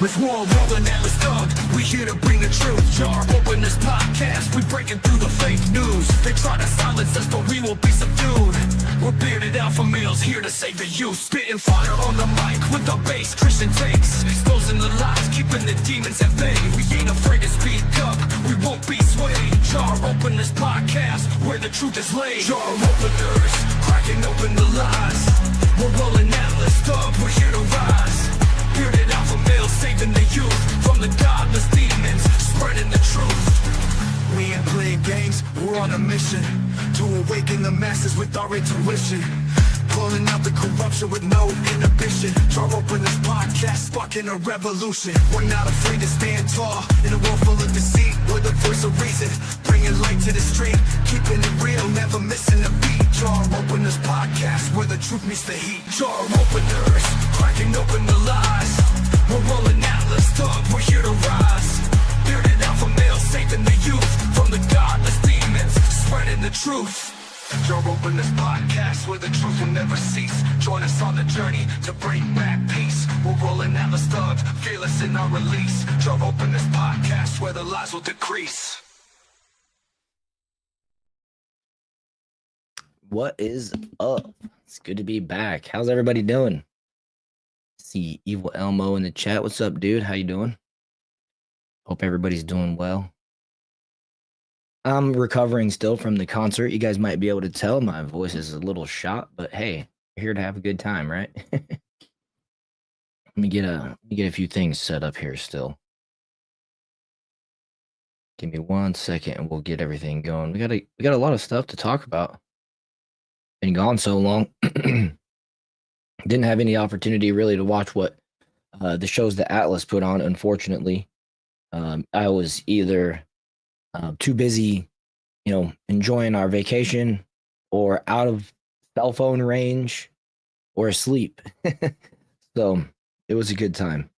With war rolling at the stug, we here to bring the truth. Jar open this podcast, we breaking through the fake news. They try to silence us, but we will be subdued. We're bearded alpha males here to save the youth. Spitting fire on the mic with the bass, Christian takes. Exposing the lies, keeping the demons at bay. We ain't afraid to speak up, we won't be swayed. Jar open this podcast, where the truth is laid. Jar openers, cracking open the lies. We're rolling atlas up, we're here to rise. Bearded alpha males saving the youth from the godless demons, spreading the truth. We ain't playing games, we're on a mission to awaken the masses with our intuition. Pulling out the corruption with no inhibition. Jar open this podcast, sparking a revolution. We're not afraid to stand tall in a world full of deceit. We're the voice of reason, bringing light to the street, keeping it real, never missing a beat. Jar open this podcast, where the truth meets the heat. Jar openers, cracking open the lies. We're rolling atlas up, we're here to rise. Bearded alpha males saving the youth from the godless demons, spreading the truth. Jar open this podcast, where the truth will never cease. Join us on the journey to bring back peace. We're rolling atlas thugs, fearless in our release. Jar open this podcast, where the lies will decrease. What is up? It's good to be back. How's everybody doing? See Evil Elmo in the chat. What's up, dude? How you doing? Hope everybody's doing well. I'm recovering still from the concert. You guys might be able to tell my voice is a little shot, but hey, we're here to have a good time, right? Let me get a few things set up here still. Give me 1 second and we'll get everything going. We got a lot of stuff to talk about. Been gone so long. Didn't have any opportunity really to watch what the shows that Atlas put on, unfortunately. I was either too busy, enjoying our vacation, or out of cell phone range, or asleep. So it was a good time.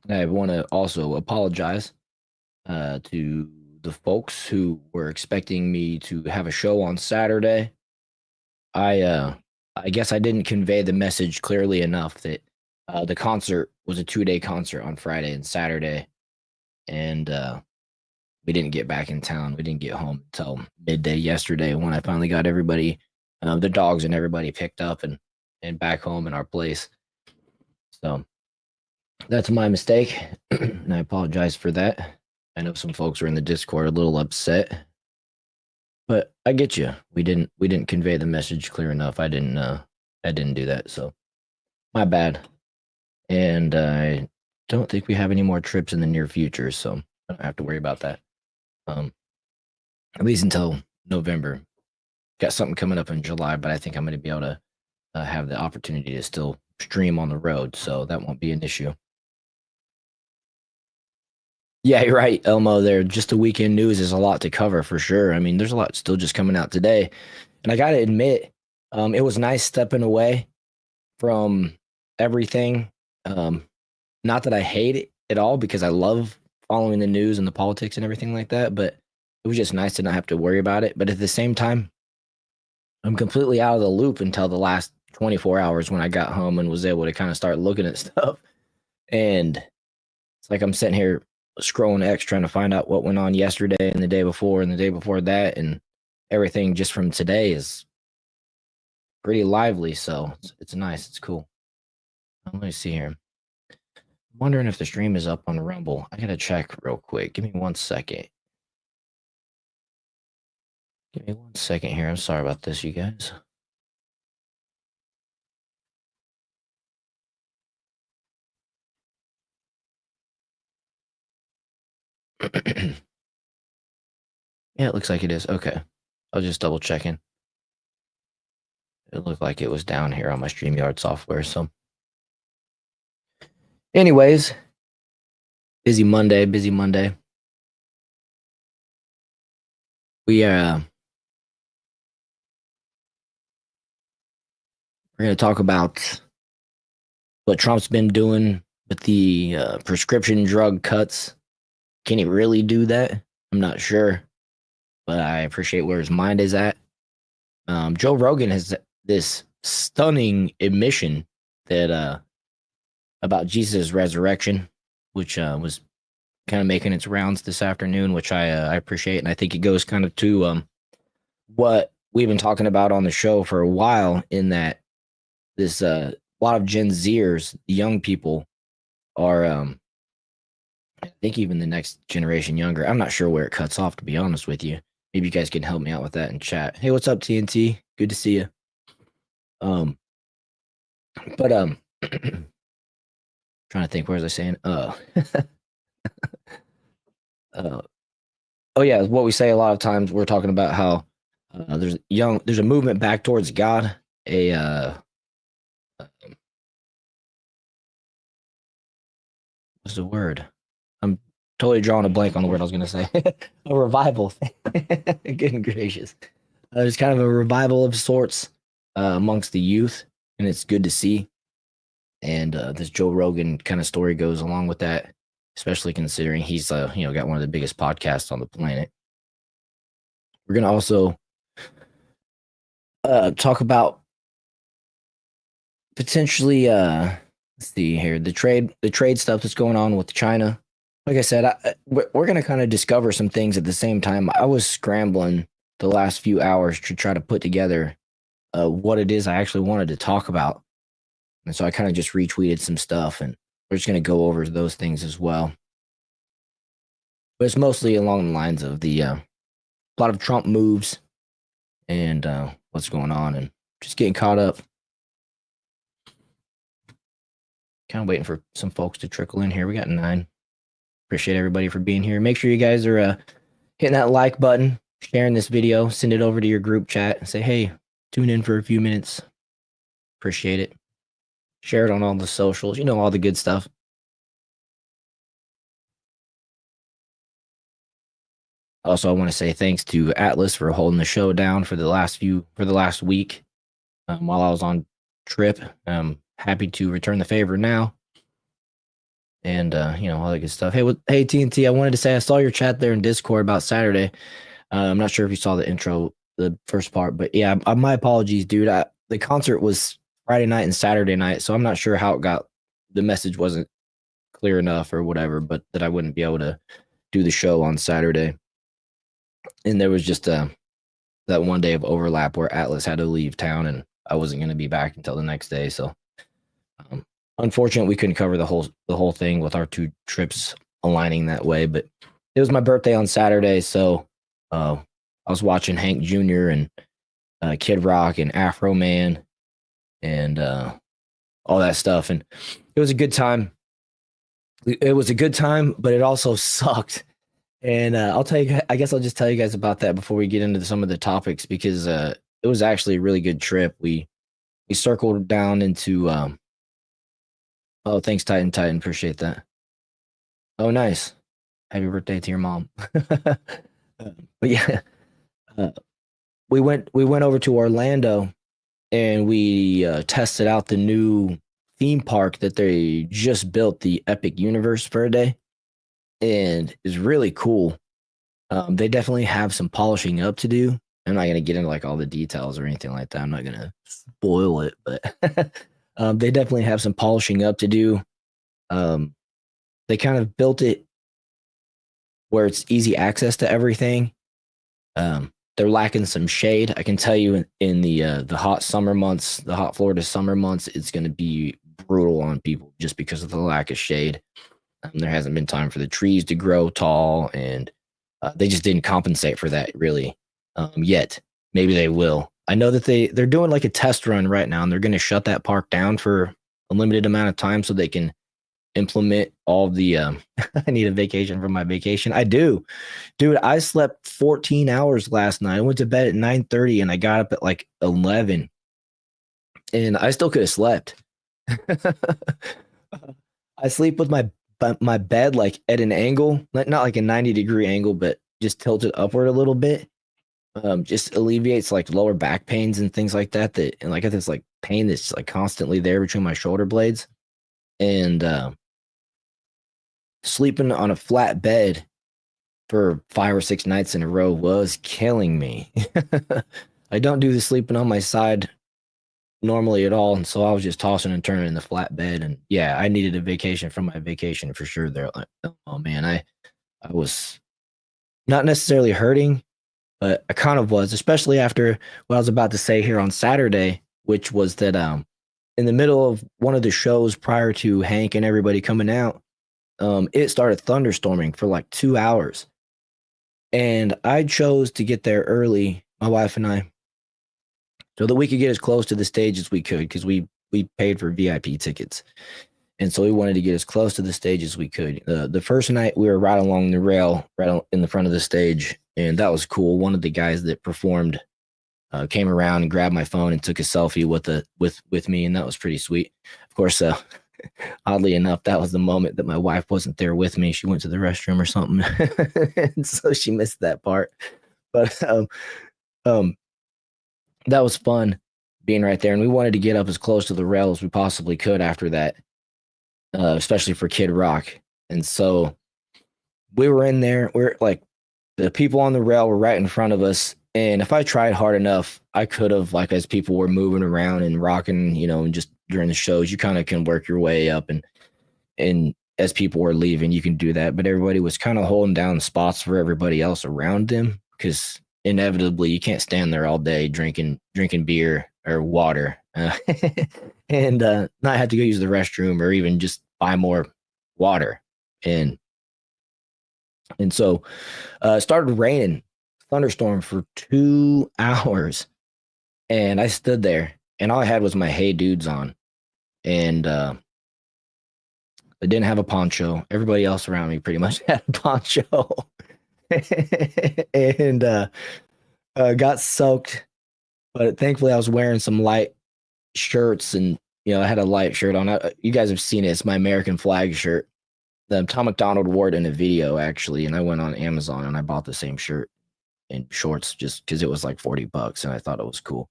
I want to also apologize to the folks who were expecting me to have a show on Saturday. I guess I didn't convey the message clearly enough that the concert was a 2-day concert on Friday and Saturday, and we didn't get back in town. We didn't get home until midday yesterday when I finally got everybody, the dogs and everybody picked up and back home in our place. So that's my mistake, and I apologize for that. I know some folks were in the Discord a little upset, but I get you. We didn't convey the message clear enough. I didn't do that, so my bad. And I don't think we have any more trips in the near future, so I don't have to worry about that. At least until November. Got something coming up in July, but I think I'm going to be able to have the opportunity to still stream on the road, so that won't be an issue. Yeah, you're right, Elmo. There, just the weekend news is a lot to cover for sure. I mean, there's a lot still just coming out today, and I got to admit, it was nice stepping away from everything. Not that I hate it at all, because I love following the news and the politics and everything like that, but it was just nice to not have to worry about it. But at the same time, I'm completely out of the loop until the last 24 hours when I got home and was able to kind of start looking at stuff. And it's like I'm sitting here scrolling X trying to find out what went on yesterday and the day before and the day before that, and everything just from today is pretty lively. So it's nice. It's cool. Let me see here. I'm wondering if the stream is up on Rumble. I gotta check real quick. Give me 1 second. Give me 1 second here. I'm sorry about this, you guys. Yeah, it looks like it is. Okay. I was just double checking. It looked like it was down here on my StreamYard software. So anyways, busy Monday. We're going to talk about what Trump's been doing with the prescription drug cuts. Can he really do that? I'm not sure, but I appreciate where his mind is at. Joe Rogan has this stunning admission that about Jesus' resurrection, which was kind of making its rounds this afternoon, which I appreciate, and I think it goes kind of to what we've been talking about on the show for a while. In that this a lot of Gen Zers, the young people, are I think even the next generation younger. I'm not sure where it cuts off, to be honest with you. Maybe you guys can help me out with that in chat. Hey, what's up, TNT? Good to see you. But trying to think, where was I saying? Oh yeah, what we say a lot of times. We're talking about how there's a movement back towards God. What's the word? I'm totally drawing a blank on the word I was gonna say. A revival. Good gracious. There's kind of a revival of sorts amongst the youth, and it's good to see. And this Joe Rogan kind of story goes along with that, especially considering he's got one of the biggest podcasts on the planet. We're gonna also talk about potentially let's see here, the trade stuff that's going on with China. Like I said, we're gonna kind of discover some things at the same time. I was scrambling the last few hours to try to put together what it is I actually wanted to talk about. And so I kind of just retweeted some stuff, and we're just going to go over those things as well. But it's mostly along the lines of a lot of Trump moves and what's going on, and just getting caught up. Kind of waiting for some folks to trickle in here. We got 9. Appreciate everybody for being here. Make sure you guys are hitting that like button, sharing this video, send it over to your group chat, and say, hey, tune in for a few minutes. Appreciate it. Share it on all the socials, all the good stuff. Also, I want to say thanks to Atlas for holding the show down for the last week while I was on trip. I'm happy to return the favor now. And all that good stuff. Hey, TNT, I wanted to say I saw your chat there in Discord about Saturday. I'm not sure if you saw the intro, the first part, but yeah, my apologies, dude. The concert was Friday night and Saturday night, so I'm not sure how the message wasn't clear enough or whatever, but that I wouldn't be able to do the show on Saturday. And there was just that one day of overlap where Atlas had to leave town, and I wasn't going to be back until the next day. So, unfortunately, we couldn't cover the whole thing with our 2 trips aligning that way. But it was my birthday on Saturday, so I was watching Hank Jr. and Kid Rock and Afro Man and all that stuff, and it was a good time. It was a good time, but it also sucked. And I guess I'll just tell you guys about that before we get into some of the topics, because it was actually a really good trip. We circled down into oh, thanks, Titan. Appreciate that. Oh, nice. Happy birthday to your mom. But yeah, we went over to Orlando, and we tested out the new theme park that they just built, the Epic Universe, for a day, and it's really cool. They definitely have some polishing up to do. I'm not going to get into like all the details or anything like that. I'm not going to spoil it, but they definitely have some polishing up to do. They kind of built it where it's easy access to everything. They're lacking some shade. I can tell you in the hot summer months, the hot Florida summer months, it's going to be brutal on people just because of the lack of shade. There hasn't been time for the trees to grow tall, and they just didn't compensate for that really yet. Maybe they will. I know that they're doing like a test run right now, and they're going to shut that park down for a limited amount of time so they can implement all the I need a vacation from my vacation. I do. Dude, I slept 14 hours last night. I went to bed at 9:30 and I got up at like 11. And I still could have slept. I sleep with my bed like at an angle, not like a 90-degree angle, but just tilted upward a little bit. Just alleviates like lower back pains and things like that. And like this like pain that's like constantly there between my shoulder blades. And sleeping on a flat bed for 5 or 6 nights in a row was killing me. I don't do the sleeping on my side normally at all, and so I was just tossing and turning in the flat bed, and yeah, I needed a vacation from my vacation for sure. There, like, oh man, I was not necessarily hurting, but I kind of was, especially after what I was about to say here on Saturday, which was that in the middle of one of the shows prior to Hank and everybody coming out, it started thunderstorming for like 2 hours, and I chose to get there early, my wife and I, so that we could get as close to the stage as we could because we paid for VIP tickets. And so we wanted to get as close to the stage as we could. The first night we were right along the rail, in the front of the stage, and that was cool. One of the guys that performed came around and grabbed my phone and took a selfie with me, and that was pretty sweet. Of course, oddly enough, that was the moment that my wife wasn't there with me. She went to the restroom or something, and so she missed that part. But um, that was fun being right there, and we wanted to get up as close to the rail as we possibly could after that. Especially for Kid Rock. And so we were in there. We're like, the people on the rail were right in front of us. And if I tried hard enough, I could have, like, as people were moving around and rocking, and just during the shows, you kind of can work your way up. And as people were leaving, you can do that. But everybody was kind of holding down spots for everybody else around them because inevitably you can't stand there all day drinking beer or water and not have to go use the restroom or even just buy more water. And so it started raining, thunderstorm for 2 hours. And I stood there and all I had was my Hey Dudes on. And I didn't have a poncho. Everybody else around me pretty much had a poncho. And got soaked. But thankfully I was wearing some light shirts, and I had a light shirt on. You guys have seen it. It's my American flag shirt. Tom McDonald wore it in a video actually, and I went on Amazon and I bought the same shirt and shorts just because it was like $40 and I thought it was cool.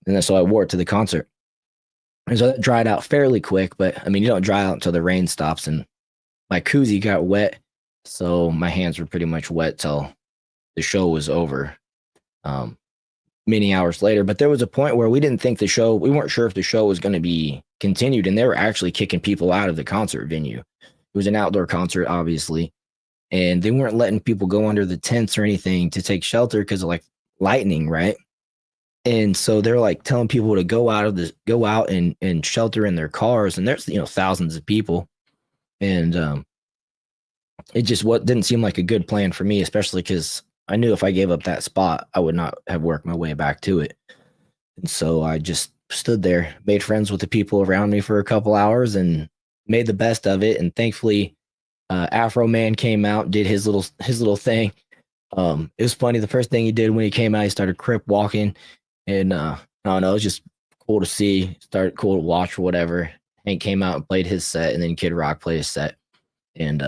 And then so I wore it to the concert, and so that dried out fairly quick. But I mean, you don't dry out until the rain stops, and my koozie got wet, so my hands were pretty much wet till the show was over. Many hours later, but there was a point where we didn't think we weren't sure if the show was going to be continued, and they were actually kicking people out of the concert venue. It was an outdoor concert, obviously, and they weren't letting people go under the tents or anything to take shelter because of like lightning, right? And so they're like telling people to go out and shelter in their cars, and there's thousands of people, and it just didn't seem like a good plan for me, especially because I knew if I gave up that spot, I would not have worked my way back to it. And so I just stood there, made friends with the people around me for a couple hours and made the best of it. And thankfully, Afro Man came out, did his little thing. It was funny. The first thing he did when he came out, he started crip walking. And I don't know, it was just cool to see, cool to watch or whatever. Hank came out and played his set, and then Kid Rock played his set. And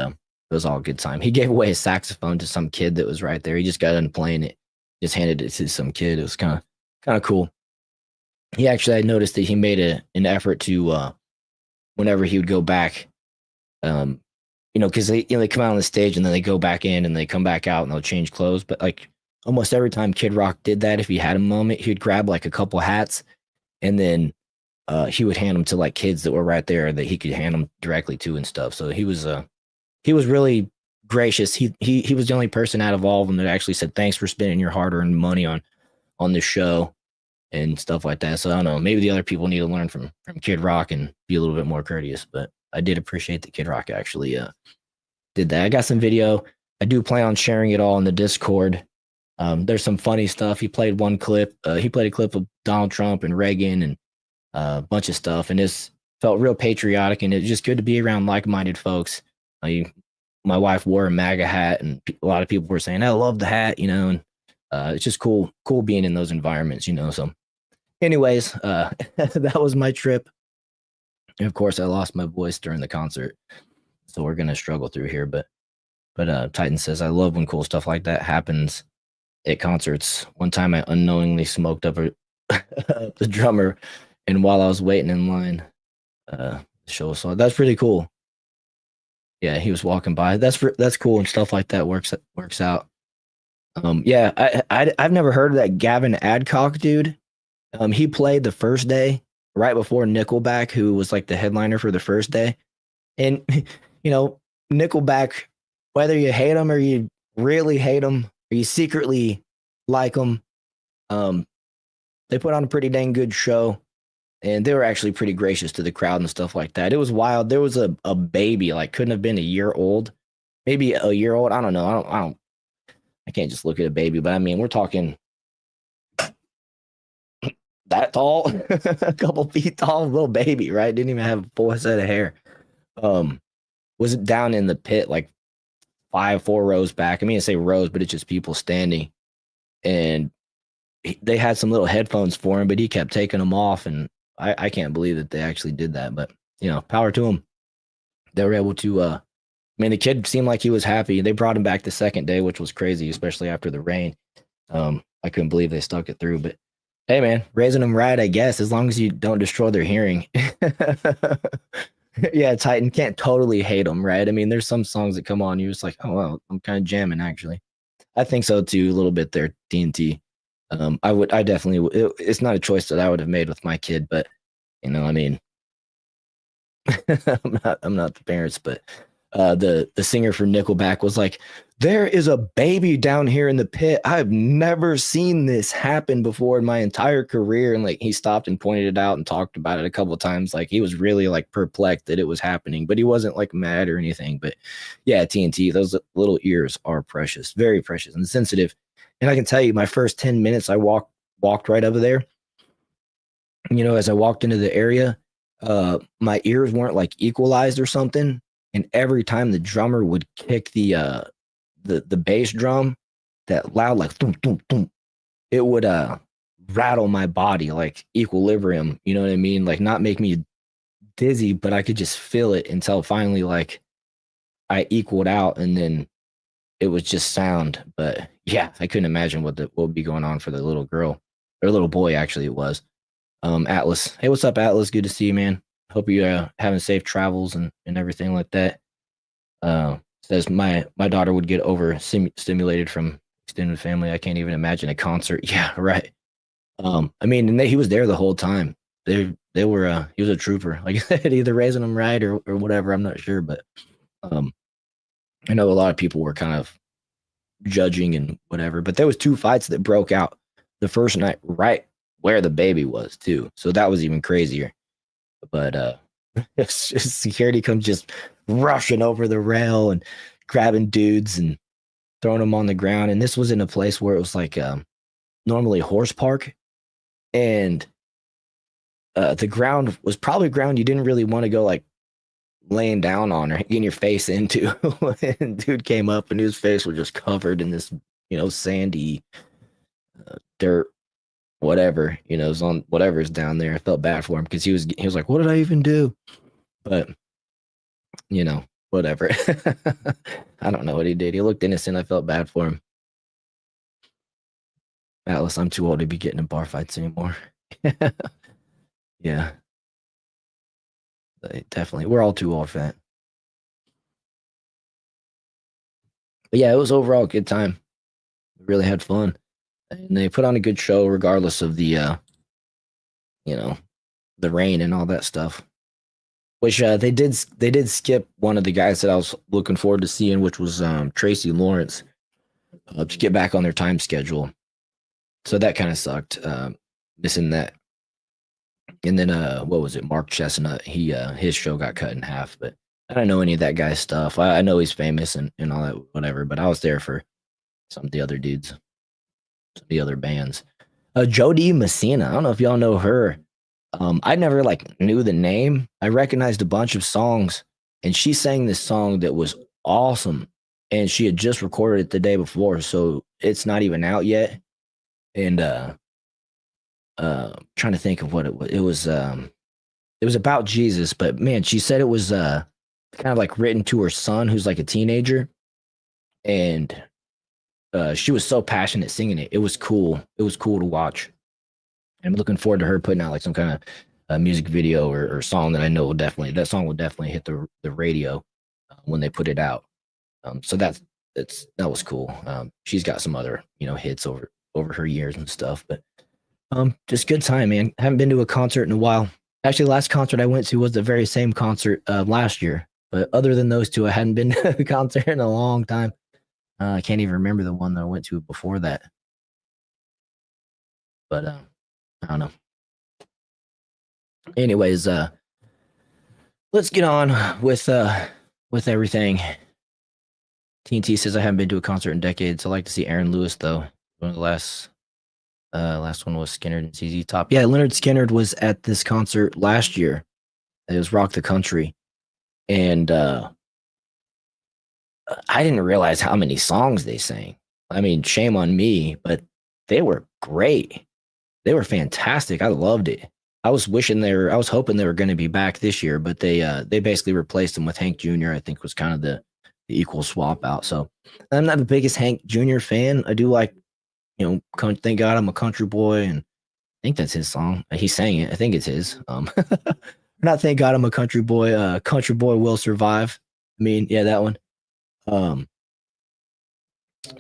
it was all a good time. He gave away his saxophone to some kid that was right there. He just got done playing it, just handed it to some kid. It was kind of cool. I noticed that he made an effort to, whenever he would go back, because they come out on the stage and then they go back in and they come back out and they'll change clothes. But like almost every time Kid Rock did that, if he had a moment, he'd grab like a couple hats and then he would hand them to like kids that were right there that he could hand them directly to and stuff. So he was really gracious. He was the only person out of all of them that actually said, thanks for spending your hard-earned money on the show and stuff like that. So I don't know, maybe the other people need to learn from Kid Rock and be a little bit more courteous, but I did appreciate that Kid Rock actually did that. I got some video. I do plan on sharing it all in the Discord. There's some funny stuff. He played one clip. He played a clip of Donald Trump and Reagan and a bunch of stuff, and this felt real patriotic, and it's just good to be around like-minded folks. My wife wore a MAGA hat, and a lot of people were saying, I love the hat, and it's just cool being in those environments, So anyways, that was my trip. And of course, I lost my voice during the concert, so we're going to struggle through here. But Titan says, I love when cool stuff like that happens at concerts. One time I unknowingly smoked up the drummer, and while I was waiting in line, the show, so that's pretty cool. Yeah, he was walking by. That's cool, and stuff like that works out. Yeah, I've never heard of that Gavin Adcock dude. He played the first day, right before Nickelback, who was like the headliner for the first day. And, you know, Nickelback, whether you hate them or you really hate them or you secretly like them, they put on a pretty dang good show. And they were actually pretty gracious to the crowd and stuff like that. It was wild. There was a baby, like couldn't have been a year old, maybe a year old. I don't know. I can't just look at a baby, but I mean, we're talking that tall, a couple feet tall, little baby, right? Didn't even have a full set of hair. Was down in the pit, like 4 rows back. I mean, I say rows, but it's just people standing. And they had some little headphones for him, but he kept taking them off. And I can't believe that they actually did that. But, you know, power to them. They were able to, I mean, the kid seemed like he was happy. They brought him back the second day, which was crazy, especially after the rain. I couldn't believe they stuck it through. But hey, man, raising them right, I guess, as long as you don't destroy their hearing. Yeah, Titan can't totally hate them, right? I mean, there's some songs that come on, you're just like, oh, well, I'm kind of jamming, actually. I think so, too, a little bit there, TNT. I definitely would. It's not a choice that I would have made with my kid, but, you know, I mean, I'm not the parents, but the singer for Nickelback was like, there is a baby down here in the pit. I've never seen this happen before in my entire career. And like he stopped and pointed it out and talked about it a couple of times. Like he was really like perplexed that it was happening, but he wasn't like mad or anything. But yeah, TNT, those little ears are precious, very precious and sensitive. And I can tell you, my first 10 minutes, I walked right over there. You know, as I walked into the area, my ears weren't like equalized or something. And every time the drummer would kick the bass drum, that loud like thump, thump, thump, it would rattle my body like equilibrium. You know what I mean? Like not make me dizzy, but I could just feel it until finally like I equaled out, and then it was just sound. But yeah, I couldn't imagine what would be going on for the little girl or little boy. Actually, it was Atlas. Hey, what's up, Atlas? Good to see you, man. Hope you having safe travels and everything like that. Says my daughter would get stimulated from extended family. I can't even imagine a concert. Yeah, right. I mean, and he was there the whole time. They were he was a trooper. Like I said, either raising them right or whatever. I'm not sure, but I know a lot of people were kind of judging and whatever. But there was 2 fights that broke out the first night, right where the baby was too. So that was even crazier. But security comes just rushing over the rail and grabbing dudes and throwing them on the ground. And this was in a place where it was like normally horse park, and the ground was probably ground you didn't really want to go like laying down on or getting your face into. And dude came up and his face was just covered in this, you know, sandy dirt, whatever, you know, is on whatever's down there. I felt bad for him because he was like, what did I even do? But you know, whatever. I don't know what he did. He looked innocent. I felt bad for him. Atlas, I'm too old to be getting in bar fights anymore. Yeah, definitely. We're all too old for that. But yeah, it was overall a good time. We really had fun. And they put on a good show regardless of the you know, the rain and all that stuff. Which they did skip one of the guys that I was looking forward to seeing, which was Tracy Lawrence, to get back on their time schedule. So that kind of sucked, missing that. And then what was it? Mark Chestnut. He his show got cut in half, but I don't know any of that guy's stuff. I know he's famous and all that, whatever, but I was there for some of the other dudes, some of the other bands. Jody Messina. I don't know if y'all know her. I never like knew the name. I recognized a bunch of songs, and she sang this song that was awesome. And she had just recorded it the day before, so it's not even out yet. And trying to think of what it was. It was about Jesus, but man, she said it was kind of like written to her son, who's like a teenager, and she was so passionate singing it. It was cool. It was cool to watch. I'm looking forward to her putting out like some kind of music video or song that I know that song will definitely hit the radio when they put it out. So that was cool. She's got some other, you know, hits over her years and stuff, but just good time, man. Haven't been to a concert in a while. Actually, the last concert I went to was the very same concert last year. But other than those two, I hadn't been to a concert in a long time. I can't even remember the one that I went to before that. But I don't know. Anyways, let's get on with everything. TNT says I haven't been to a concert in decades. I like to see Aaron Lewis though. One of the last one was Skinner and CZ Top. Yeah, Leonard Skinner was at this concert last year. It was Rock the Country, and I didn't realize how many songs they sang. I mean, shame on me, but they were great. They were fantastic. I loved it. I was hoping they were going to be back this year, but they basically replaced them with Hank Jr. I think was kind of the equal swap out. So I'm not the biggest Hank Jr. fan. I do like, Thank God I'm a Country Boy, and I think that's his song. He sang it. I think it's his. Not Thank God I'm a Country Boy. Country Boy Will Survive. I mean, yeah, that one.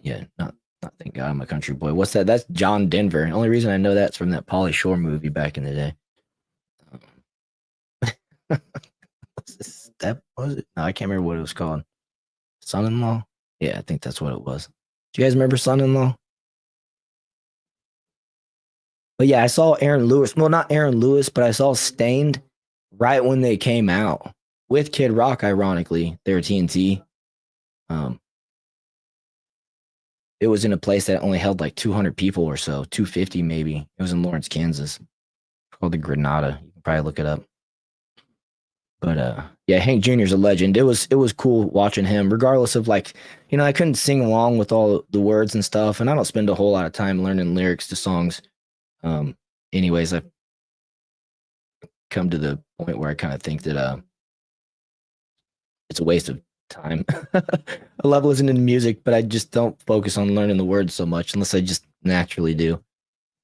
Yeah, not Thank God I'm a Country Boy. What's that? That's John Denver. The only reason I know that's from that Pauly Shore movie back in the day. That was it? No, I can't remember what it was called. Son-in-Law? Yeah, I think that's what it was. Do you guys remember Son-in-Law? But yeah, I saw Aaron Lewis. Well, not Aaron Lewis, but I saw Stained right when they came out with Kid Rock. Ironically, they were TNT. It was in a place that only held like 200 people or so, 250 maybe. It was in Lawrence, Kansas. It's called the Granada. You can probably look it up. But yeah, Hank Jr. is a legend. It was cool watching him, regardless of like, I couldn't sing along with all the words and stuff, and I don't spend a whole lot of time learning lyrics to songs. Anyways, I've come to the point where I kind of think that it's a waste of time. I love listening to music, but I just don't focus on learning the words so much unless I just naturally do.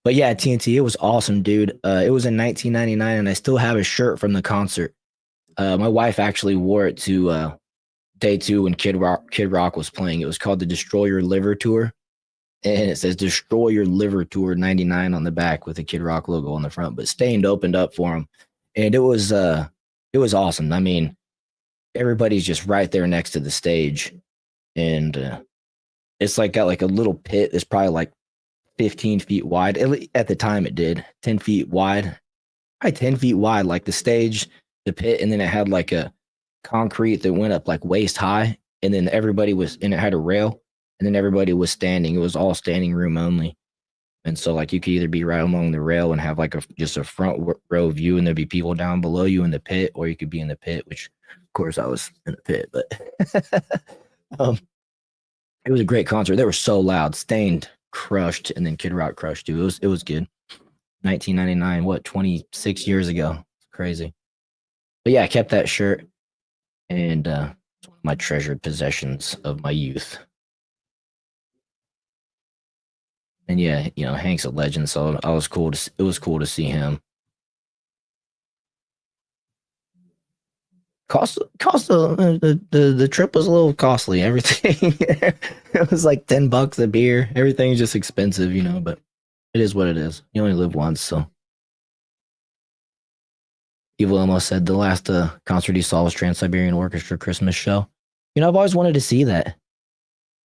But yeah, TNT, it was awesome, dude. It was in 1999, and I still have a shirt from the concert. My wife actually wore it to day 2 when Kid Rock was playing. It was called the Destroy Your Liver Tour, and it says Destroy Your Liver Tour 99 on the back with the Kid Rock logo on the front. But Stained opened up for him, and it was awesome. I mean, everybody's just right there next to the stage, and it's like got like a little pit that's probably like 15 feet wide. At the time, it did 10 feet wide, probably 10 feet wide, like the stage, the pit, and then it had like a concrete that went up like waist high, and then it had a rail, and then everybody was standing. It was all standing room only, and so like you could either be right along the rail and have like just a front row view, and there'd be people down below you in the pit, or you could be in the pit, which of course I was in the pit, but it was a great concert. They were so loud. Stained crushed, and then Kid Rock crushed too. It was good. 1999, what, 26 years ago? It's crazy. But yeah, I kept that shirt, and it's one of my treasured possessions of my youth. And yeah, Hank's a legend, so it was cool to see him. Cost the trip was a little costly. Everything it was like $10 a beer. Everything's just expensive, but it is what it is. You only live once, so. Evil almost said the last concert he saw was Trans-Siberian Orchestra Christmas show. I've always wanted to see that.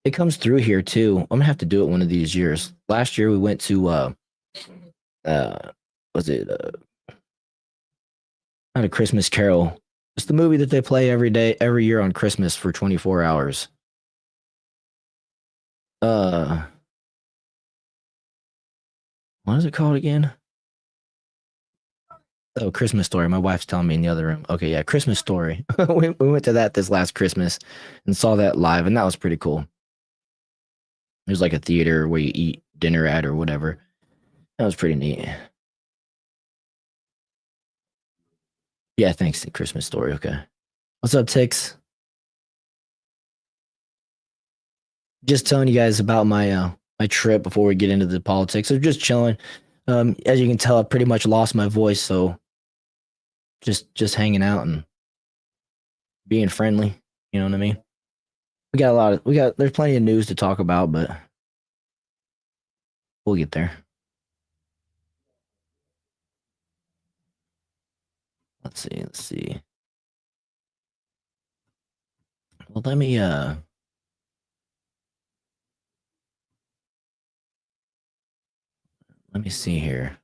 It comes through here too. I'm gonna have to do it one of these years. Last year we went to was it not A Christmas Carol? It's the movie that they play every year on Christmas for 24 hours. What is it called again? Oh, Christmas Story. My wife's telling me in the other room. Okay, yeah, Christmas Story. we went to that this last Christmas and saw that live, and that was pretty cool. There's like a theater where you eat dinner at or whatever. That was pretty neat. Yeah, thanks to Christmas Story. Okay. What's up, Tix? Just telling you guys about my trip before we get into the politics. I'm just chilling. As you can tell, I pretty much lost my voice, so just hanging out and being friendly. You know what I mean? There's plenty of news to talk about, but we'll get there. Let's see. Well, let me see here.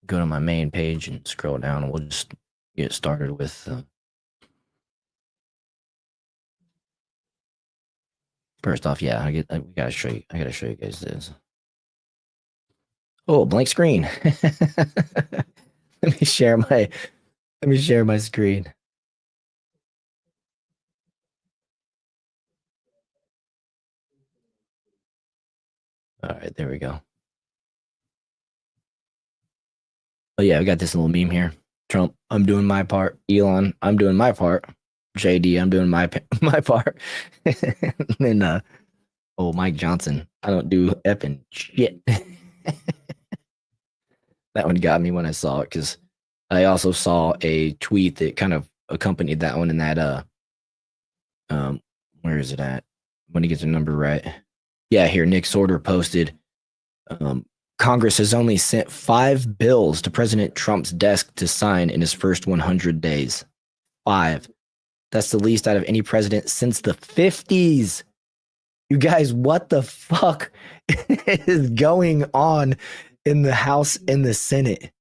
Go to my main page and scroll down, and we'll just get started with. First off, yeah, we gotta show you. I gotta show you guys this. Oh, blank screen. Let me share my screen. All right, there we go. Oh yeah, we got this little meme here. Trump, I'm doing my part. Elon, I'm doing my part. JD, I'm doing my part. And then Mike Johnson, I don't do effing shit. That one got me when I saw it because I also saw a tweet that kind of accompanied that one in that where is it at? When he gets the number right. Yeah, here Nick Sorter posted Congress has only sent 5 bills to President Trump's desk to sign in his first 100 days. 5. That's the least out of any president since the 50s. You guys, what the fuck is going on in the House and the Senate?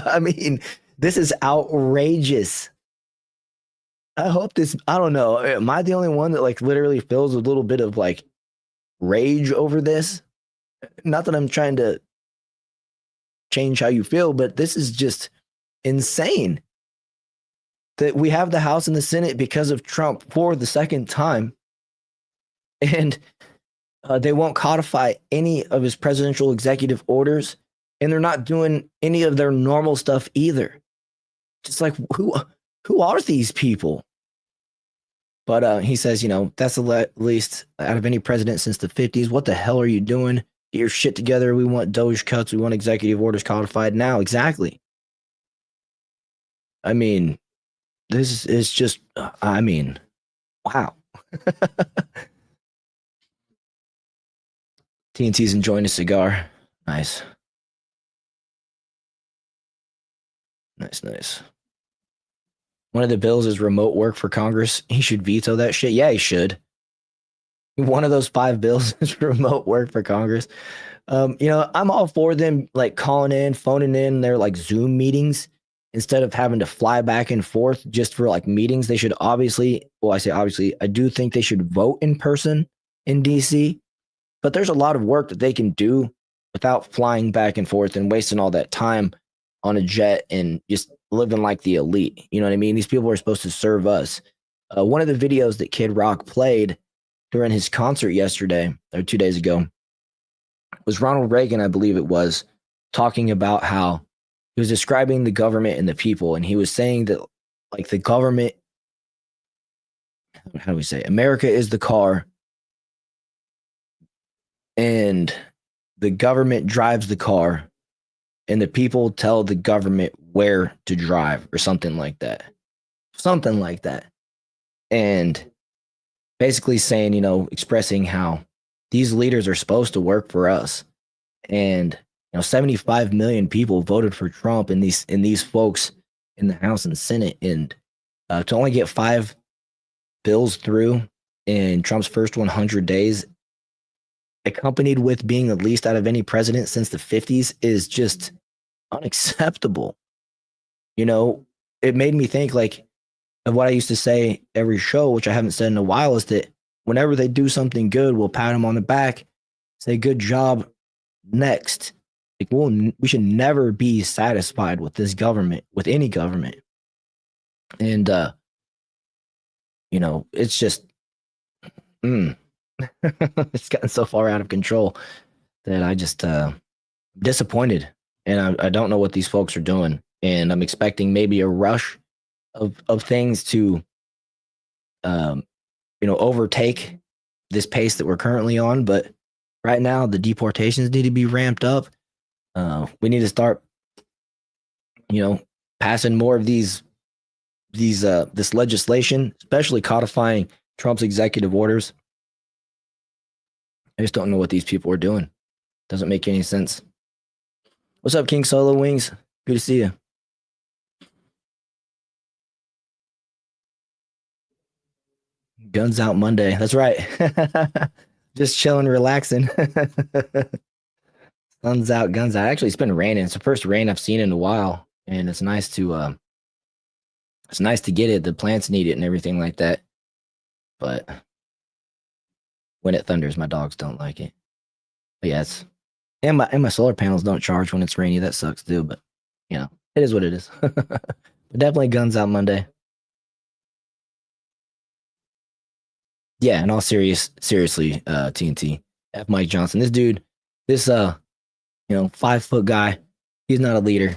I mean, this is outrageous. I hope this, I don't know. Am I the only one that like literally feels a little bit of like rage over this? Not that I'm trying to change how you feel, but this is just insane that we have the House and the Senate because of Trump for the second time. And they won't codify any of his presidential executive orders. And they're not doing any of their normal stuff either. Just like, who are these people? But he says, you know, that's the least out of any president since the 50s. What the hell are you doing? Get your shit together. We want Doge cuts. We want executive orders codified now. Exactly. I mean, this is just, I mean, wow. TNT's enjoying a cigar. Nice. Nice. One of the bills is remote work for Congress. He should veto that shit. Yeah, he should. One of those 5 bills is remote work for Congress. You know, I'm all for them like calling in, phoning in their like Zoom meetings instead of having to fly back and forth just for like meetings. They should obviously, well, I say obviously, I do think they should vote in person in DC, but there's a lot of work that they can do without flying back and forth and wasting all that time on a jet and just living like the elite. You know what I mean? These people are supposed to serve us. One of the videos that Kid Rock played during his concert yesterday or 2 days ago was Ronald Reagan, I believe it was, talking about how he was describing the government and the people. And he was saying that like the government, how do we say, America is the car and the government drives the car and the people tell the government where to drive or something like that. And basically saying, you know, expressing how these leaders are supposed to work for us. And, you know, 75 million people voted for Trump and these folks in the House and Senate. And to only get 5 bills through in Trump's first 100 days, accompanied with being the least out of any president since the 50s, is just unacceptable. You know, it made me think like of what I used to say every show, which I haven't said in a while, is that whenever they do something good, we'll pat them on the back, say good job, next. Like we should never be satisfied with this government, with any government. And you know, it's just it's gotten so far out of control that I just disappointed, and I don't know what these folks are doing, and I'm expecting maybe a rush of things to you know, overtake this pace that we're currently on. But right now the deportations need to be ramped up. We need to start, you know, passing more of this legislation, especially codifying Trump's executive orders. I just don't know what these people are doing. Doesn't make any sense. What's up, King Solo Wings? Good to see you. Guns out Monday. That's right. Just chilling, relaxing. Sun's out, guns out. Actually, it's been raining. It's the first rain I've seen in a while, and it's nice to get it. The plants need it and everything like that. But when it thunders, my dogs don't like it. But yeah, it's and my solar panels don't charge when it's rainy. That sucks too. But you know, it is what it is. But definitely guns out Monday. Yeah, in all seriously, TNT. F Mike Johnson. This dude, this 5 foot guy, he's not a leader.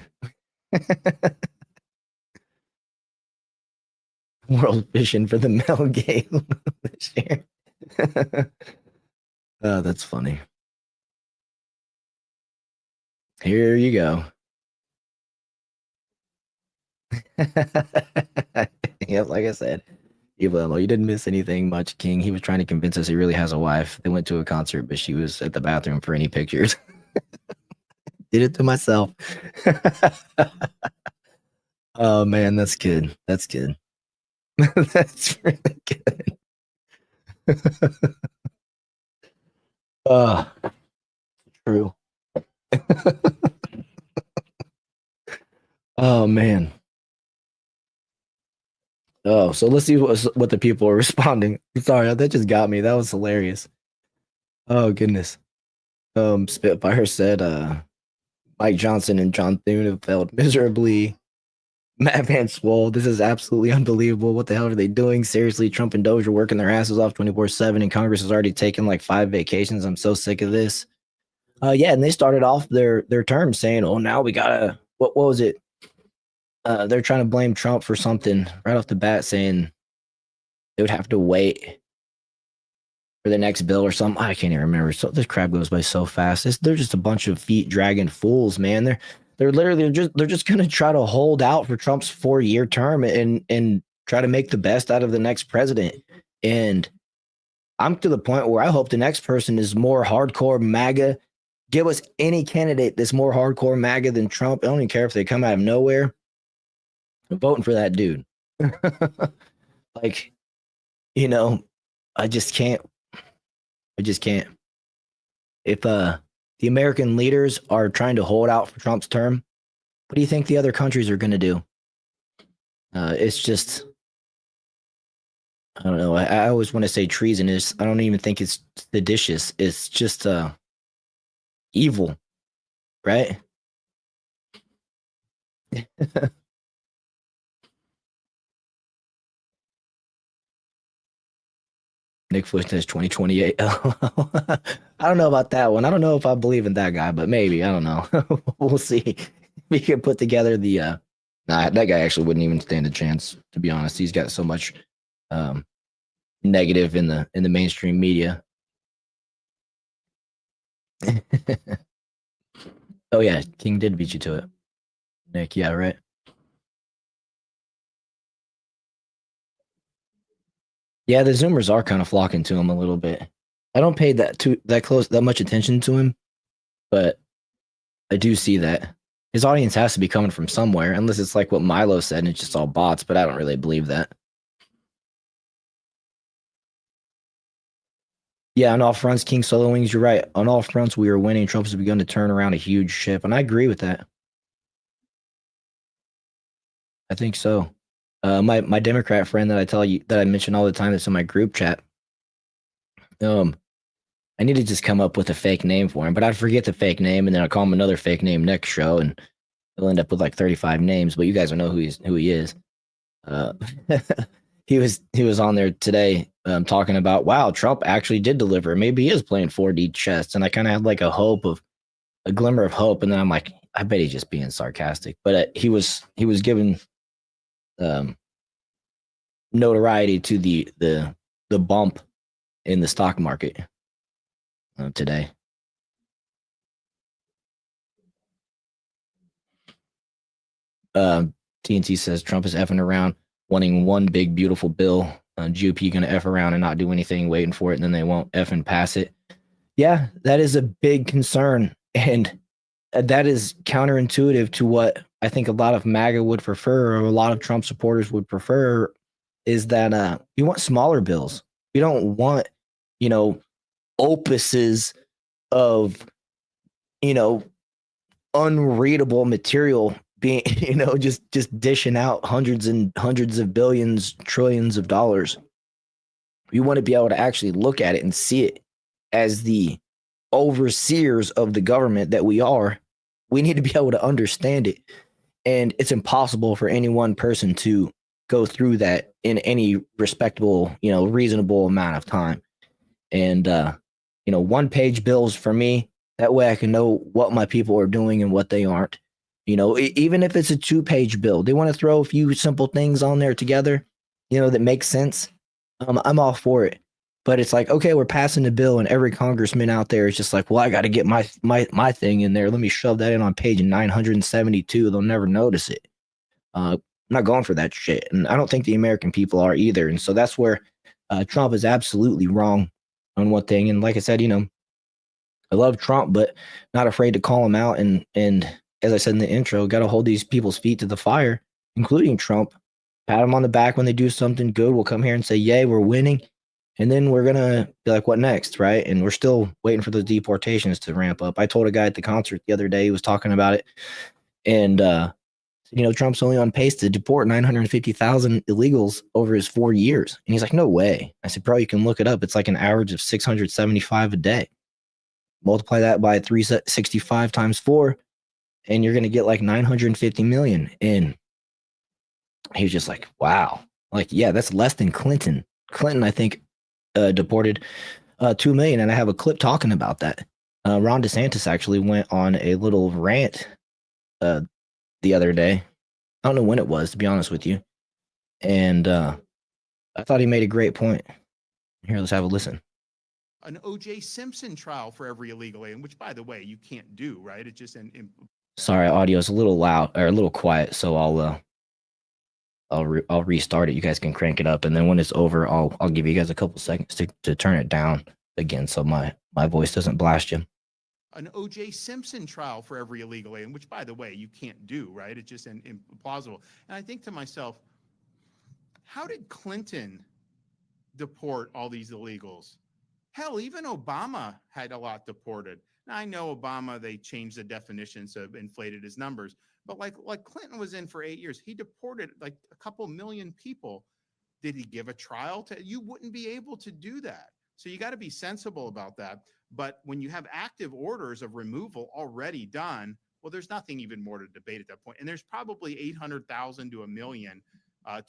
World fishing for the Mel game this year. Oh, that's funny. Here you go. Yep, like I said, Evil, you didn't miss anything much, King. He was trying to convince us he really has a wife. They went to a concert, but she was at the bathroom for any pictures. Did it to myself. Oh man, that's good. That's good. That's really good. uh true. Oh man. Oh, so let's see what the people are responding. Sorry, that just got me. That was hilarious. Oh goodness. Spitfire said Mike Johnson and John Thune have failed miserably. Matt Van Swole, this is absolutely unbelievable. What the hell are they doing? Seriously, Trump and Doge are working their asses off 24/7, and Congress has already taken like 5 vacations. I'm so sick of this. Yeah, and they started off their term saying, "Oh, now we gotta." What was it? They're trying to blame Trump for something right off the bat, saying they would have to wait for the next bill or something. I can't even remember. So this crap goes by so fast. They're just a bunch of feet dragging fools, man. They're literally they're just gonna try to hold out for Trump's 4-year term and try to make the best out of the next president. And I'm to the point where I hope the next person is more hardcore MAGA. Give us any candidate that's more hardcore MAGA than Trump. I don't even care if they come out of nowhere. I'm voting for that dude. Like, I just can't. I just can't. If the American leaders are trying to hold out for Trump's term, what do you think the other countries are going to do? It's just, I don't know. I always want to say treasonous. I don't even think it's seditious. It's just evil, right? Nick Fuchs says 2028. I don't know about that one. I don't know if I believe in that guy, but maybe. I don't know. We'll see. We can put together the nah, that guy actually wouldn't even stand a chance, to be honest. He's got so much negative in the mainstream media. Oh yeah, King did beat you to it. Nick, yeah, right. Yeah, the Zoomers are kind of flocking to him a little bit. I don't pay that much attention to him, but I do see that his audience has to be coming from somewhere, unless it's like what Milo said and it's just all bots. But I don't really believe that. Yeah, on all fronts, King Solo Wings, you're right. On all fronts, we are winning. Trump has begun to turn around a huge ship, and I agree with that. I think so. My Democrat friend that I mention all the time that's in my group chat. I need to just come up with a fake name for him, but I'd forget the fake name, and then I'll call him another fake name next show, and he'll end up with like 35 names. But you guys will know who he is. Uh, he was on there today talking about, wow, Trump actually did deliver. Maybe he is playing 4D chess, and I kind of had like a glimmer of hope, and then I'm like, I bet he's just being sarcastic. But he was giving notoriety to the bump in the stock market today. TNT says Trump is effing around, wanting one big beautiful bill. GOP going to F around and not do anything, waiting for it, and then they won't F and pass it. Yeah, that is a big concern. And that is counterintuitive to what I think a lot of MAGA would prefer, or a lot of Trump supporters would prefer. is that we want smaller bills. We don't want, you know, opuses of, you know, unreadable material being, just dishing out hundreds and hundreds of billions, trillions of dollars. We want to be able to actually look at it and see it as the overseers of the government that we are. We need to be able to understand it. And it's impossible for any one person to go through that in any respectable, reasonable amount of time. And, 1-page bills for me, that way I can know what my people are doing and what they aren't. Even if it's a 2-page bill, they want to throw a few simple things on there together, that makes sense. I'm all for it. But it's like, okay, we're passing the bill, and every congressman out there is just like, well, I got to get my thing in there. Let me shove that in on page 972. They'll never notice it. I'm not going for that shit. And I don't think the American people are either. And so that's where Trump is absolutely wrong on one thing. And like I said, I love Trump, but not afraid to call him out. And as I said in the intro, got to hold these people's feet to the fire, including Trump. Pat them on the back when they do something good. We'll come here and say, yay, we're winning. And then we're going to be like, what next, right? And we're still waiting for those deportations to ramp up. I told a guy at the concert the other day, he was talking about it. And, Trump's only on pace to deport 950,000 illegals over his 4 years. And he's like, no way. I said, bro, you can look it up. It's like an average of 675 a day. Multiply that by 365 times 4, and you're going to get like 950 million. And he was just like, wow. Like, yeah, that's less than Clinton. Clinton, I think, deported 2 million. And I have a clip talking about that. Ron DeSantis actually went on a little rant the other day. I don't know when it was, to be honest with you. And I thought he made a great point. Here, let's have a listen. An O.J. Simpson trial for every illegal alien, which, by the way, you can't do, right? It's just Sorry, audio is a little loud or a little quiet, so I'll restart it. You guys can crank it up, and then when it's over, I'll give you guys a couple seconds to turn it down again, so my voice doesn't blast you. An O.J. Simpson trial for every illegal alien, which, by the way, you can't do, right? It's just implausible. And I think to myself, how did Clinton deport all these illegals? Hell, even Obama had a lot deported. Now, I know Obama, they changed the definition, so inflated his numbers. But like Clinton was in for 8 years, he deported like a couple million people. Did he give a trial to? You wouldn't be able to do that. So you got to be sensible about that. But when you have active orders of removal already done, well, there's nothing even more to debate at that point. And there's probably 800,000 to a million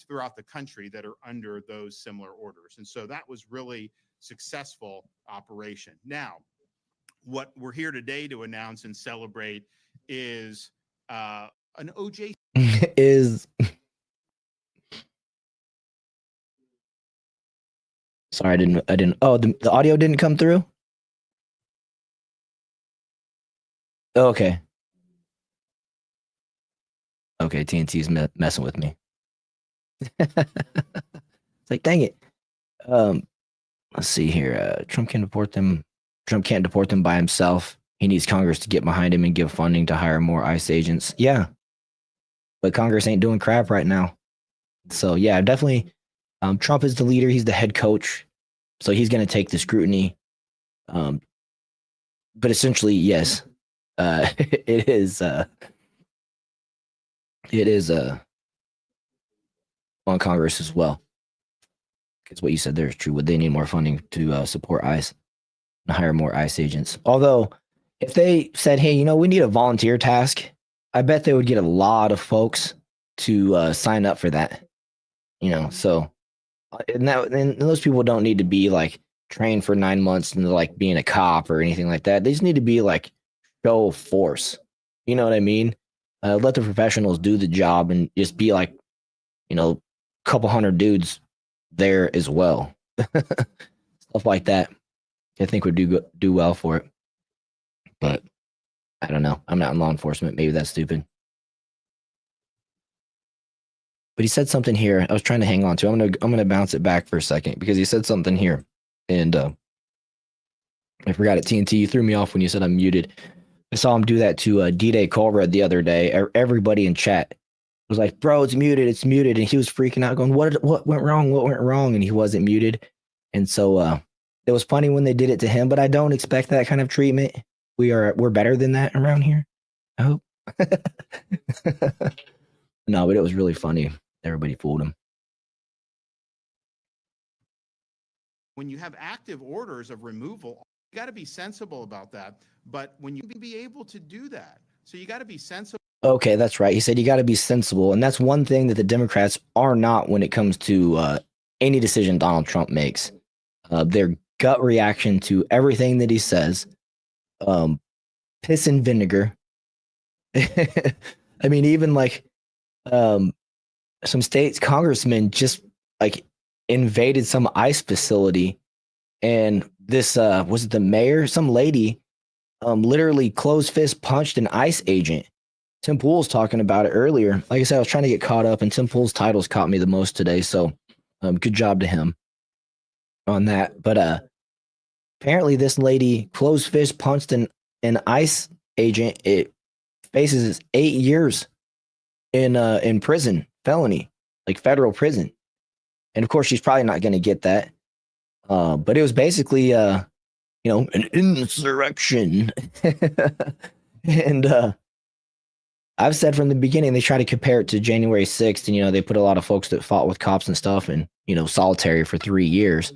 throughout the country that are under those similar orders. And so that was really successful operation. Now, what we're here today to announce and celebrate is an OJ is sorry, I didn't oh, the audio didn't come through. Oh, okay, TNT's messing with me. It's like, dang it. Let's see here. Trump can't deport them by himself. He needs Congress to get behind him and give funding to hire more ICE agents. Yeah. But Congress ain't doing crap right now. So yeah, definitely. Trump is the leader. He's the head coach. So he's going to take the scrutiny. But essentially, yes, it is on Congress as well. Because what you said there is true. Would they need more funding to support ICE and hire more ICE agents? Although, if they said, hey, we need a volunteer task, I bet they would get a lot of folks to sign up for that. So and those people don't need to be like trained for 9 months and like being a cop or anything like that. They just need to be like show force. You know what I mean? Let the professionals do the job and just be like, a couple hundred dudes there as well. Stuff like that. I think would do well for it. But I don't know. I'm not in law enforcement. Maybe that's stupid. But he said something here. I was trying to hang on to. I'm gonna bounce it back for a second because he said something here, and I forgot it. TNT, you threw me off when you said I'm muted. I saw him do that to D-Day Colbert the other day. Everybody in chat was like, bro, it's muted, and he was freaking out, going, what went wrong, and he wasn't muted. And so it was funny when they did it to him, but I don't expect that kind of treatment. We're better than that around here, I hope. No, but it was really funny. Everybody fooled him. When you have active orders of removal, you got to be sensible about that. But when you be able to do that, so you got to be sensible. Okay, that's right. He said you got to be sensible, and that's one thing that the Democrats are not when it comes to any decision Donald Trump makes. Their gut reaction to everything that he says, piss and vinegar. I mean, even like some states congressmen just like invaded some ICE facility, and this was it the mayor, some lady, literally closed fist punched an ICE agent. Tim Pool's talking about it earlier. Like I said, I was trying to get caught up, and Tim Pool's titles caught me the most today, so good job to him on that. But apparently this lady closed fist punched an ICE agent. It faces 8 years in prison, felony, like federal prison. And of course, she's probably not going to get that. But it was basically, an insurrection. And I've said from the beginning, they try to compare it to January 6th. And, they put a lot of folks that fought with cops and stuff in, solitary for 3 years.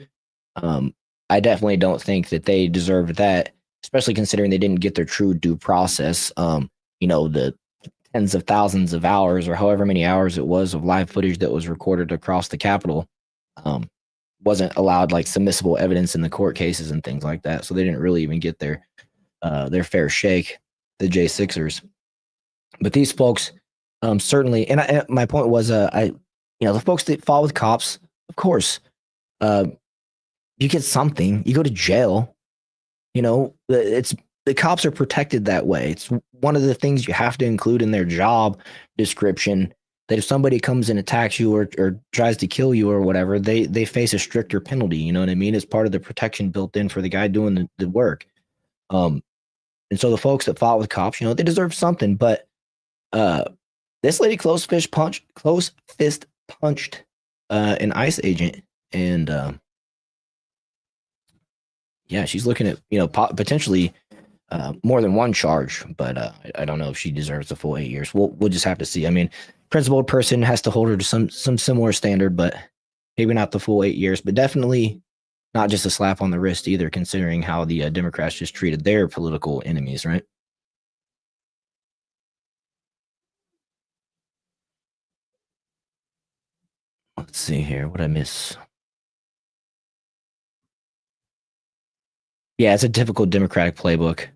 I definitely don't think that they deserved that, especially considering they didn't get their true due process. The tens of thousands of hours or however many hours it was of live footage that was recorded across the Capitol wasn't allowed like submissible evidence in the court cases and things like that. So they didn't really even get their fair shake, the J6ers. But these folks certainly, and my point was, the folks that fought with cops, of course, you get something, you go to jail. The cops are protected that way. It's one of the things you have to include in their job description, that if somebody comes and attacks you or tries to kill you or whatever, they face a stricter penalty. You know what I mean? It's part of the protection built in for the guy doing the work. And so the folks that fought with cops, they deserve something. But this lady close fist punched an ICE agent, and she's looking at potentially more than one charge, but I don't know if she deserves the full 8 years. We'll just have to see. I mean, principled person has to hold her to some similar standard, but maybe not the full 8 years, but definitely not just a slap on the wrist either, considering how the Democrats just treated their political enemies, right? Let's see here. What I miss? Yeah, it's a typical Democratic playbook.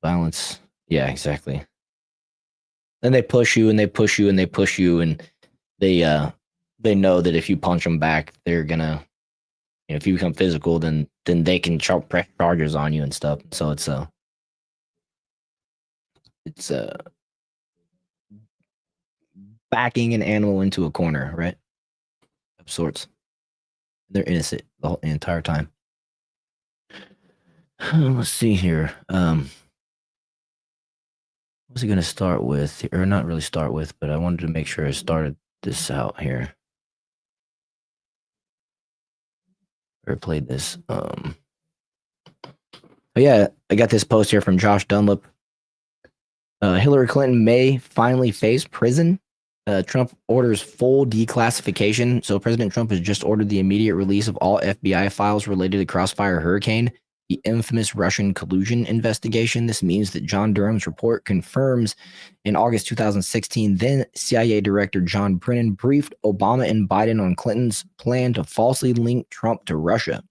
Violence. Yeah, exactly. Then they push you and they push you and they push you, and they know that if you punch them back, they're gonna, if you become physical, then they can press charges on you and stuff. So it's backing an animal into a corner, right? Of sorts. They're innocent the entire time. Let's see here. What was he going to start with? Or not really start with, but I wanted to make sure I started this out here. Or played this. But yeah, I got this post here from Josh Dunlap. Hillary Clinton may finally face prison. Trump orders full declassification. So President Trump has just ordered the immediate release of all FBI files related to Crossfire Hurricane, the infamous Russian collusion investigation. This means that John Durham's report confirms in August 2016, then CIA Director John Brennan briefed Obama and Biden on Clinton's plan to falsely link Trump to Russia.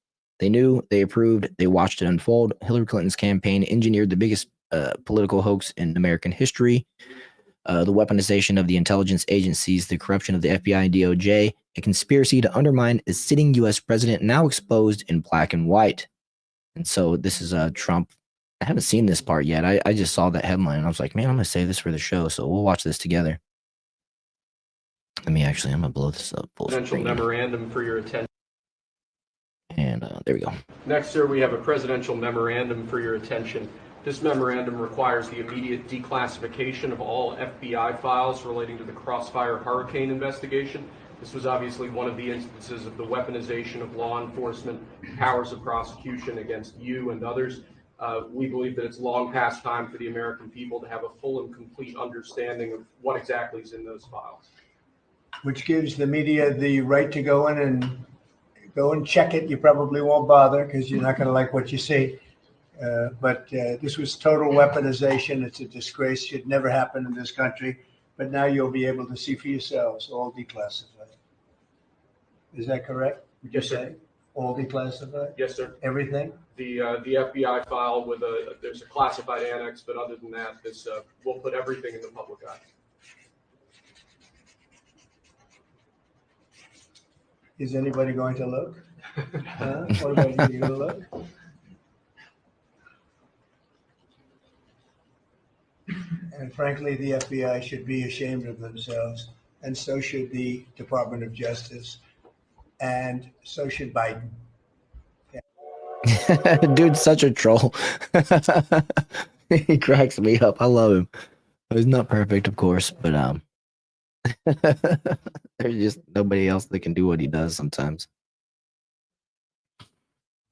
They knew, they approved, they watched it unfold. Hillary Clinton's campaign engineered the biggest political hoax in American history. The weaponization of the intelligence agencies, the corruption of the FBI and DOJ, a conspiracy to undermine a sitting U.S. president now exposed in black and white. And so this is Trump. I haven't seen this part yet. I just saw that headline and I was like, man, I'm going to save this for the show. So we'll watch this together. I'm going to blow this up. Presidential memorandum for your attention. And there we go. Next, sir, we have a presidential memorandum for your attention. This memorandum requires the immediate declassification of all FBI files relating to the Crossfire Hurricane investigation. This was obviously one of the instances of the weaponization of law enforcement powers of prosecution against you and others. We believe that it's long past time for the American people to have a full and complete understanding of what exactly is in those files. Which gives the media the right to go in and check it. You probably won't bother because you're not going to like what you see. But this was total weaponization. It's a disgrace. Should never happen in this country. But now you'll be able to see for yourselves, all declassified. Is that correct? Would you Yes, sir. say all declassified? Yes, sir. Everything? The FBI file with there's a classified annex, but other than that, this we'll put everything in the public eye. Is anybody going to look? Huh? What about you? You going to look? And frankly, the FBI should be ashamed of themselves, and so should the Department of Justice, and so should Biden. Dude's such a troll. He cracks me up. I love him. He's not perfect, of course, but there's just nobody else that can do what he does sometimes.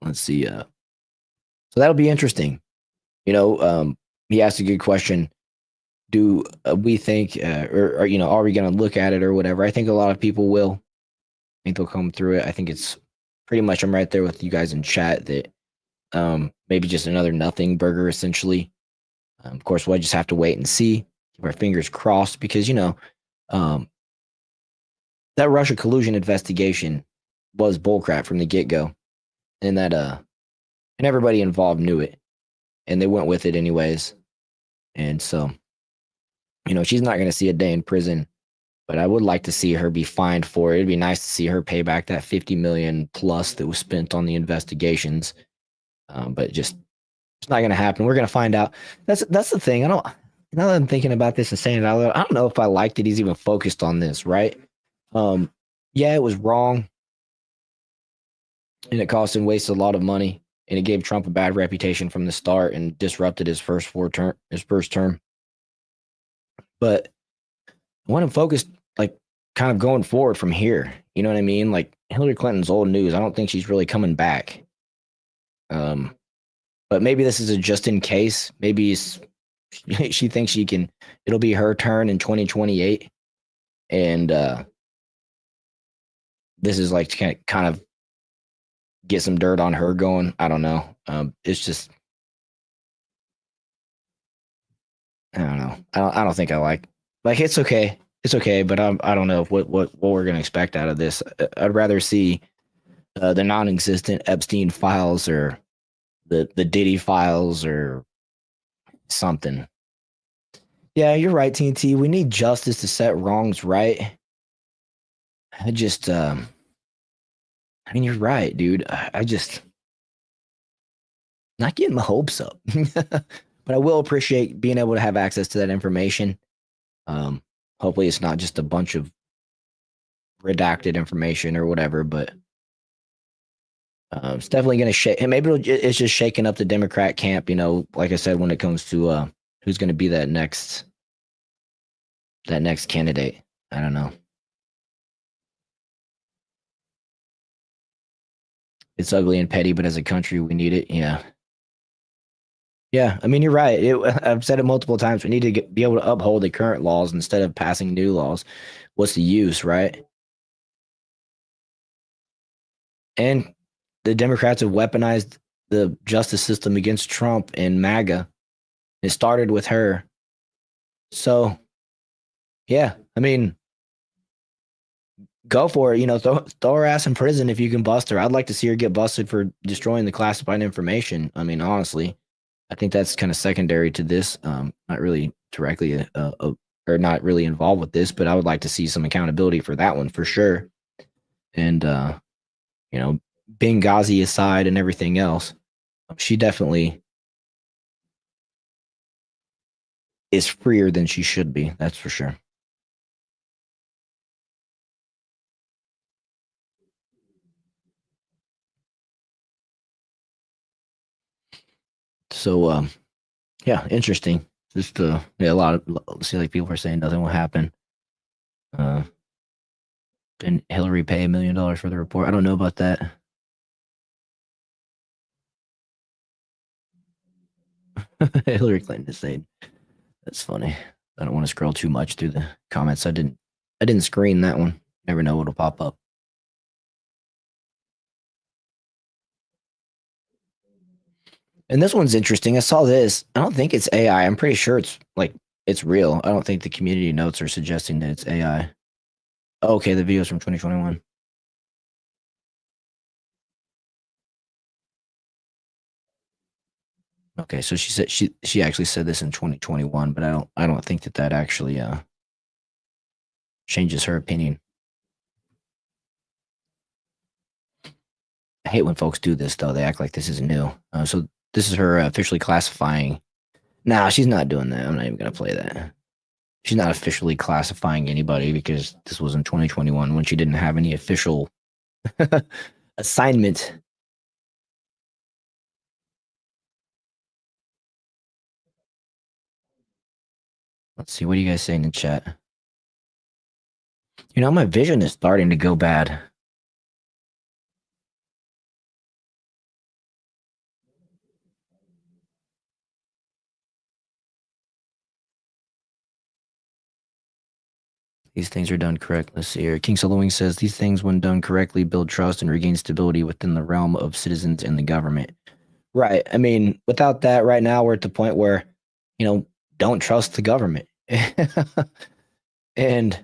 Let's see. So that'll be interesting. You know, he asked a good question. Do we think, or you know, are we going to look at it or whatever? I think a lot of people will. I think they'll come through it. I think it's pretty much, I'm right there with you guys in chat that maybe just another nothing burger, essentially. Of course, we'll just have to wait and see. Keep our fingers crossed because, you know, that Russia collusion investigation was bullcrap from the get-go. And that, and everybody involved knew it. And they went with it anyways. And so, you know, she's not going to see a day in prison. But I would like to see her be fined for it. It'd be nice to see her pay back that $50 million plus that was spent on the investigations. But just it's not going to happen. We're going to find out. That's the thing. Now that I'm thinking about this and saying it out loud, I don't know if I like that he's even focused on this, right? Yeah, it was wrong. And it cost and wasted a lot of money. And it gave Trump a bad reputation from the start and disrupted his first term. But I want him focused, like, kind of going forward from here. You know what I mean? Like, Hillary Clinton's old news. I don't think she's really coming back. But maybe this is a just in case. Maybe she thinks it'll be her turn in 2028. And this is like to kind of get some dirt on her going. I don't know. It's just, I don't know. I don't think I like it's okay. It's okay, but I don't know what we're gonna expect out of this. I'd rather see the non-existent Epstein files or the Diddy files or something. Yeah, you're right, TNT. We need justice to set wrongs right. I just, I mean, you're right, dude. I just not getting my hopes up, but I will appreciate being able to have access to that information. Hopefully it's not just a bunch of redacted information or whatever, but it's definitely going to shake. And maybe it's just shaking up the Democrat camp, you know, like I said, when it comes to who's going to be that next candidate. I don't know. It's ugly and petty, but as a country, we need it. Yeah. Yeah, I mean, you're right. I've said it multiple times. We need to be able to uphold the current laws instead of passing new laws. What's the use, right? And the Democrats have weaponized the justice system against Trump and MAGA. It started with her. So, yeah, I mean, go for it. You know, throw her ass in prison if you can bust her. I'd like to see her get busted for destroying the classified information. I mean, honestly. I think that's kind of secondary to this, not really directly or not really involved with this, but I would like to see some accountability for that one for sure. And, you know, Benghazi aside and everything else, she definitely is freer than she should be. That's for sure. So, Yeah, interesting. Just yeah, a lot of see like people are saying nothing will happen. Didn't Hillary pay $1 million for the report? I don't know about that. Hillary Clinton is saying that's funny. I don't want to scroll too much through the comments. I didn't screen that one. Never know what'll pop up. And this one's interesting. I saw this. I don't think it's AI. I'm pretty sure it's real. I don't think the community notes are suggesting that it's AI. Okay, the video's from 2021. Okay, so she said she actually said this in 2021, but I don't think that actually changes her opinion. I hate when folks do this though. They act like this is new. So this is her officially classifying. Nah, she's not doing that. I'm not even gonna play that. She's not officially classifying anybody because this was in 2021 when she didn't have any official assignment. Let's see. What are you guys saying in chat? You know, my vision is starting to go bad. These things are done correctly. Let's see here. King Soloing says these things, when done correctly, build trust and regain stability within the realm of citizens and the government. Right. I mean, without that, right now we're at the point where, don't trust the government. And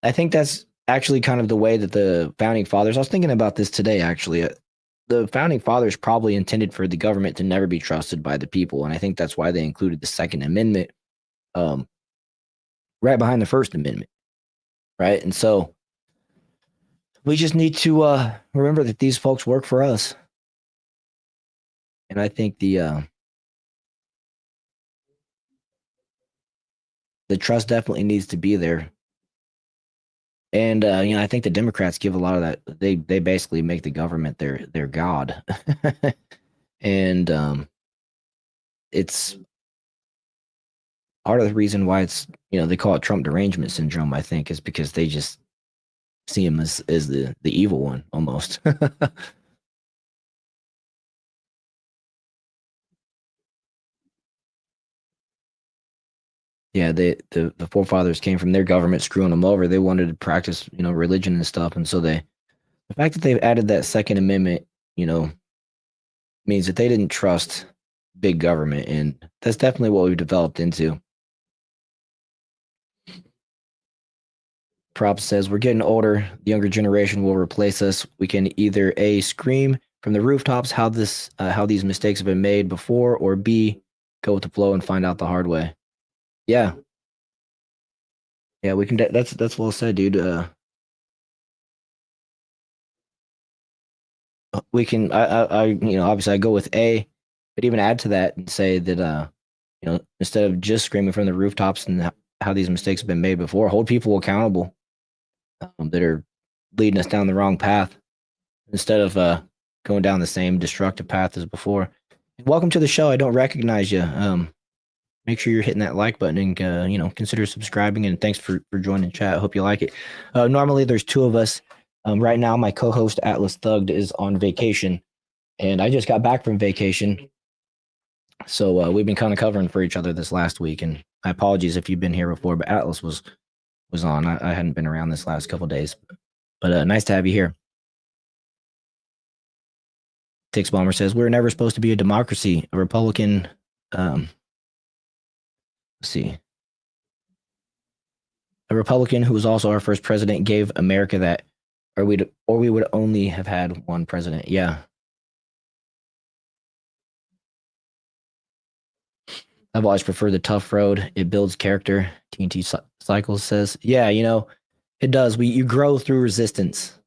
I think that's actually kind of the way that the founding fathers, I was thinking about this today, actually. The founding fathers probably intended for the government to never be trusted by the people. And I think that's why they included the Second Amendment right behind the First Amendment. Right. And so we just need to remember that these folks work for us. And I think the trust definitely needs to be there. And I think the Democrats give a lot of that. They basically make the government their god, and it's part of the reason why it's they call it Trump derangement syndrome. I think is because they just see him as the evil one almost. Yeah, the forefathers came from their government screwing them over. They wanted to practice religion and stuff, and so the fact that they've added that Second Amendment, means that they didn't trust big government, and that's definitely what we've developed into. Prop says we're getting older. The younger generation will replace us. We can either A, scream from the rooftops how these mistakes have been made before, or B, go with the flow and find out the hard way. Yeah, yeah, we can. That's well said, dude. We can. Obviously, I go with A, but even add to that and say that instead of just screaming from the rooftops and how these mistakes have been made before, hold people accountable that are leading us down the wrong path instead of going down the same destructive path as before. Welcome to the show. I don't recognize you. Make sure you're hitting that like button and consider subscribing. And thanks for joining chat. I hope you like it. Normally there's two of us. Right now, my co-host Atlas Thugged is on vacation, and I just got back from vacation. So we've been kind of covering for each other this last week. And my apologies if you've been here before, but Atlas was on. I hadn't been around this last couple of days, but nice to have you here. Tix Bomber says we're never supposed to be a democracy. A Republican. Let's see. A Republican who was also our first president gave America that, or we would only have had one president. Yeah. I've always preferred the tough road. It builds character. TNT Cycles says, yeah, it does. You grow through resistance.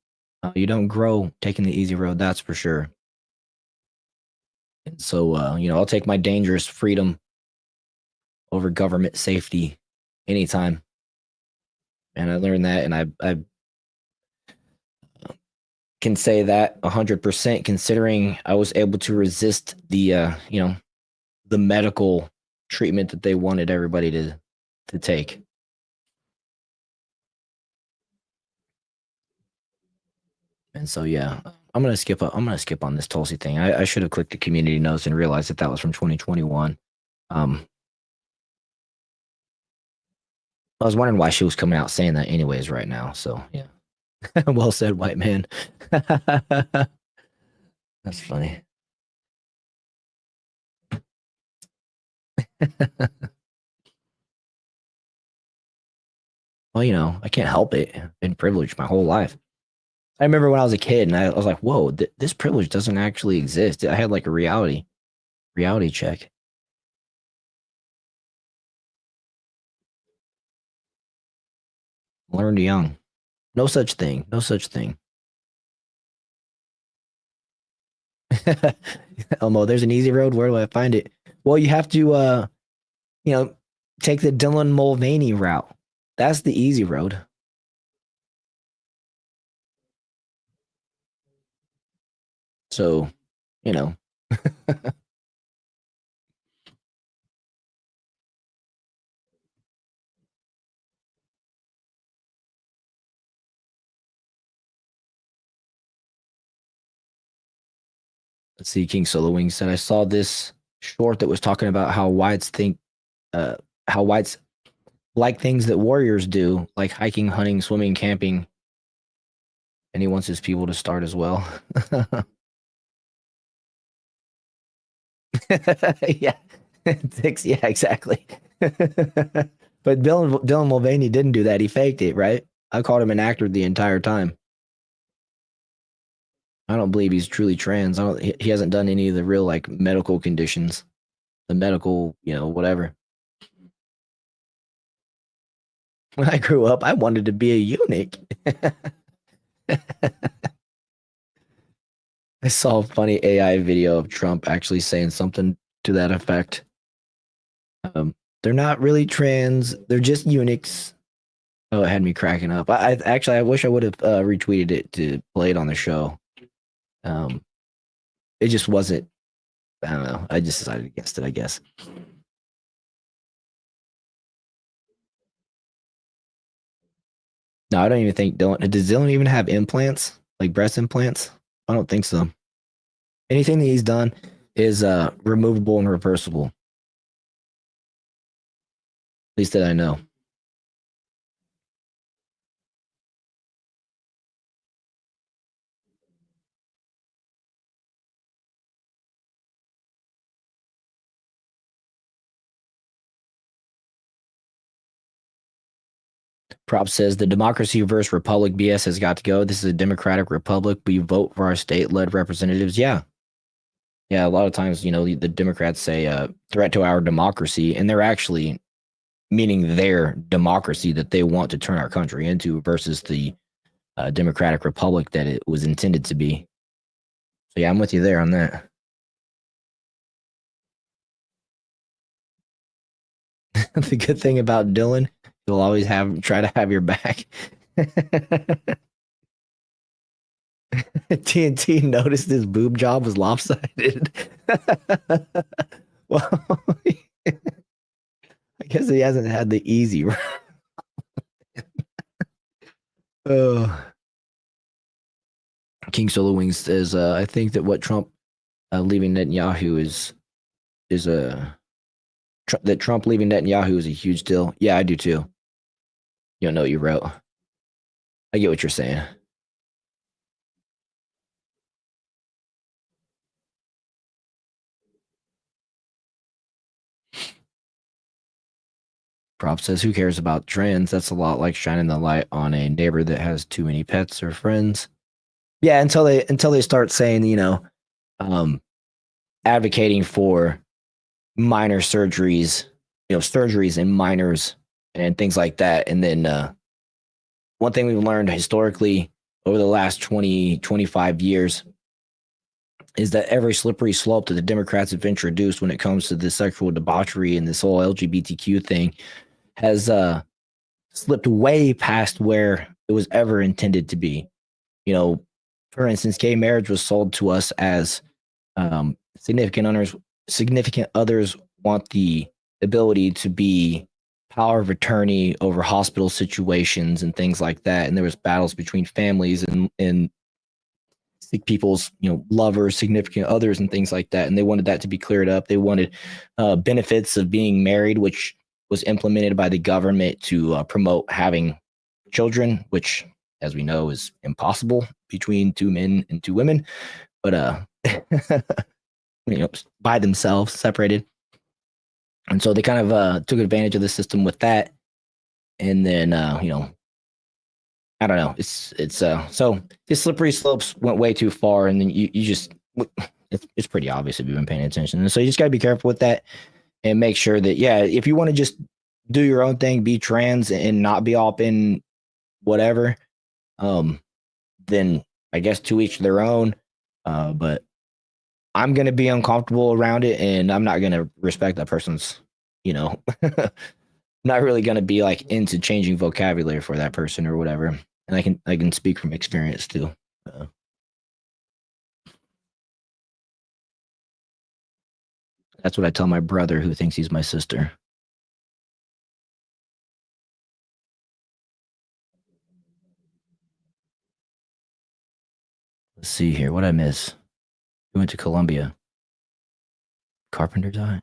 You don't grow taking the easy road. That's for sure. And so, I'll take my dangerous freedom over government safety anytime. And I learned that, and I can say that 100%, considering I was able to resist the medical treatment that they wanted everybody to take. And so yeah, I'm gonna skip on this Tulsi thing. I should have clicked the community notes and realized that was from 2021. I was wondering why she was coming out saying that anyways right now. So yeah. Well said, white man. That's funny. Well, you know, I can't help it. I've been privileged my whole life. I remember when I was a kid and I was like, whoa, this privilege doesn't actually exist. I had like a reality check. Learned young. No such thing. No such thing. Elmo, there's an easy road. Where do I find it? Well, you have to, take the Dylan Mulvaney route. That's the easy road. So, you know. Let's see. King Solo Wings said, I saw this short that was talking about how whites like things that warriors do, like hiking, hunting, swimming, camping. And he wants his people to start as well. Yeah. Yeah, exactly. But Dylan Mulvaney didn't do that. He faked it, right? I called him an actor the entire time. I don't believe he's truly trans. He hasn't done any of the real like medical conditions, the medical, whatever. When I grew up, I wanted to be a eunuch. I saw a funny AI video of Trump actually saying something to that effect. They're not really trans. They're just eunuchs. Oh, it had me cracking up. I wish I would have retweeted it to play it on the show. It just wasn't. I don't know. I just decided against it, I guess. No, I don't even think Dylan. Does Dylan even have implants, like breast implants? I don't think so. Anything that he's done is removable and reversible. At least that I know. Prop says the democracy versus republic BS has got to go. This is a democratic republic. We vote for our state-led representatives. Yeah. Yeah, a lot of times, the Democrats say threat to our democracy, and they're actually meaning their democracy that they want to turn our country into versus the democratic republic that it was intended to be. So yeah, I'm with you there on that. The good thing about Dylan, he'll always try to have your back. TNT noticed his boob job was lopsided. Well, I guess he hasn't had the easy route. King Solo Wings says, I think that what Trump leaving Netanyahu that Trump leaving Netanyahu is a huge deal. Yeah, I do too. You don't know what you wrote. I get what you're saying. Prop says, who cares about trans? That's a lot like shining the light on a neighbor that has too many pets or friends. Yeah, until they start saying, advocating for minor surgeries, surgeries in minors and things like that. And then one thing we've learned historically over the last 20, 25 years is that every slippery slope that the Democrats have introduced when it comes to this sexual debauchery and this whole LGBTQ thing has slipped way past where it was ever intended to be. For instance, gay marriage was sold to us as significant others want the ability to be power of attorney over hospital situations and things like that. And there was battles between families and sick people's, lovers, significant others, and things like that. And they wanted that to be cleared up. They wanted benefits of being married, which was implemented by the government to promote having children, which, as we know, is impossible between two men and two women. But by themselves, separated. And so they kind of took advantage of the system with that. And then, I don't know. It's so the slippery slopes went way too far. And then you just, it's pretty obvious if you've been paying attention. And so you just got to be careful with that and make sure that, yeah, if you want to just do your own thing, be trans and not be all in whatever, then I guess to each their own. But I'm going to be uncomfortable around it, and I'm not going to respect that person's, not really going to be like into changing vocabulary for that person or whatever. And I can speak from experience too. That's what I tell my brother who thinks he's my sister. Let's see here. What I miss? We went to Columbia. Carpenter's Eye.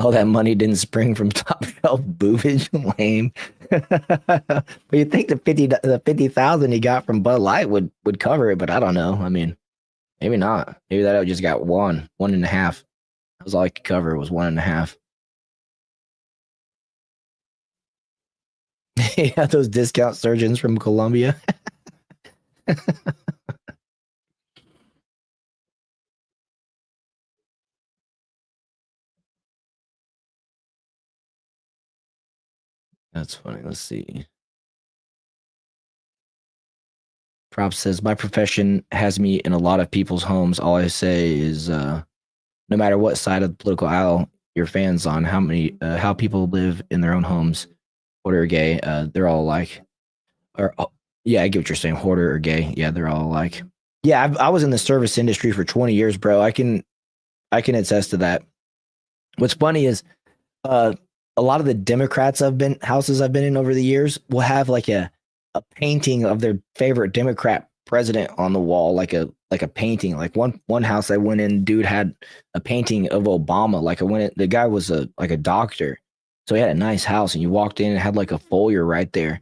All that money didn't spring from top shelf boobage. Lame. But you'd think the 50,000 he got from Bud Light would cover it, but I don't know. I mean, maybe not. Maybe that just got one and a half. That was all I could cover was 1.5. Yeah, those discount surgeons from Columbia. That's funny. Let's see. Prop says, my profession has me in a lot of people's homes. All I say is, no matter what side of the political aisle your fans on, how people live in their own homes, hoarder or gay, they're all alike. Or yeah, I get what you're saying, hoarder or gay. Yeah, they're all alike. Yeah, I was in the service industry for 20 years, bro. I can attest to that. What's funny is, a lot of the Democrats houses I've been in over the years will have like a painting of their favorite Democrat president on the wall, like a painting. Like one house I went in, dude had a painting of Obama. Like the guy was a doctor, so he had a nice house, and you walked in and had like a foyer right there,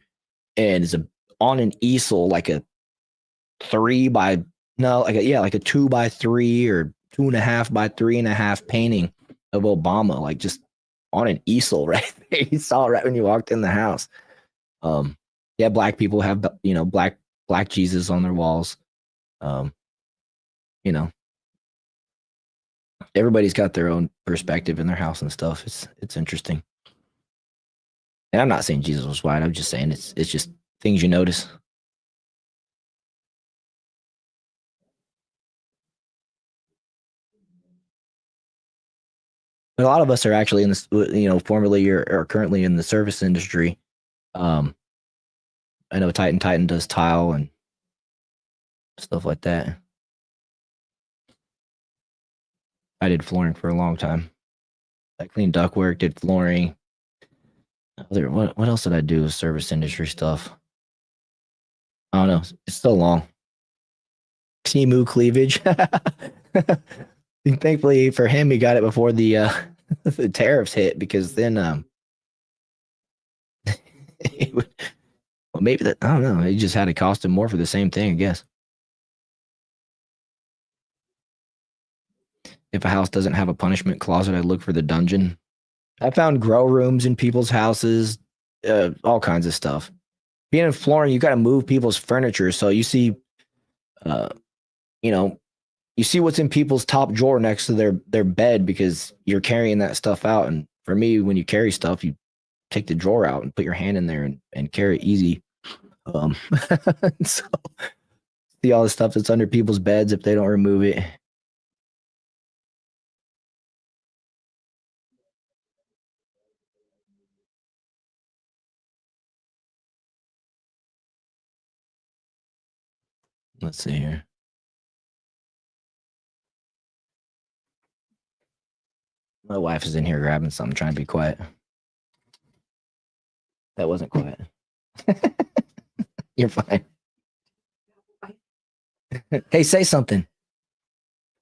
and it's on an easel, like a 2 by 3 or 2.5 by 3.5 painting of Obama, like just on an easel right there. You saw it right when you walked in the house. Yeah, black people have black Jesus on their walls. Everybody's got their own perspective in their house and stuff. It's interesting. And I'm not saying Jesus was white. I'm just saying it's just things you notice. But a lot of us are actually in this, formerly or currently in the service industry. I know Titan does tile and stuff like that. I did flooring for a long time. I cleaned ductwork, did flooring. What else did I do with service industry stuff? I don't know. It's still long. Timu cleavage. Thankfully for him, he got it before the the tariffs hit, because then well, maybe I don't know. He just had to cost him more for the same thing, I guess. If a house doesn't have a punishment closet, I look for the dungeon. I found grow rooms in people's houses, all kinds of stuff. Being in flooring, you got to move people's furniture, so you see, you see what's in people's top drawer next to their bed, because you're carrying that stuff out. And for me, when you carry stuff, you take the drawer out and put your hand in there and carry it easy. So see all the stuff that's under people's beds if they don't remove it. Let's see here. My wife is in here grabbing something, trying to be quiet. That wasn't quiet. You're fine. Hey, say something.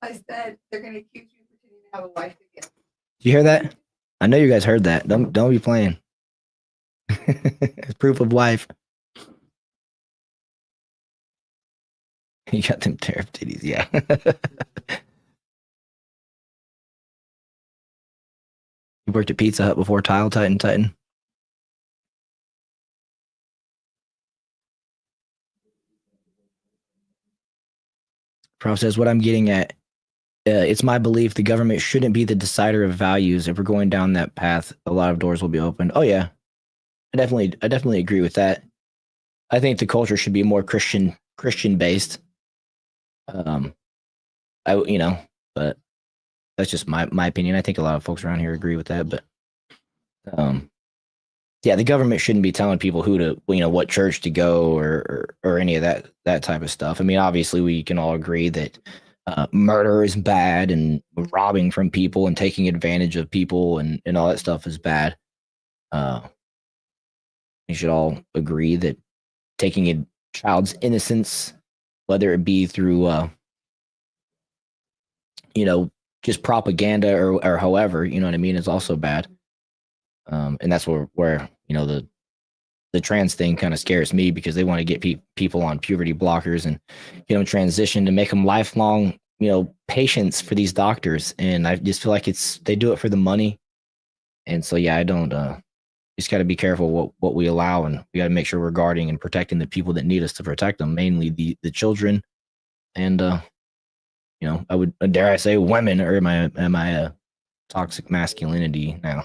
I said they're going to accuse you of pretending to have a wife again. Did you hear that? I know you guys heard that. Don't be playing. It's proof of wife. You got them tariff titties, yeah. You worked at Pizza Hut before, Tile Titan. Prof says, what I'm getting at, it's my belief the government shouldn't be the decider of values. If we're going down that path, a lot of doors will be opened. Oh yeah, I definitely agree with that. I think the culture should be more Christian based. But that's just my opinion. I think a lot of folks around here agree with that. But yeah, the government shouldn't be telling people who to, what church to go or any of that type of stuff. I mean, obviously, we can all agree that murder is bad, and robbing from people and taking advantage of people and all that stuff is bad. We should all agree that taking a child's innocence, whether it be through, just propaganda or however, you know what I mean, is also bad. And that's where the trans thing kind of scares me, because they want to get people on puberty blockers and transition to make them lifelong patients for these doctors. And I just feel like they do it for the money. And so yeah, I don't just got to be careful what we allow, and we got to make sure we're guarding and protecting the people that need us to protect them, mainly the children, and I would dare I say women, or am I toxic masculinity now?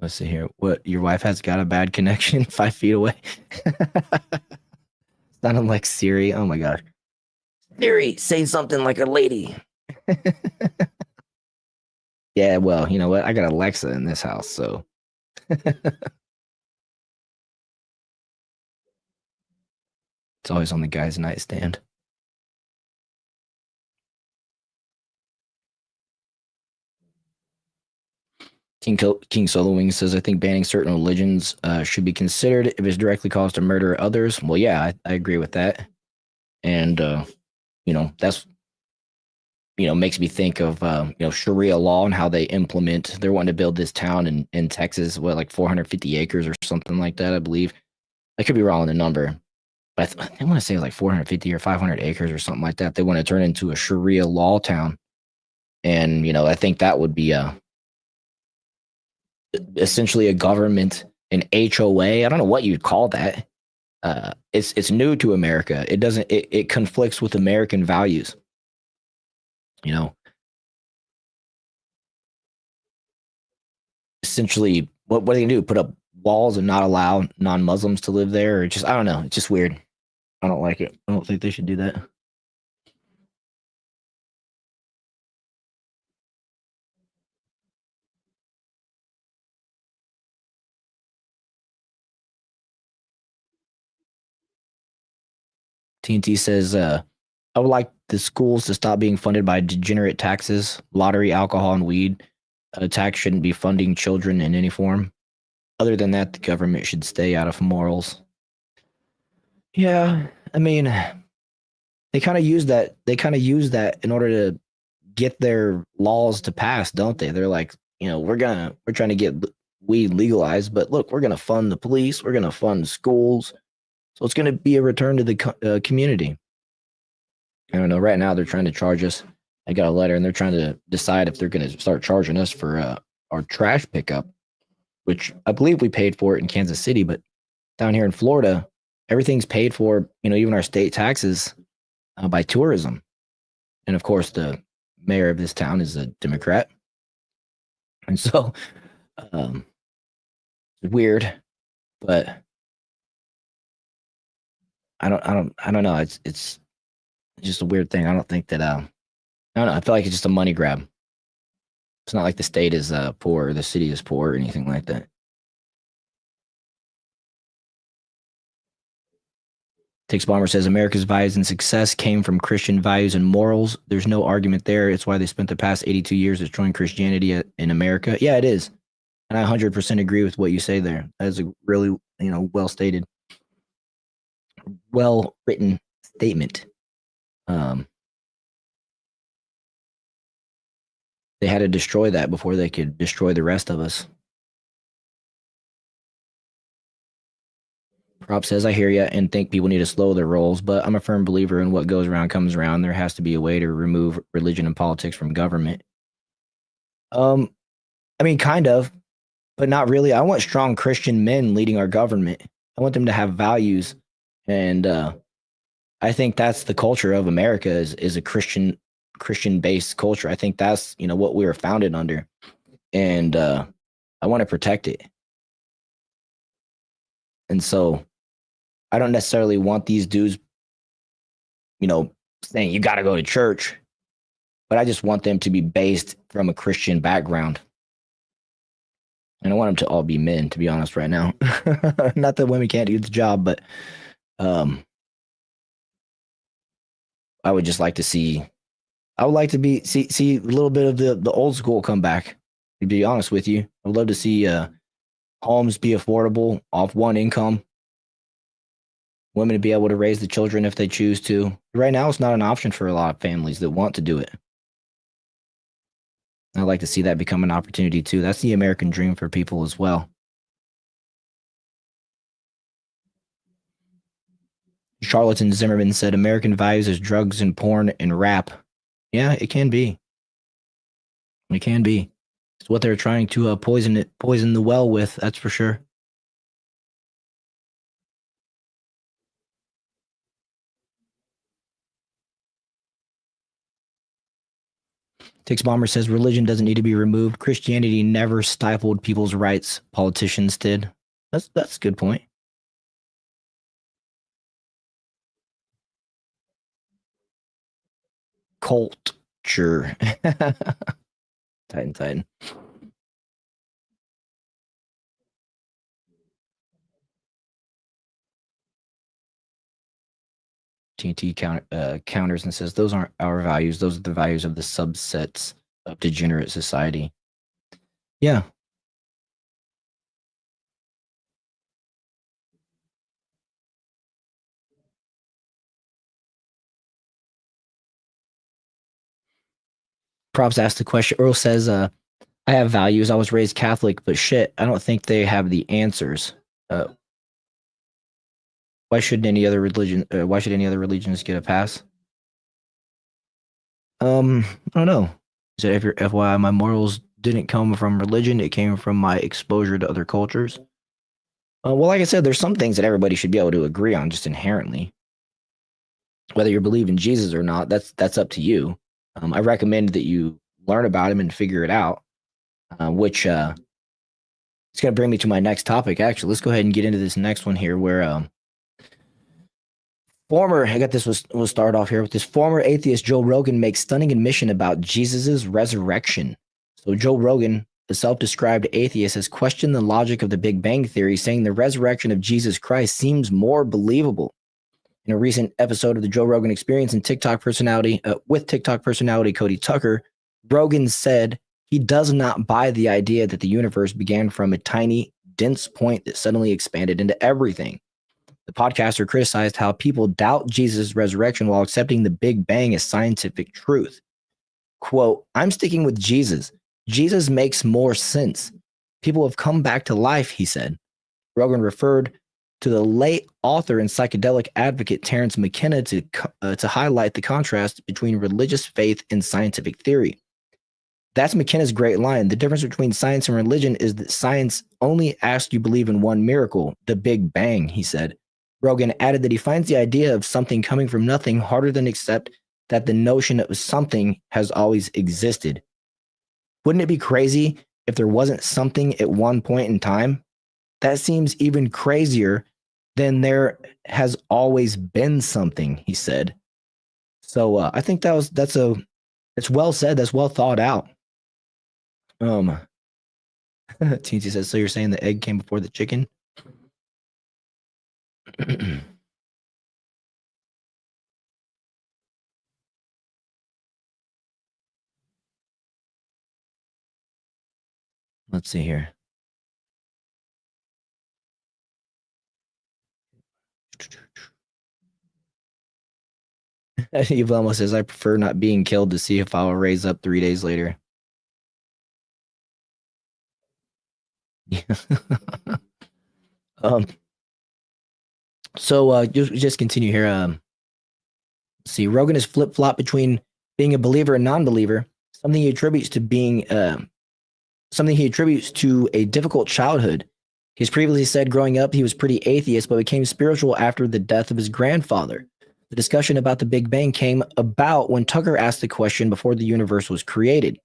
Let's see here. What, your wife has got a bad connection 5 feet away? Sounded like Siri. Oh my gosh. Siri, say something like a lady. Yeah, well, you know what? I got Alexa in this house, so. It's always on the guy's nightstand. King Solo Wing says, I think banning certain religions should be considered if it's directly caused to murder others. Well, yeah, I agree with that. And, that's, makes me think of, Sharia law and how they implement. They're wanting to build this town in Texas, like 450 acres or something like that, I believe. I could be wrong on the number, but I want to say it was like 450 or 500 acres or something like that. They want to turn into a Sharia law town. And, I think that would be essentially a government, an HOA. I don't know what you'd call that. It's new to America. It conflicts with American values. Essentially, what do they do? Put up walls and not allow non-Muslims to live there? Or just, I don't know. It's just weird. I don't like it. I don't think they should do that. TNT says, I would like the schools to stop being funded by degenerate taxes, lottery, alcohol, and weed. A tax shouldn't be funding children in any form. Other than that, the government should stay out of morals. Yeah, I mean, they kind of use that. They kind of use that in order to get their laws to pass, don't they? They're like, we're trying to get weed legalized, but look, we're gonna fund the police, we're gonna fund schools, so it's gonna be a return to the community. I don't know. Right now, they're trying to charge us. I got a letter, and they're trying to decide if they're going to start charging us for our trash pickup, which I believe we paid for it in Kansas City, but down here in Florida, everything's paid for, even our state taxes by tourism. And of course, the mayor of this town is a Democrat. And so it's weird, but I don't know. It's just a weird thing. I don't think that I don't know. I feel like it's just a money grab. It's not like the state is poor or the city is poor or anything like that. Takes Bomber says America's values and success came from Christian values and morals. There's no argument there. It's why they spent the past 82 years destroying Christianity in America. Yeah, it is. And I 100% agree with what you say there. That is a really, well stated, well written statement. They had to destroy that before they could destroy the rest of us. Prop says, I hear you and think people need to slow their rolls, but I'm a firm believer in what goes around comes around. There has to be a way to remove religion and politics from government. I mean, kind of, but not really. I want strong Christian men leading our government. I want them to have values. And I think that's the culture of America is a Christian-based culture. I think that's, what we were founded under. And I want to protect it. And so I don't necessarily want these dudes, saying you got to go to church, but I just want them to be based from a Christian background. And I want them to all be men, to be honest, right now. Not that women can't do the job, but I would just like to see, I would like to see a little bit of the old school come back, to be honest with you. I would love to see homes be affordable off one income. Women to be able to raise the children if they choose to. Right now, it's not an option for a lot of families that want to do it. I'd like to see that become an opportunity too. That's the American dream for people as well. Charlatan Zimmerman said, American values is drugs and porn and rap. Yeah, it can be. It can be. It's what they're trying to poison the well with, that's for sure. Tix Bomber says religion doesn't need to be removed. Christianity never stifled people's rights. Politicians did. That's a good point. Culture. Titan. TNT counters and says, those aren't our values. Those are the values of the subsets of degenerate society. Yeah. Props asked the question. Earl says, I have values. I was raised Catholic, but shit, I don't think they have the answers. Why should any other religions get a pass? I don't know. So if your FYI, my morals didn't come from religion. It came from my exposure to other cultures. Well, like I said, there's some things that everybody should be able to agree on just inherently. Whether you believe in Jesus or not, that's up to you. I recommend that you learn about him and figure it out, which it's going to bring me to my next topic. Actually, let's go ahead and get into this next one here where we'll start off here with this. Former atheist Joe Rogan makes stunning admission about Jesus's resurrection. So Joe Rogan, the self-described atheist, has questioned the logic of the Big Bang Theory, saying the resurrection of Jesus Christ seems more believable. In a recent episode of the Joe Rogan Experience with TikTok personality Cody Tucker, Rogan said he does not buy the idea that the universe began from a tiny, dense point that suddenly expanded into everything. The podcaster criticized how people doubt Jesus' resurrection while accepting the Big Bang as scientific truth. Quote, I'm sticking with Jesus. Jesus makes more sense. People have come back to life, he said. Rogan referred to the late author and psychedelic advocate Terence McKenna to highlight the contrast between religious faith and scientific theory. That's McKenna's great line. The difference between science and religion is that science only asks you believe in one miracle, the Big Bang, he said. Rogan added that he finds the idea of something coming from nothing harder than accept that the notion of something has always existed. Wouldn't it be crazy if there wasn't something at one point in time? That seems even crazier than there has always been something, he said. So I think it's well said. That's well thought out. Teensy says, so you're saying the egg came before the chicken? Let's see here. Yvelmo says, I prefer not being killed to see if I'll raise up 3 days later. So just continue here. See, Rogan is flip-flop between being a believer and non-believer, something he attributes to a difficult childhood. He's previously said growing up he was pretty atheist, but became spiritual after the death of his grandfather. The discussion about the Big Bang came about when Tucker asked the question before the universe was created.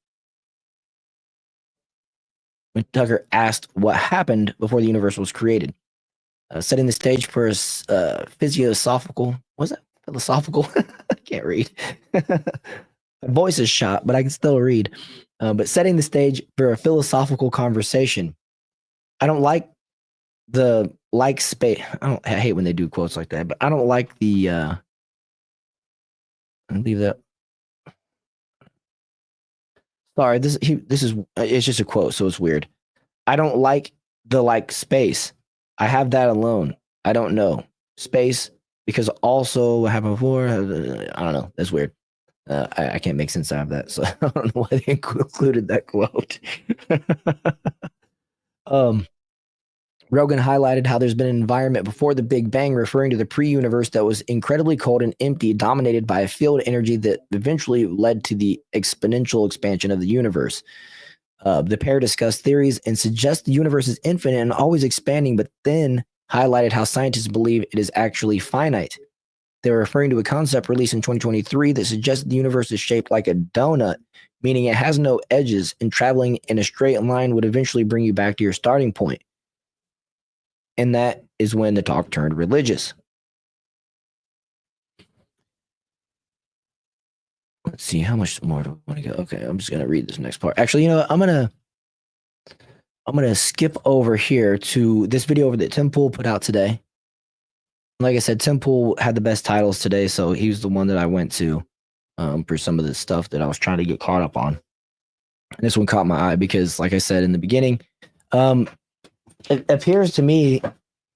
When Tucker asked what happened before the universe was created. Setting the stage for a philosophical. Was that philosophical? I can't read. My voice is shot, but I can still read. But setting the stage for a philosophical conversation. I don't like the space. I hate when they do quotes like that, but I don't like the. I'll leave that. Sorry, this is it's just a quote, so it's weird. I don't like the space. I have that alone. I don't know space because also I have a four. I don't know. That's weird. I can't make sense out of that, so I don't know why they included that quote. Rogan highlighted how there's been an environment before the Big Bang, referring to the pre-universe that was incredibly cold and empty, dominated by a field energy that eventually led to the exponential expansion of the universe. The pair discussed theories and suggest the universe is infinite and always expanding, but then highlighted how scientists believe it is actually finite. They were referring to a concept released in 2023 that suggests the universe is shaped like a donut, meaning it has no edges, and traveling in a straight line would eventually bring you back to your starting point. And that is when the talk turned religious. Let's see, how much more do I want to go? Okay, I'm just going to read this next part. Actually, you know what? I'm going to skip over here to this video over that Tim Pool put out today. Like I said, Tim Pool had the best titles today, so he was the one that I went to for some of the stuff that I was trying to get caught up on. And this one caught my eye because, like I said in the beginning, it appears to me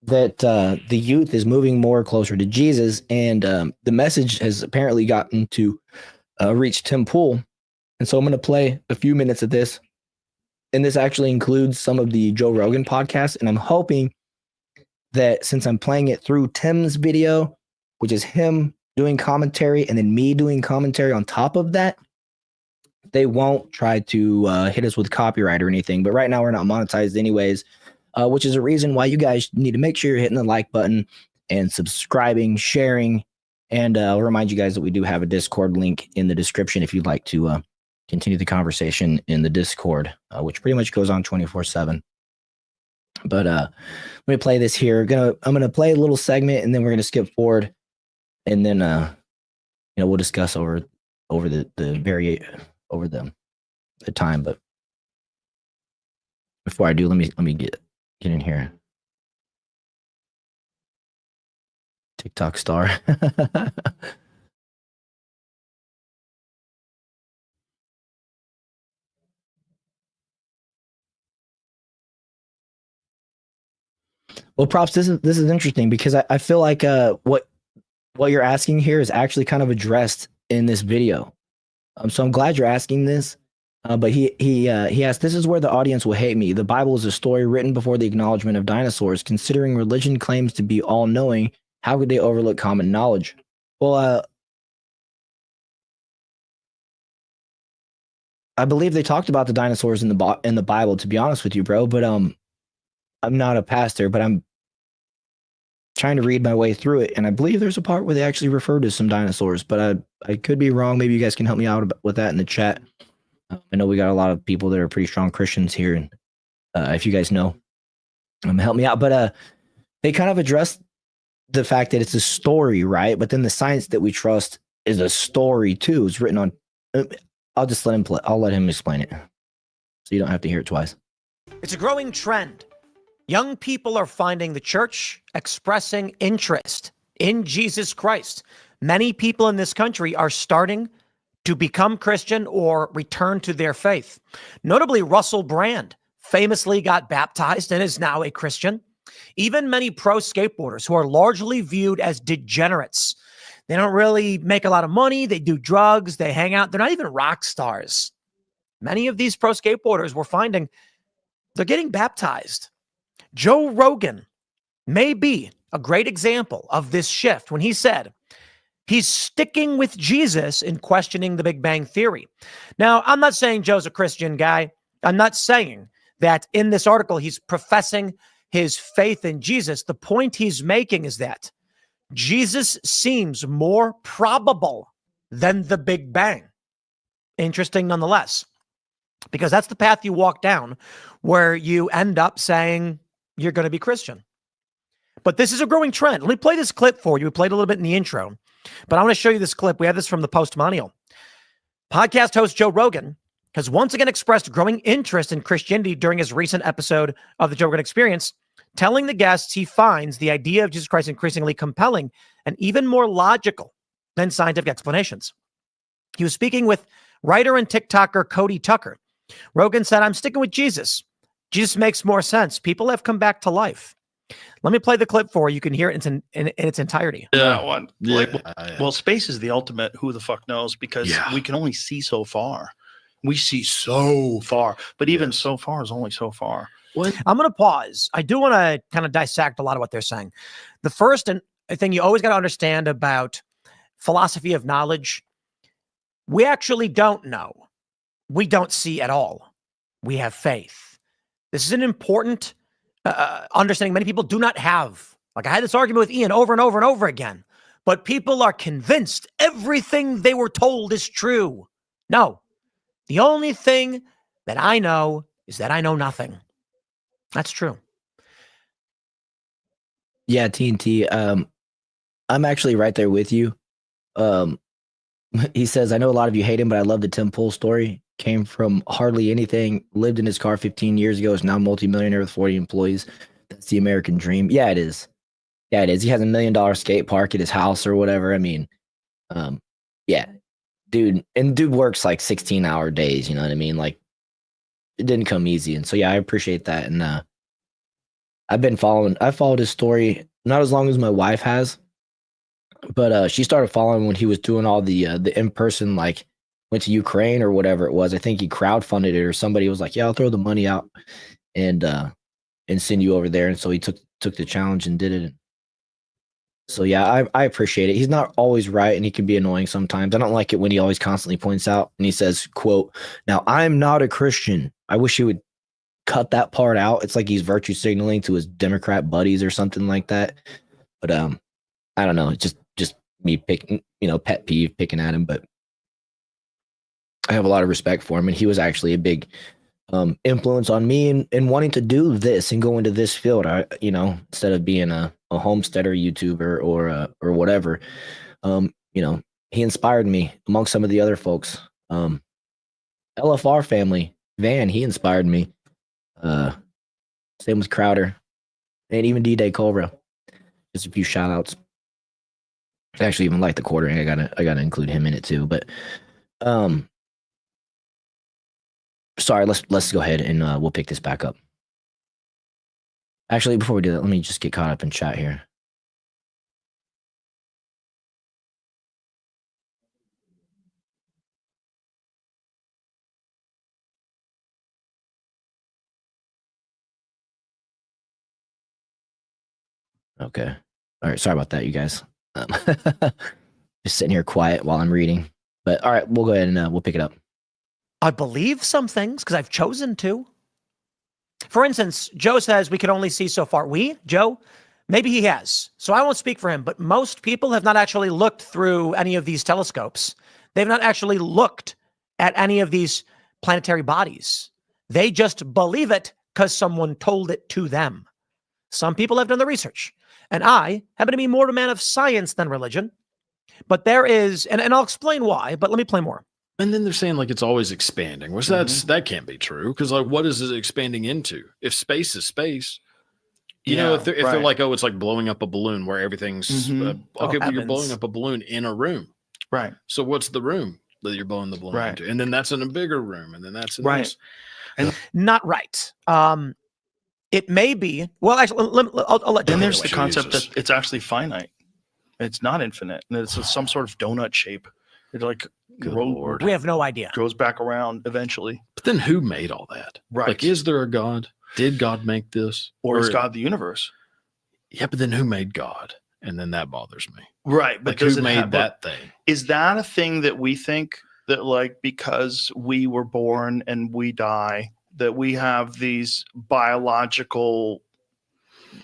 that the youth is moving more closer to Jesus, and the message has apparently gotten to reach Tim Pool. And so I'm going to play a few minutes of this. And this actually includes some of the Joe Rogan podcast. And I'm hoping that since I'm playing it through Tim's video, which is him doing commentary and then me doing commentary on top of that, they won't try to hit us with copyright or anything. But right now we're not monetized anyways, which is a reason why you guys need to make sure you're hitting the like button and subscribing, sharing. And I'll remind you guys that we do have a Discord link in the description if you'd like to continue the conversation in the Discord, which pretty much goes on 24/7. But let me play this here. I'm gonna play a little segment, and then we're gonna skip forward, and then we'll discuss over the time. But before I do, let me get in here. TikTok star. Well, props. This is interesting because I feel like what you're asking here is actually kind of addressed in this video. So I'm glad you're asking this. But he asked, this is where the audience will hate me. The Bible is a story written before the acknowledgement of dinosaurs. Considering religion claims to be all-knowing, how could they overlook common knowledge? Well, I believe they talked about the dinosaurs in the Bible, to be honest with you, bro. But I'm not a pastor, but I'm trying to read my way through it, and I believe there's a part where they actually refer to some dinosaurs, but I could be wrong. Maybe you guys can help me out with that in the chat. I know we got a lot of people that are pretty strong Christians here, and if you guys know, help me out. But they kind of address the fact that it's a story, right? But then the science that we trust is a story too. It's written on. I'll just let him play. I'll let him explain it. so you don't have to hear it twice. It's a growing trend. Young people are finding the church expressing interest in Jesus Christ. Many people in this country are starting to become Christian or return to their faith. Notably, Russell Brand famously got baptized and is now a Christian. Even many pro skateboarders who are largely viewed as degenerates. They don't really make a lot of money. They do drugs. They hang out. They're not even rock stars. Many of these pro skateboarders we're finding they're getting baptized. Joe Rogan may be a great example of this shift when he said he's sticking with Jesus in questioning the Big Bang Theory. Now, I'm not saying Joe's a Christian guy. I'm not saying that in this article he's professing his faith in Jesus. The point he's making is that Jesus seems more probable than the Big Bang. Interesting nonetheless, because that's the path you walk down where you end up saying you're going to be Christian. But this is a growing trend. Let me play this clip for you. We played a little bit in the intro, but I want to show you this clip. We have this from the Postmillennial. Podcast host Joe Rogan has once again expressed growing interest in Christianity during his recent episode of the Joe Rogan Experience, telling the guests he finds the idea of Jesus Christ increasingly compelling and even more logical than scientific explanations. He was speaking with writer and TikToker Cody Tucker. Rogan said, "I'm sticking with Jesus. Jesus makes more sense. People have come back to life." Let me play the clip for you. You can hear it in its entirety. That one. Yeah. Well, space is the ultimate who the fuck knows, because we can only see so far. We see so far, but even so far is only so far. I'm going to pause. I do want to kind of dissect a lot of what they're saying. The first thing you always got to understand about philosophy of knowledge, we actually don't know. We don't see at all. We have faith. This is an important understanding many people do not have. Like I had this argument with Ian over and over and over again, but people are convinced everything they were told is true. No, the only thing that I know is that I know nothing. That's true. Yeah, TNT. I'm actually right there with you. He says, "I know a lot of you hate him, but I love the Tim Pool story. Came from hardly anything, lived in his car 15 years ago, is now multimillionaire with 40 employees. That's the American dream." Yeah, it is. Yeah, it is. He has $1 million skate park at his house or whatever. I mean, yeah, dude. And dude works like 16-hour days. You know what I mean? Like, it didn't come easy. And so, yeah, I appreciate that. And I followed his story, not as long as my wife has, but she started following when he was doing all the in-person, like, went to Ukraine or whatever it was. I think he crowdfunded it, or somebody was like, "Yeah, I'll throw the money out and send you over there." And so he took the challenge and did it. So yeah, I appreciate it. He's not always right, and he can be annoying sometimes. I don't like it when he always constantly points out and he says, quote, "Now I'm not a Christian." I wish he would cut that part out. It's like he's virtue signaling to his Democrat buddies or something like that. But I don't know. It's just me picking, pet peeve, picking at him. But I have a lot of respect for him, and he was actually a big influence on me in wanting to do this and go into this field. Instead of being a homesteader YouTuber or whatever, he inspired me among some of the other folks. LFR family, Van, he inspired me. Same with Crowder, and even D-Day Cobra. Just a few shout outs. I actually even like the quartering. I gotta include him in it too. But sorry, let's go ahead and we'll pick this back up. Actually, before we do that, let me just get caught up in chat here. Okay. All right. Sorry about that, you guys. Just sitting here quiet while I'm reading. But all right, we'll go ahead and we'll pick it up. I believe some things because I've chosen to. For instance, Joe says we can only see so far. Joe? Maybe he has. So I won't speak for him, but most people have not actually looked through any of these telescopes. They've not actually looked at any of these planetary bodies. They just believe it because someone told it to them. Some people have done the research. And I happen to be more of a man of science than religion. But there is, and I'll explain why, but let me play more. And then they're saying like it's always expanding, which that can't be true because like what is it expanding into? If space is space, you know, if they're like, oh, it's like blowing up a balloon where everything's okay, well, you're blowing up a balloon in a room, right? So what's the room that you're blowing the balloon into? And then that's in a bigger room, and then that's in this. And not right. It may be. Well, actually, I'll let. Then you there's the away. concept that it's actually finite. It's not infinite, and it's some sort of donut shape. It like We have no idea. Goes back around eventually. But then who made all that? Right. Like, is there a God? Did God make this? Or is God the universe? Yeah, but then who made God? And then that bothers me. Right. Like, who made that thing? Is that a thing that we think that, like, because we were born and we die, that we have these biological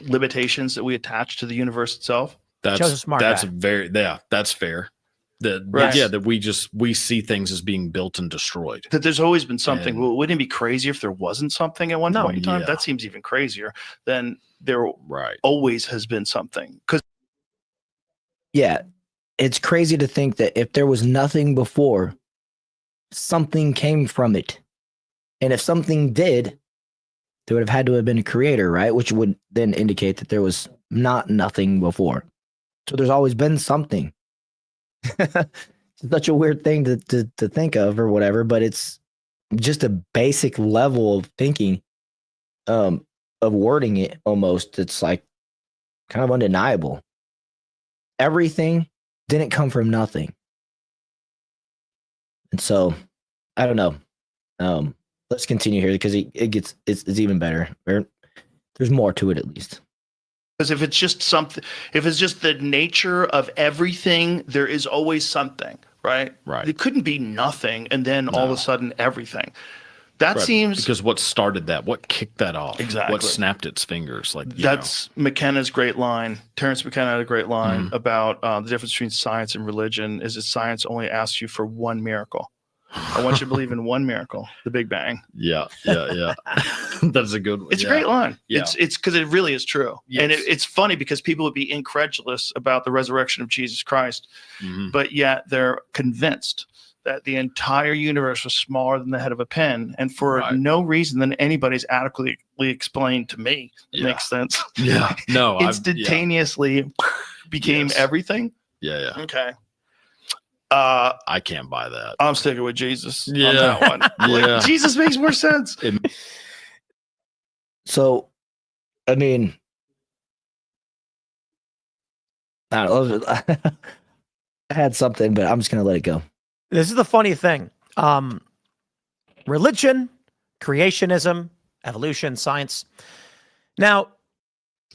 limitations that we attach to the universe itself? That's fair. That we see things as being built and destroyed. That there's always been something. Well, wouldn't it be crazy if there wasn't something at one point in time? That seems even crazier than there always has been something. Because it's crazy to think that if there was nothing before, something came from it. And if something did, there would have had to have been a creator, right? Which would then indicate that there was nothing before. So there's always been something. It's such a weird thing to think of or whatever, but it's just a basic level of thinking, of wording it almost. It's like kind of undeniable. Everything didn't come from nothing. And so I don't know. Let's continue here because it's even better. There's more to it at least. Because if it's just something, if it's just the nature of everything, there is always something, right? Right. It couldn't be nothing and then all of a sudden everything. That seems because what started that? What kicked that off? Exactly. What snapped its fingers? Like that's McKenna's great line. Terrence McKenna had a great line about the difference between science and religion. Is that science only asks you for one miracle. I want you to believe in one miracle, the Big Bang. Yeah. That's a good one. It's a great line. Yeah. It's because it really is true. Yes. And it's funny because people would be incredulous about the resurrection of Jesus Christ, but yet they're convinced that the entire universe was smaller than the head of a pin. And for no reason than anybody's adequately explained to me, it makes sense. Yeah. No. Instantaneously became everything. Yeah. Okay. I can't buy that. I'm sticking with Jesus on Yeah. that one. Like, Jesus makes more sense. So, I mean, I don't know. I had something, but I'm just going to let it go. This is the funny thing. Religion, creationism, evolution, science. Now.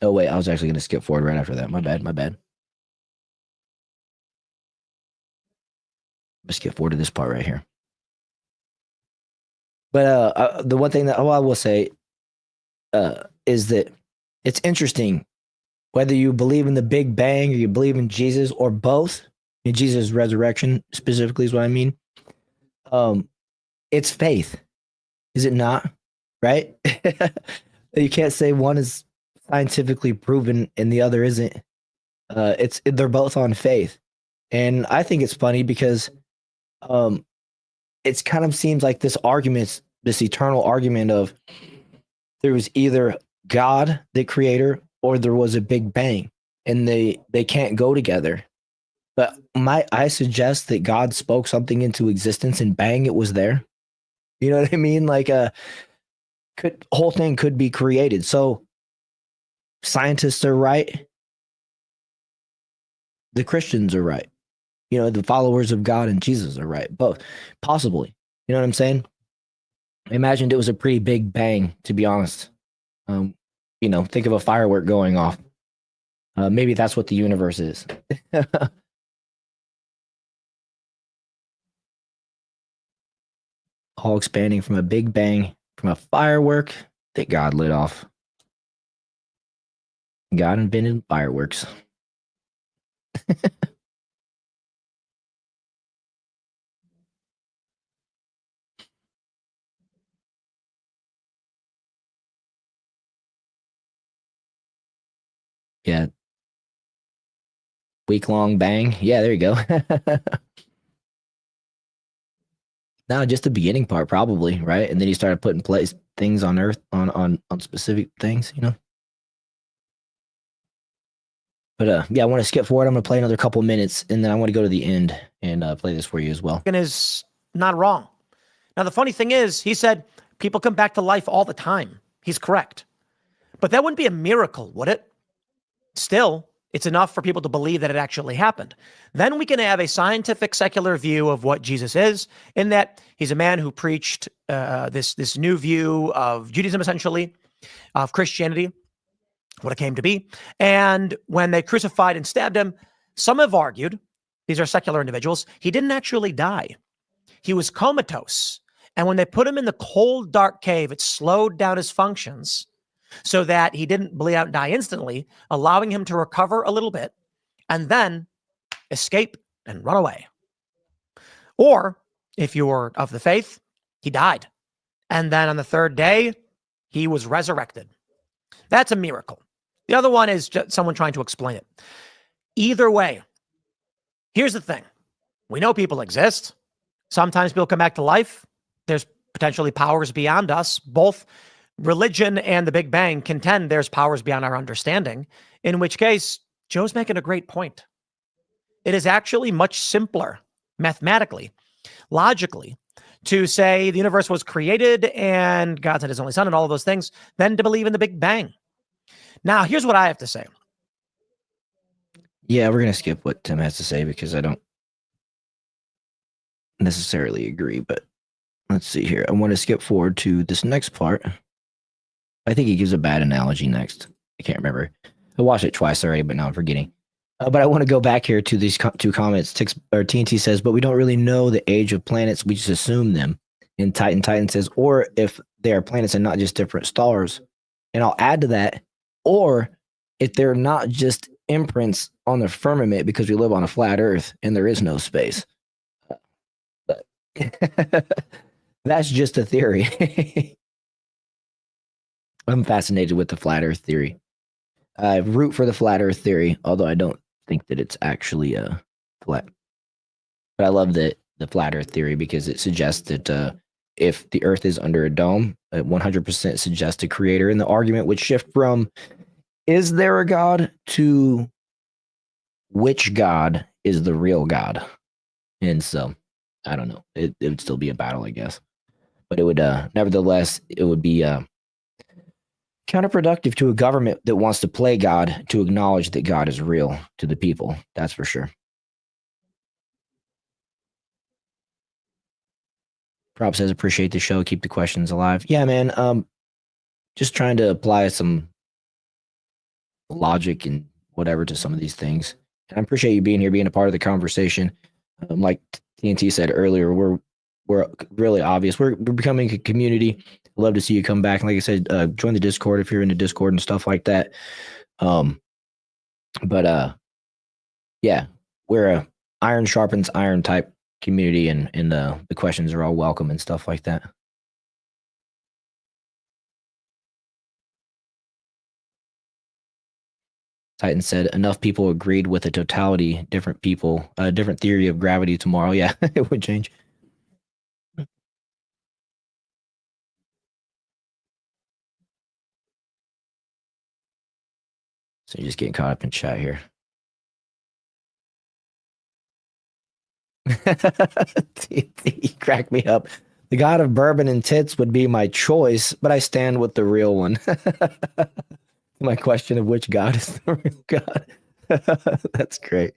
Oh, wait. I was actually going to skip forward right after that. My bad. Let's skip forward to this part right here. But the one thing that I will say is that it's interesting whether you believe in the Big Bang or you believe in Jesus or both. In Jesus' resurrection specifically is what I mean. It's faith, is it not? Right? You can't say one is scientifically proven and the other isn't. They're both on faith, and I think it's funny because it's kind of seems like this eternal argument of there was either God, the creator, or there was a Big Bang, and they can't go together. But I suggest that God spoke something into existence and bang, it was there. You know what I mean? Like whole thing could be created. So scientists are right. The Christians are right. You know, the followers of God and Jesus are right. Both, possibly. You know what I'm saying? I imagined it was a pretty big bang, to be honest. You know, think of a firework going off. Maybe that's what the universe is. All expanding from a big bang, from a firework that God lit off. God invented fireworks. Yeah. Week-long bang. Yeah, there you go. No, just the beginning part, probably, right? And then he started putting place things on Earth on specific things, you know. But yeah, I want to skip forward. I'm gonna play another couple minutes, and then I want to go to the end and play this for you as well. Is not wrong. Now, the funny thing is, he said people come back to life all the time. He's correct. But that wouldn't be a miracle, would it? Still, it's enough for people to believe that it actually happened. Then we can have a scientific, secular view of what Jesus is, in that he's a man who preached this new view of Judaism, essentially, of Christianity, what it came to be. And when they crucified and stabbed him, some have argued, these are secular individuals, he didn't actually die. He was comatose. And when they put him in the cold, dark cave, it slowed down his functions so that he didn't bleed out and die instantly, allowing him to recover a little bit and then escape and run away. Or, if you were of the faith, he died. And then on the third day, he was resurrected. That's a miracle. The other one is just someone trying to explain it. Either way, here's the thing. We know people exist. Sometimes people come back to life. There's potentially powers beyond us. Both religion and the Big Bang contend there's powers beyond our understanding, in which case, Joe's making a great point. It is actually much simpler, mathematically, logically, to say the universe was created and God sent his only son and all of those things, than to believe in the Big Bang. Now, here's what I have to say. Yeah, we're going to skip what Tim has to say because I don't necessarily agree, but let's see here. I want to skip forward to this next part. I think he gives a bad analogy next. I can't remember. I watched it twice already, but now I'm forgetting. But I want to go back here to these two comments. TNT says, but we don't really know the age of planets. We just assume them. And Titan says, or if they are planets and not just different stars. And I'll add to that, or if they're not just imprints on the firmament because we live on a flat Earth and there is no space. But that's just a theory. I'm fascinated with the flat Earth theory. I root for the flat Earth theory, although I don't think that it's actually flat. But I love the flat Earth theory because it suggests that if the Earth is under a dome, it 100% suggests a creator. And the argument would shift from, is there a God, to which God is the real God? And so, I don't know. It would still be a battle, I guess. But it would, nevertheless, it would be counterproductive to a government that wants to play God to acknowledge that God is real to the people. That's for sure. Prop says, appreciate the show. Keep the questions alive. Yeah, man. Just trying to apply some logic and whatever to some of these things. And I appreciate you being here, being a part of the conversation. Like TNT said earlier, we're really obvious. We're becoming a community. Love to see you come back. And like I said, join the Discord if you're in the Discord and stuff like that. Yeah, we're a iron sharpens iron type community, and the questions are all welcome and stuff like that. Titan said, enough people agreed with the totality, different people, different theory of gravity tomorrow. Yeah, it would change. So you're just getting caught up in chat here. He cracked me up. The God of bourbon and tits would be my choice, but I stand with the real one. My question of which God is the real God. That's great.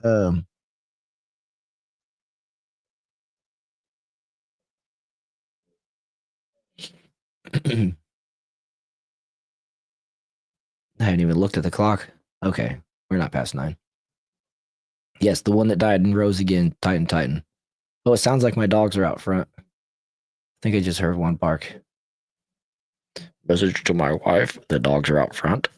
I haven't even looked at the clock. Okay, we're not past 9. Yes, the one that died and rose again, Titan. Oh, it sounds like my dogs are out front. I think I just heard one bark. Message to my wife, the dogs are out front.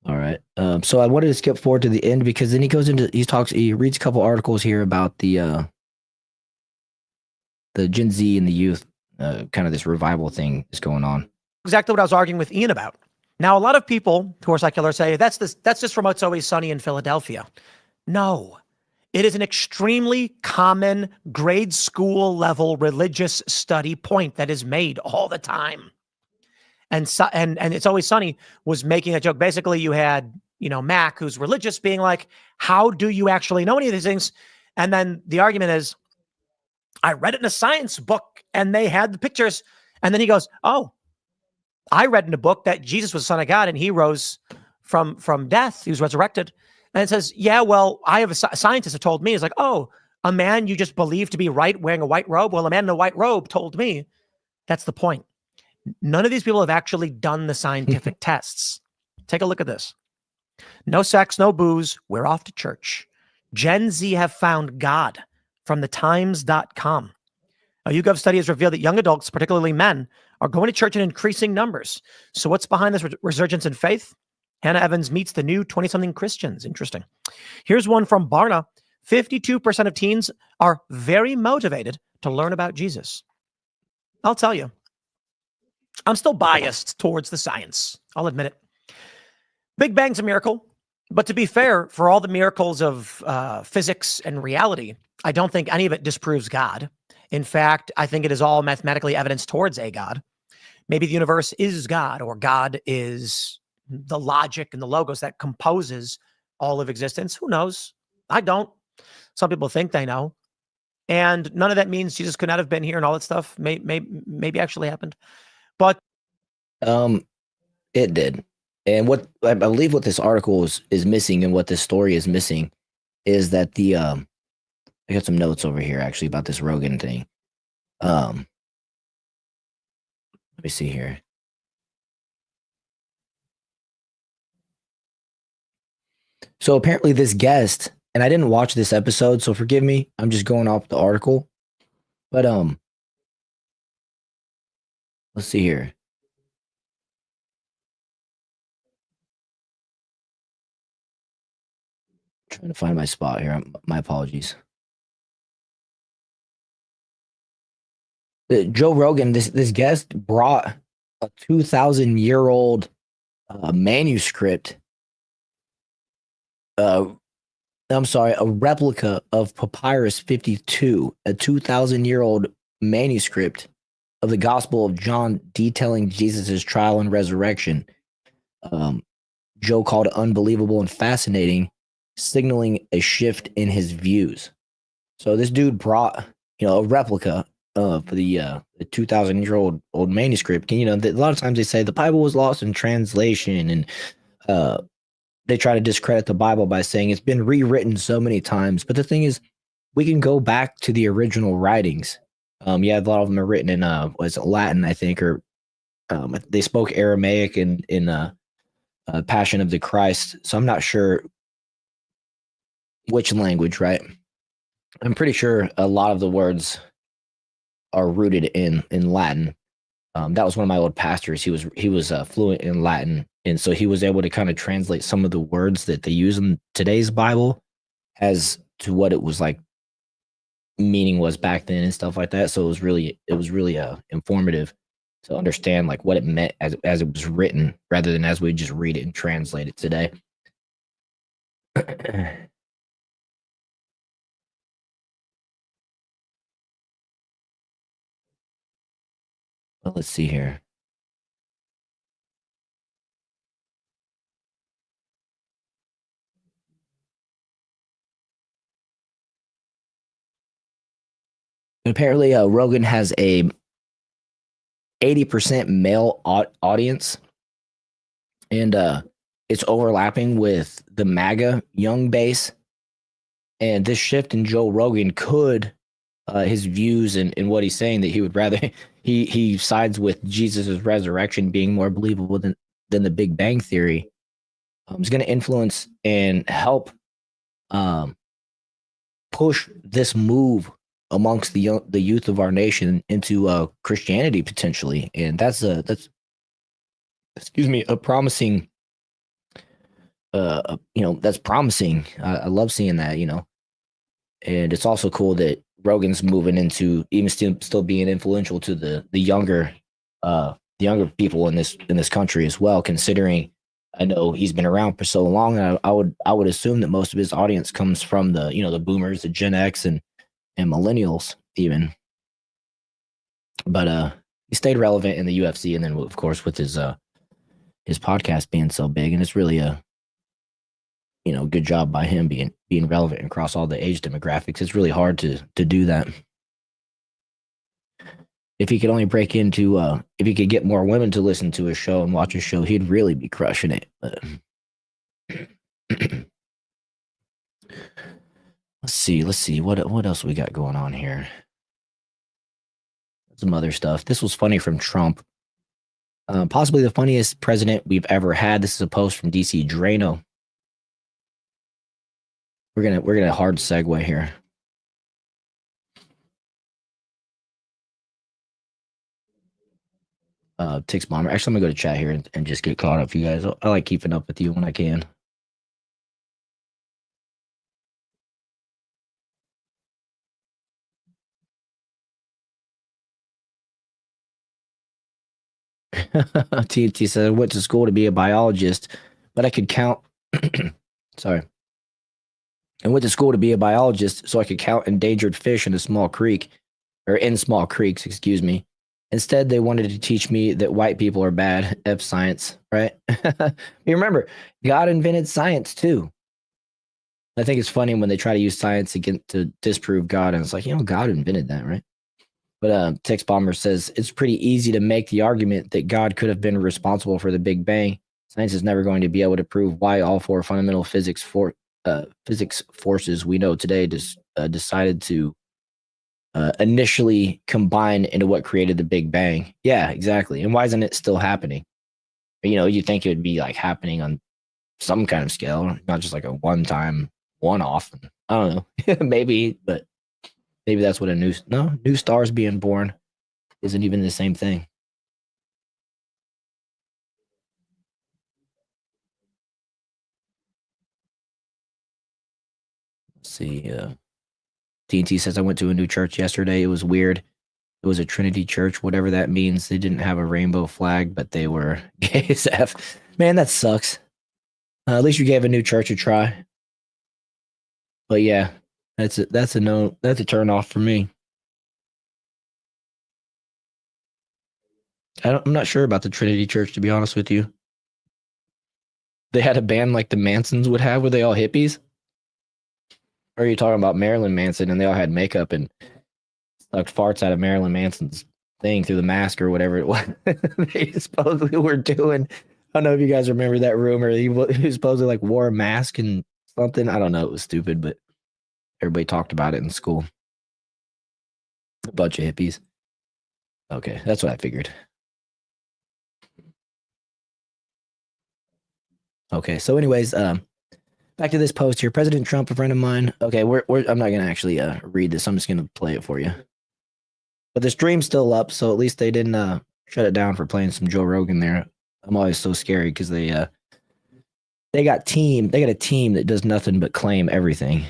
All right. So I wanted to skip forward to the end because then he reads a couple articles here about the Gen Z and the youth, kind of this revival thing is going on. exactly what I was arguing with Ian about. Now, a lot of people who are secular say that's just from It's Always Sunny in Philadelphia. No, it is an extremely common grade school level religious study point that is made all the time. And It's Always Sunny was making a joke. Basically, you had, Mac, who's religious, being like, how do you actually know any of these things? And then the argument is, I read it in a science book and they had the pictures. And then he goes, oh, I read in a book that Jesus was the Son of God and he rose from death. He was resurrected. And it says, yeah, well, I have a scientist who told me, it's like, oh, a man you just believe to be right wearing a white robe. Well, a man in a white robe told me. That's the point. None of these people have actually done the scientific tests. Take a look at this. No sex, no booze. We're off to church. Gen Z have found God from the times.com. A YouGov study has revealed that young adults, particularly men, are going to church in increasing numbers. So what's behind this resurgence in faith? Hannah Evans meets the new 20-something Christians. Interesting. Here's one from Barna. 52% of teens are very motivated to learn about Jesus. I'll tell you, I'm still biased towards the science. I'll admit it. Big Bang's a miracle. But to be fair, for all the miracles of physics and reality, I don't think any of it disproves God. In fact, I think it is all mathematically evidence towards a God. Maybe the universe is God, or God is the logic and the logos that composes all of existence. Who knows? I don't. Some people think they know. And none of that means Jesus could not have been here and all that stuff maybe actually happened. But it did. And what I believe what this article is missing and what this story is missing is that I got some notes over here actually about this Rogan thing. Let me see here. So apparently this guest, and I didn't watch this episode, so forgive me. I'm just going off the article. But let's see here. Trying to find my spot here. My apologies. Joe Rogan, this guest brought a 2,000-year-old manuscript. I'm sorry, a replica of Papyrus 52, a 2,000-year-old manuscript of the Gospel of John detailing Jesus' trial and resurrection. Joe called it unbelievable and fascinating, signaling a shift in his views. So this dude brought, a replica for the 2,000-year-old manuscript. And, a lot of times they say the Bible was lost in translation, and they try to discredit the Bible by saying it's been rewritten so many times. But the thing is, we can go back to the original writings. A lot of them are written in Latin, I think, or they spoke Aramaic in Passion of the Christ. So I'm not sure which language, right? I'm pretty sure a lot of the words are rooted in Latin. That was one of my old pastors. He was fluent in Latin, and so he was able to kind of translate some of the words that they use in today's Bible as to what it was like meaning was back then and stuff like that. So it was really informative to understand like what it meant as it was written, rather than as we just read it and translate it today. Well, let's see here. Apparently, Rogan has a 80% male audience, and it's overlapping with the MAGA young base. And this shift in Joe Rogan could, his views and what he's saying, that he would rather he sides with Jesus' resurrection being more believable than the Big Bang Theory. Is going to influence and help push this move amongst the youth of our nation into Christianity potentially, and that's excuse me, a promising. That's promising. I love seeing that. And it's also cool that Rogan's moving into even still being influential to the younger the younger people in this country as well, considering I know he's been around for so long, and I would assume that most of his audience comes from the the boomers, the Gen X, and millennials even. But he stayed relevant in the UFC, and then of course with his podcast being so big, and it's really a good job by him being relevant across all the age demographics. It's really hard to do that. If he could only break into, if he could get more women to listen to his show and watch his show, he'd really be crushing it. But let's see what else we got going on here. Some other stuff. This was funny from Trump. Possibly the funniest president we've ever had. This is a post from DC Drano. We're gonna hard segue here. Tix Bomber. Actually, I'm gonna go to chat here and just get caught up for you guys. I like keeping up with you when I can. TNT said I went to school to be a biologist, but I could count. Sorry. I went to school to be a biologist so I could count endangered fish in a small creek, or in small creeks, excuse me. Instead, they wanted to teach me that white people are bad. F science, right? You remember, God invented science too. I think it's funny when they try to use science to disprove God, and it's like, God invented that, right? But Tix Bomber says it's pretty easy to make the argument that God could have been responsible for the Big Bang. Science is never going to be able to prove why all four fundamental physics forces we know today decided to initially combine into what created the Big Bang. Yeah, exactly. And why isn't it still happening? You think it would be like happening on some kind of scale, not just like a one-time one-off. I don't know. Maybe, but maybe that's what new stars being born isn't even the same thing. Let's see. TNT says I went to a new church yesterday. It was weird. It was a Trinity church, whatever that means. They didn't have a rainbow flag, but they were gay as F. Man, that sucks. At least you gave a new church a try. But yeah, that's a turn off for me. I'm not sure about the Trinity Church, to be honest with you. They had a band like the Mansons would have. Were they all hippies? Or are you talking about Marilyn Manson and they all had makeup and sucked farts out of Marilyn Manson's thing through the mask or whatever it was they supposedly were doing? I don't know if you guys remember that rumor. He supposedly like wore a mask and something. I don't know. It was stupid, but everybody talked about it in school. A bunch of hippies. Okay, that's what I figured. Okay, so anyways, back to this post here. President Trump, a friend of mine. Okay, I'm not gonna actually read this. I'm just gonna play it for you. But the stream's still up, so at least they didn't shut it down for playing some Joe Rogan there. I'm always so scary because they got a team that does nothing but claim everything.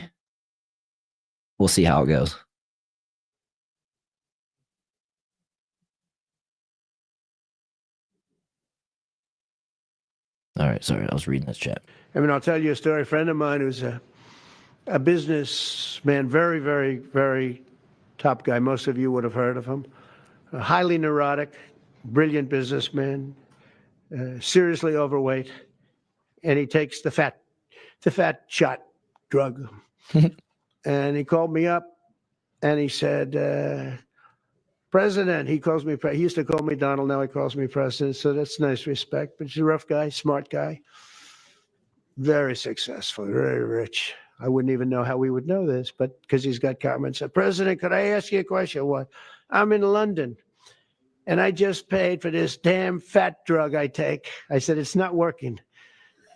We'll see how it goes. All right, sorry, I was reading this chat. I mean, I'll tell you a story. A friend of mine who's a businessman, very, very, very top guy. Most of you would have heard of him. A highly neurotic, brilliant businessman, seriously overweight, and he takes the fat shot drug. And he called me up, and he said, President, he calls me, he used to call me Donald, now he calls me President, so that's nice respect. But he's a rough guy, smart guy, very successful, very rich. I wouldn't even know how we would know this, but because he's got comments. President, could I ask you a question? What? I'm in London, and I just paid for this damn fat drug I take. I said, it's not working.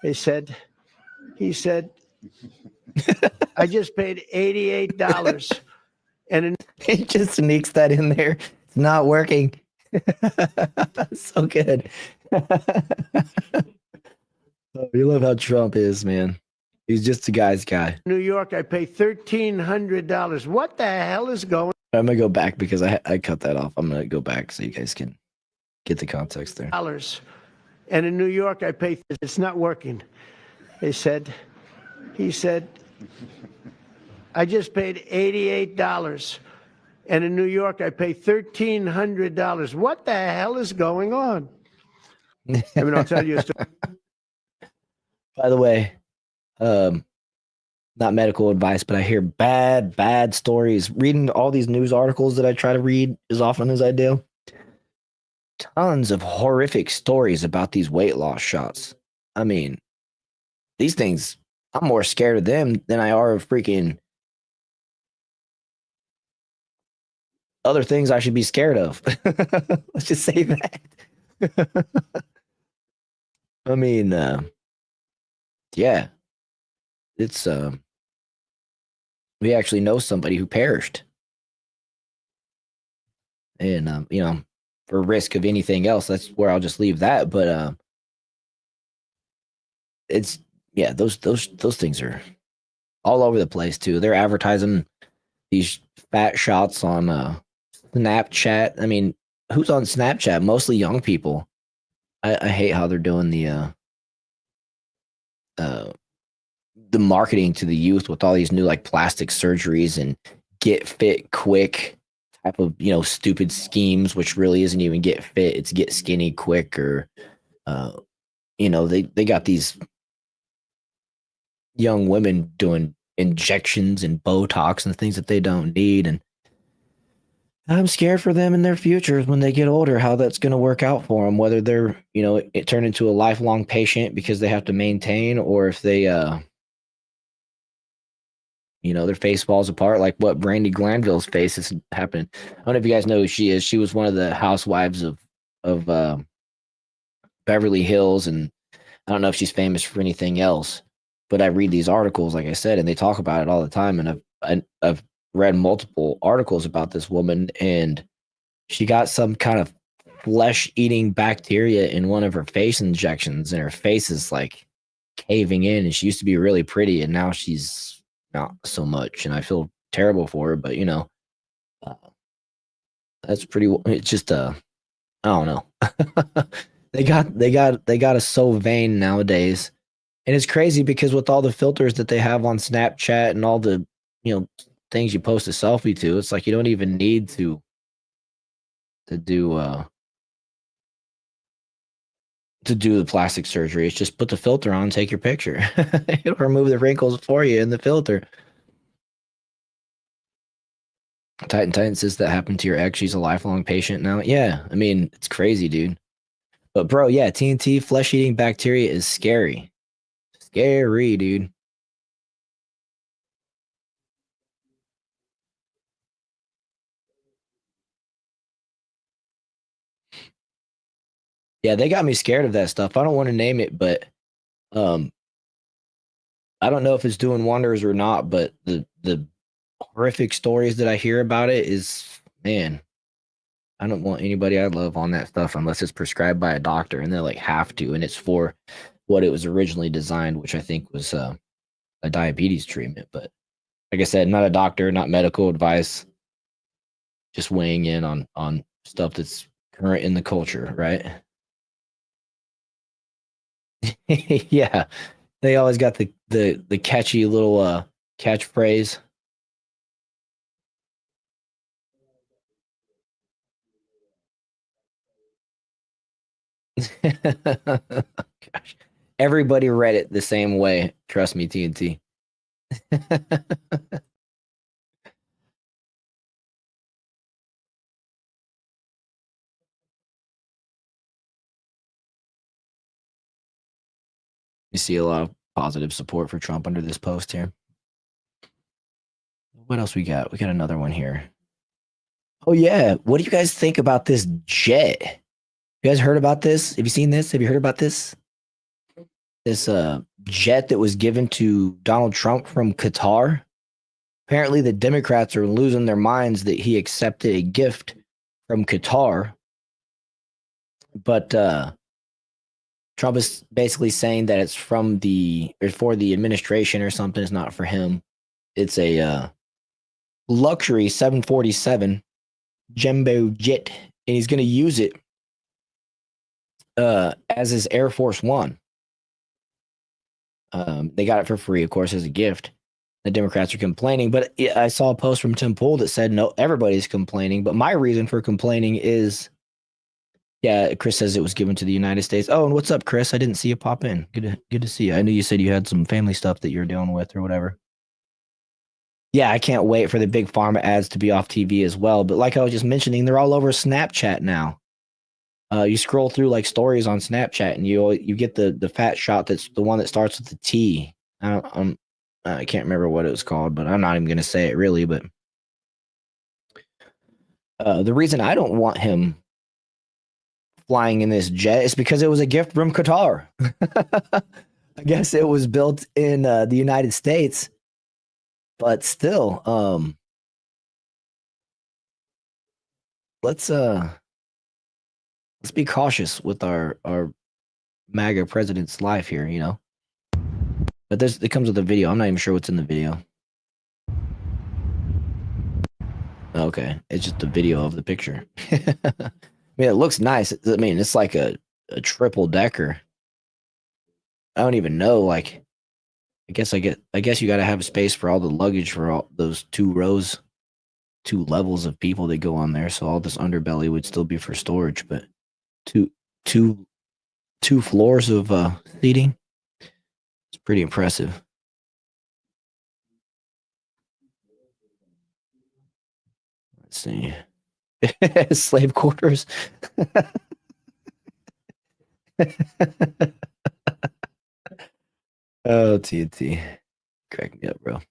He said, I just paid $88. And he just sneaks that in there. It's not working. So good. You love how Trump is, man. He's just a guy's guy. New York, I pay $1,300. What the hell is going on? I'm going to go back because I cut that off. I'm going to go back so you guys can get the context there. And in New York, I pay. It's not working. He said, I just paid $88. And in New York, I pay $1,300. What the hell is going on? I mean, I'll tell you a story. By the way, not medical advice, but I hear bad stories. Reading all these news articles that I try to read as often as I do, tons of horrific stories about these weight loss shots. I mean, these things, I'm more scared of them than I are of freaking other things I should be scared of. Let's just say that. I mean, yeah, it's, we actually know somebody who perished. And, you know, for risk of anything else, that's where I'll just leave that. But, it's, yeah, those things are all over the place too. They're advertising these fat shots on, Snapchat. I mean, who's on Snapchat? Mostly young people. I hate how they're doing the marketing to the youth with all these new like plastic surgeries and get fit quick type of, you know, stupid schemes, which really isn't even get fit. It's get skinny quick, or, you know, they got these young women doing injections and Botox and things that they don't need. And I'm scared for them in their futures when they get older, how that's going to work out for them, whether they're, you know, it turn into a lifelong patient because they have to maintain, or if they, you know, their face falls apart, like what Brandy Glanville's face is happening. I don't know if you guys know who she is. She was one of the housewives of Beverly Hills, and I don't know if she's famous for anything else, but I read these articles, like I said, and they talk about it all the time. And I've read multiple articles about this woman, and she got some kind of flesh-eating bacteria in one of her face injections, and her face is like caving in, and she used to be really pretty, and now she's not so much, and I feel terrible for her, but you know, that's pretty, it's just I don't know. they got us so vain nowadays, and it's crazy because with all the filters that they have on Snapchat and all the, you know, things you post a selfie to, it's like you don't even need to do the plastic surgery. It's just put the filter on, take your picture. It'll remove the wrinkles for you in the filter. Titan says that happened to your ex. She's a lifelong patient now. Yeah, I mean, it's crazy, dude. But bro, yeah, TNT, flesh-eating bacteria is scary. Scary, dude. Yeah, they got me scared of that stuff. I don't want to name it, but I don't know if it's doing wonders or not, but the horrific stories that I hear about it is, man, I don't want anybody I love on that stuff unless it's prescribed by a doctor, and they like have to, and it's for what it was originally designed, which I think was a diabetes treatment. But like I said, not a doctor, not medical advice, just weighing in on stuff that's current in the culture, right? Yeah, they always got the catchy little catchphrase. Gosh, everybody read it the same way. Trust me, TNT. You see a lot of positive support for Trump under this post here. What else we got? We got another one here. Oh yeah, what do you guys think about this jet? You guys heard about this? Have you seen this? Have you heard about this? This jet that was given to Donald Trump from Qatar. Apparently, the Democrats are losing their minds that he accepted a gift from Qatar. But Trump is basically saying that it's from or for the administration or something. It's not for him. It's a luxury 747 jumbo jet, and he's going to use it as is Air Force One. They got it for free, of course, as a gift. The Democrats are complaining, but I saw a post from Tim Pool that said, no, everybody's complaining. But my reason for complaining is, yeah, Chris says it was given to the United States. Oh, and what's up, Chris? I didn't see you pop in. Good to see you. I knew you said you had some family stuff that you're dealing with or whatever. Yeah, I can't wait for the big pharma ads to be off TV as well. But like I was just mentioning, they're all over Snapchat now. You scroll through like stories on Snapchat, and you get the fat shot that's the one that starts with the T. I can't remember what it was called, but I'm not even going to say it really. But the reason I don't want him flying in this jet is because it was a gift from Qatar. I guess it was built in the United States, but still, let's be cautious with our MAGA president's life here, you know. But it comes with a video. I'm not even sure what's in the video. Okay, it's just a video of the picture. I mean, it looks nice. I mean, it's like a triple decker. I don't even know. Like, I guess you got to have space for all the luggage for all those 2 levels of people that go on there. So all this underbelly would still be for storage, but two floors of seating. It's pretty impressive. Let's see. Slave quarters. Oh, TNT. Crack me up, bro.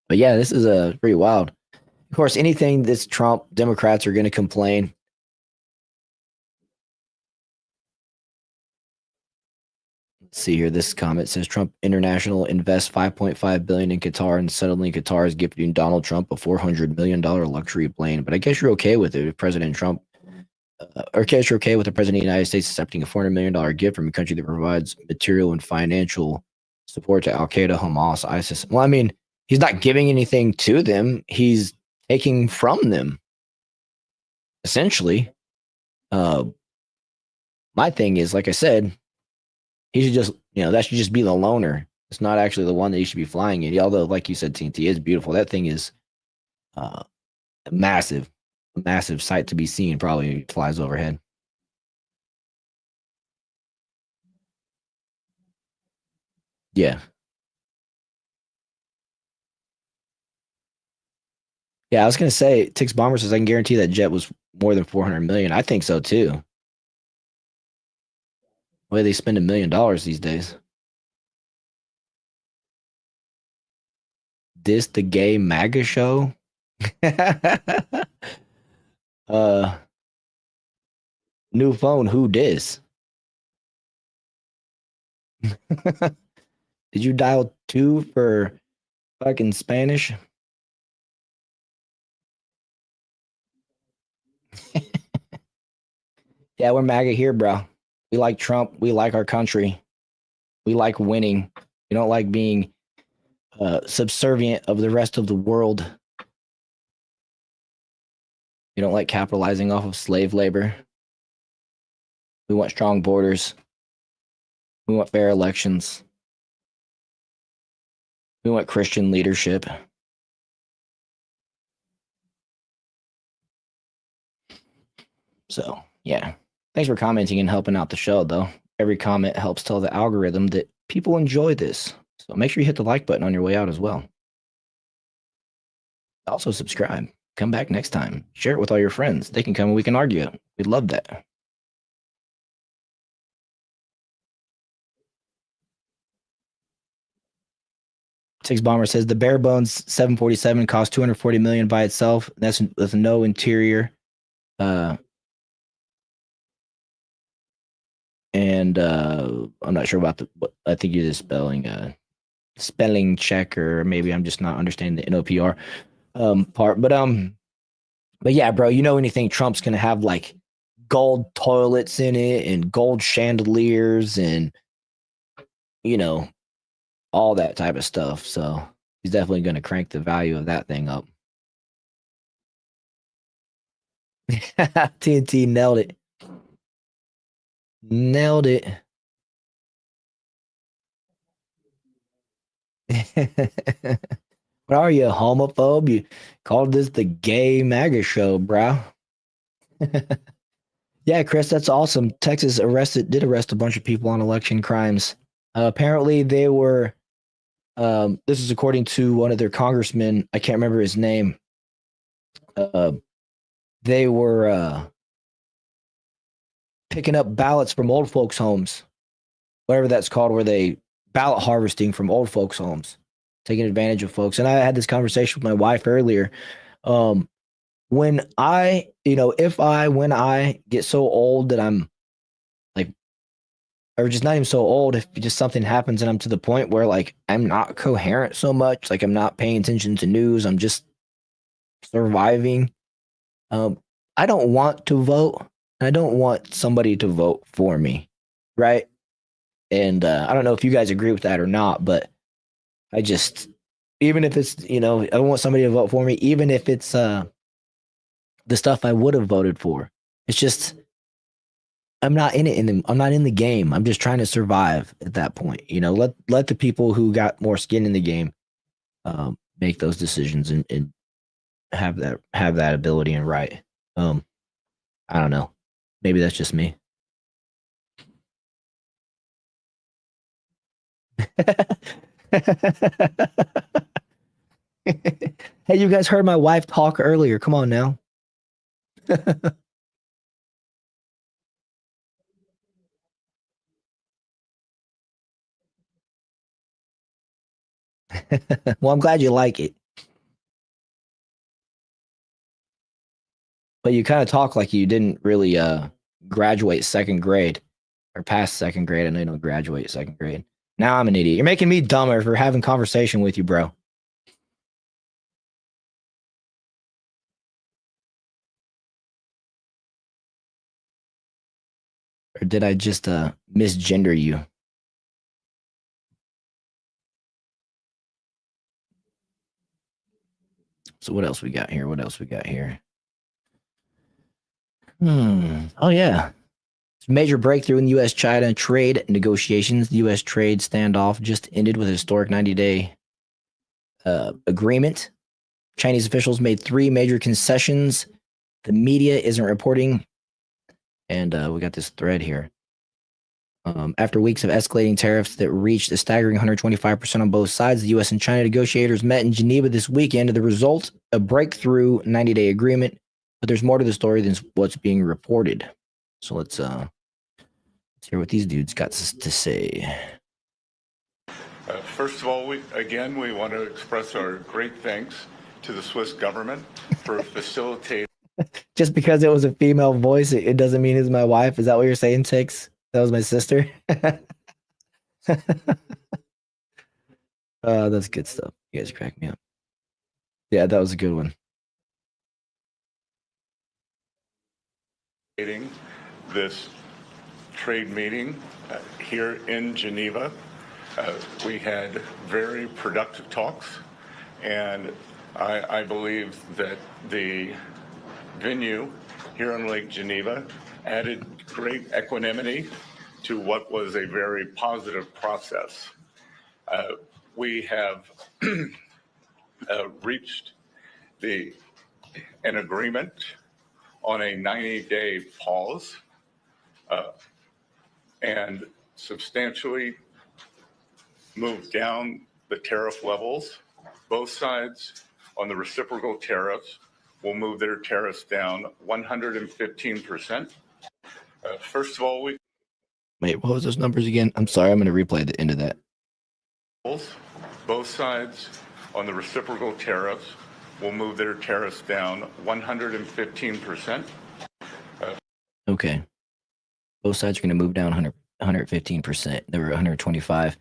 But yeah, this is pretty wild. Of course, anything that's Trump, Democrats are going to complain. Let's see here. This comment says Trump International invests $5.5 billion in Qatar, and suddenly Qatar is gifting Donald Trump a $400 million luxury plane. But I guess you're okay with it if President Trump, or I guess you're okay with the President of the United States accepting a $400 million gift from a country that provides material and financial support to Al Qaeda, Hamas, ISIS. Well, I mean, he's not giving anything to them. He's taking from them, essentially. My thing is, like I said, he should just, that should just be the loaner. It's not actually the one that he should be flying in. Although, like you said, TNT is beautiful. That thing is a massive sight to be seen. Probably flies overhead. Yeah. Yeah, I was gonna say, Tix Bomber says I can guarantee that jet was more than 400 million. I think so too. The way they spend $1 million these days. This the gay MAGA show? New phone, who dis? Did you dial 2 for fucking Spanish? Yeah, we're MAGA here, bro. We like Trump. We like our country. We like winning. We don't like being subservient of the rest of the world. We don't like capitalizing off of slave labor. We want strong borders. We want fair elections. We want Christian leadership. So, yeah. Thanks for commenting and helping out the show, though. Every comment helps tell the algorithm that people enjoy this. So make sure you hit the like button on your way out as well. Also subscribe. Come back next time. Share it with all your friends. They can come and we can argue. We'd love that. Six Bomber says the bare bones 747 costs $240 million by itself. That's with no interior. And I'm not sure about I think you're just spelling check, or maybe I'm just not understanding the NOPR part. But yeah, bro, anything Trump's gonna have like gold toilets in it and gold chandeliers and all that type of stuff. So he's definitely gonna crank the value of that thing up. TNT nailed it. Nailed it. What are you, a homophobe? You called this the gay MAGA show, bro. Yeah, Chris, that's awesome. Texas did arrest a bunch of people on election crimes. Apparently, they were. This is according to one of their congressmen. I can't remember his name. They were picking up ballots from old folks' homes, whatever that's called, where they ballot harvesting from old folks' homes, taking advantage of folks. And I had this conversation with my wife earlier. When I get so old that I'm like, or just not even so old, if just something happens and I'm to the point where like I'm not coherent so much, like I'm not paying attention to news, I'm just surviving. I don't want to vote. I don't want somebody to vote for me, right? And I don't know if you guys agree with that or not, but I just, even if it's, I don't want somebody to vote for me, even if it's the stuff I would have voted for. It's just, I'm not in it. I'm not in the game. I'm just trying to survive at that point. Let the people who got more skin in the game make those decisions and have that ability and right. I don't know. Maybe that's just me. Hey, you guys heard my wife talk earlier. Come on now. Well, I'm glad you like it. But you kind of talk like you didn't really graduate second grade or past second grade. I know you don't graduate second grade. Now I'm an idiot. You're making me dumber for having conversation with you, bro. Or did I just misgender you? So what else we got here? Oh yeah. Major breakthrough in U.S.-China trade negotiations. The U.S. trade standoff just ended with a historic 90-day agreement. Chinese officials made 3 major concessions. The media isn't reporting. And we got this thread here. After weeks of escalating tariffs that reached a staggering 125% on both sides, the U.S. and China negotiators met in Geneva this weekend. The result, a breakthrough 90-day agreement. But there's more to the story than what's being reported. So let's hear what these dudes got to say. First of all, we want to express our great thanks to the Swiss government for facilitating. Just because it was a female voice, it doesn't mean it's my wife. Is that what you're saying, Tix? That was my sister. That's good stuff. You guys crack me up. Yeah, that was a good one. This trade meeting here in Geneva. We had very productive talks, and I believe that the venue here on Lake Geneva added great equanimity to what was a very positive process. We have reached an agreement on a 90-day pause and substantially moved down the tariff levels. Both sides on the reciprocal tariffs will move their tariffs down 115%. First of all, wait, what was those numbers again? I'm sorry, I'm going to replay the end of that. Both sides on the reciprocal tariffs will move their tariffs down 115%. Okay. Both sides are going to move down 115%. They were 125.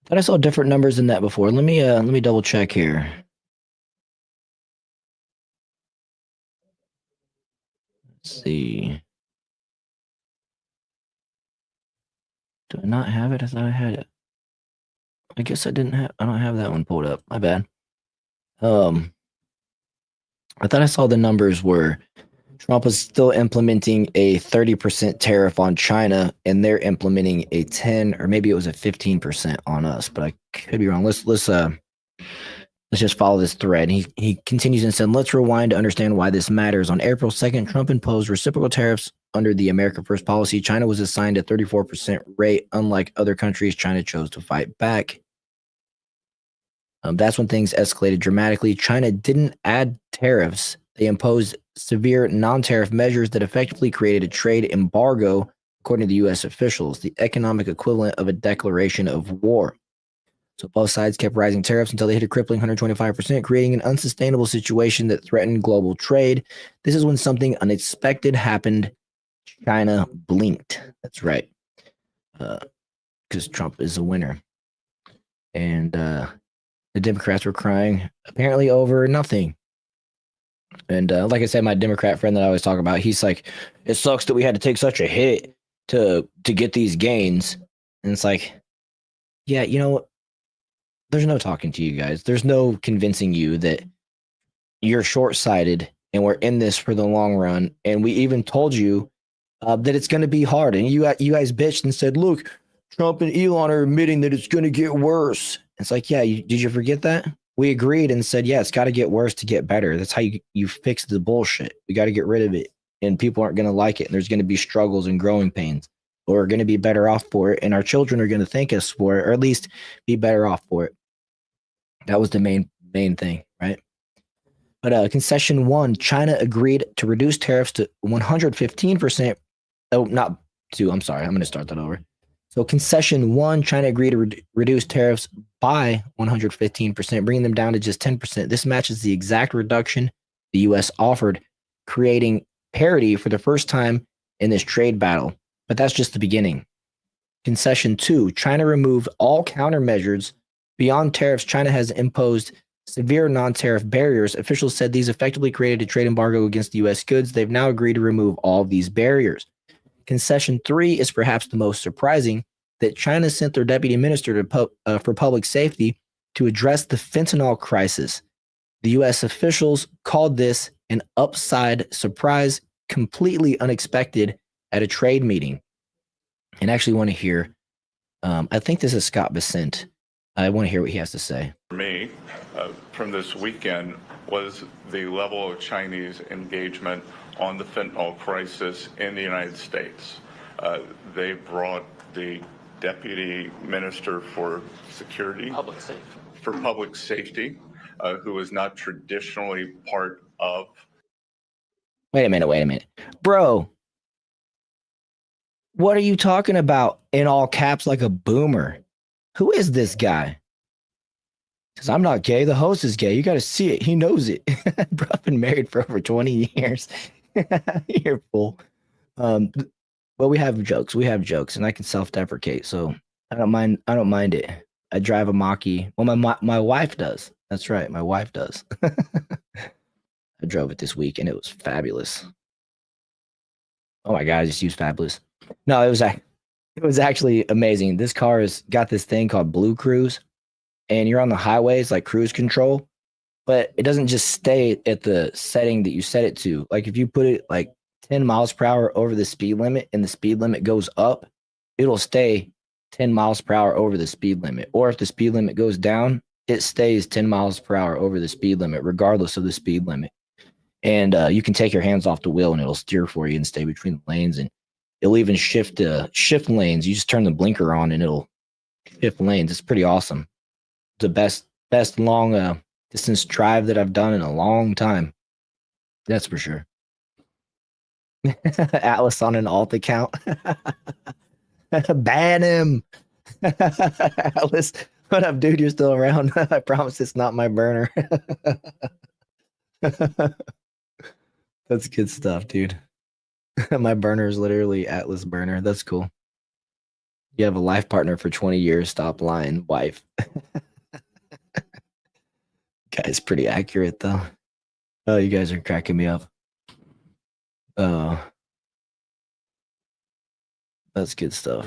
Thought I saw different numbers than that before. Let me double check here. Let's see. Do I not have it? I thought I had it. I guess I don't have that one pulled up. My bad. I thought I saw the numbers were Trump was still implementing a 30% tariff on China, and they're implementing a 10 or maybe it was a 15% on us, but I could be wrong. Let's just follow this thread. He continues and said, let's rewind to understand why this matters. On April 2nd, Trump imposed reciprocal tariffs under the America First policy. China was assigned a 34% rate. Unlike other countries, China chose to fight back. That's when things escalated dramatically. China didn't add tariffs. They imposed severe non-tariff measures that effectively created a trade embargo, according to the U.S. officials, the economic equivalent of a declaration of war. So both sides kept rising tariffs until they hit a crippling 125%, creating an unsustainable situation that threatened global trade. This is when something unexpected happened. China blinked. That's right. Because Trump is a winner. And the Democrats were crying, apparently over nothing. And like I said, my Democrat friend that I always talk about, he's like, it sucks that we had to take such a hit to get these gains. And it's like, yeah, you know, there's no talking to you guys. There's no convincing you that you're short-sighted and we're in this for the long run. And we even told you that it's going to be hard. And you guys bitched and said, look, Trump and Elon are admitting that it's going to get worse. It's like, yeah, did you forget that? We agreed and said, yeah, it's got to get worse to get better. That's how you fix the bullshit. We got to get rid of it. And people aren't going to like it. And there's going to be struggles and growing pains. Or we're going to be better off for it. And our children are going to thank us for it, or at least be better off for it. That was the main thing, right? But concession 1, China agreed to reduce tariffs to 115%. Oh, not 2. I'm sorry. I'm going to start that over. So concession 1, China agreed to reduce tariffs by 115%, bringing them down to just 10%. This matches the exact reduction the U.S. offered, creating parity for the first time in this trade battle. But that's just the beginning. Concession 2, China removed all countermeasures. Beyond tariffs, China has imposed severe non-tariff barriers. Officials said these effectively created a trade embargo against the U.S. goods. They've now agreed to remove all of these barriers. Concession 3 is perhaps the most surprising, that China sent their deputy minister for public safety to address the fentanyl crisis. The U.S. officials called this an upside surprise, completely unexpected at a trade meeting. And I actually want to hear, I think this is Scott Bessent. I want to hear what he has to say. For me, from this weekend, was the level of Chinese engagement on the fentanyl crisis in the United States. They brought the Deputy Minister for Security, public safety, who is not traditionally part of. Wait a minute. Bro, what are you talking about in all caps like a boomer? Who is this guy? Because I'm not gay. The host is gay. You got to see it. He knows it. Bro, I've been married for over 20 years. You're full. But we have jokes. And I can self-deprecate, so I don't mind it. I drive a Mach-E. Well, my wife does. That's right. My wife does. I drove it this week, and it was fabulous. Oh my God, I just used fabulous. No, it was actually amazing. This car has got this thing called Blue Cruise, and you're on the highways like cruise control, but it doesn't just stay at the setting that you set it to. Like if you put it like 10 miles per hour over the speed limit and the speed limit goes up, it'll stay 10 miles per hour over the speed limit. Or if the speed limit goes down, it stays 10 miles per hour over the speed limit, regardless of the speed limit. And you can take your hands off the wheel and it'll steer for you and stay between the lanes. And it'll even shift lanes. You just turn the blinker on and it'll shift lanes. It's pretty awesome. The best long distance drive that I've done in a long time. That's for sure. Atlas on an alt account. Ban him. Atlas, what up, dude? You're still around. I promise it's not my burner. That's good stuff, dude. My burner is literally Atlas burner. That's cool. You have a life partner for 20 years. Stop lying, wife. Guy's pretty accurate, though. Oh, you guys are cracking me up. That's good stuff.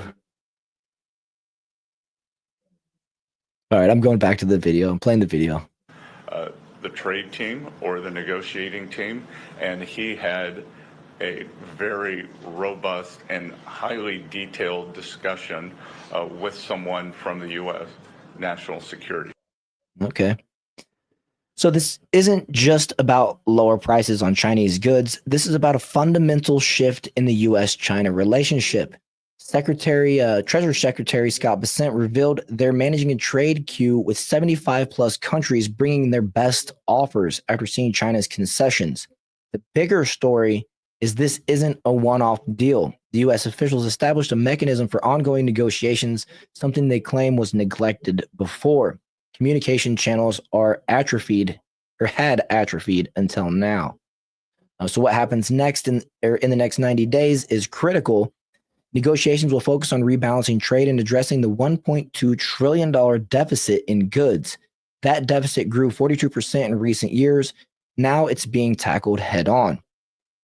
All right, I'm going back to the video. I'm playing the video. The trade team or the negotiating team, and he had a very robust and highly detailed discussion with someone from the U.S. National Security. Okay. So this isn't just about lower prices on Chinese goods. This is about a fundamental shift in the U.S.-China relationship. Treasury Secretary Scott Bessent revealed they're managing a trade queue with 75 plus countries bringing their best offers after seeing China's concessions. The bigger story is this isn't a one-off deal. The U.S. officials established a mechanism for ongoing negotiations, something they claim was neglected before. Communication channels are atrophied or had atrophied until now. So what happens next in the next 90 days is critical. Negotiations will focus on rebalancing trade and addressing the $1.2 trillion deficit in goods. That deficit grew 42% in recent years. Now it's being tackled head on.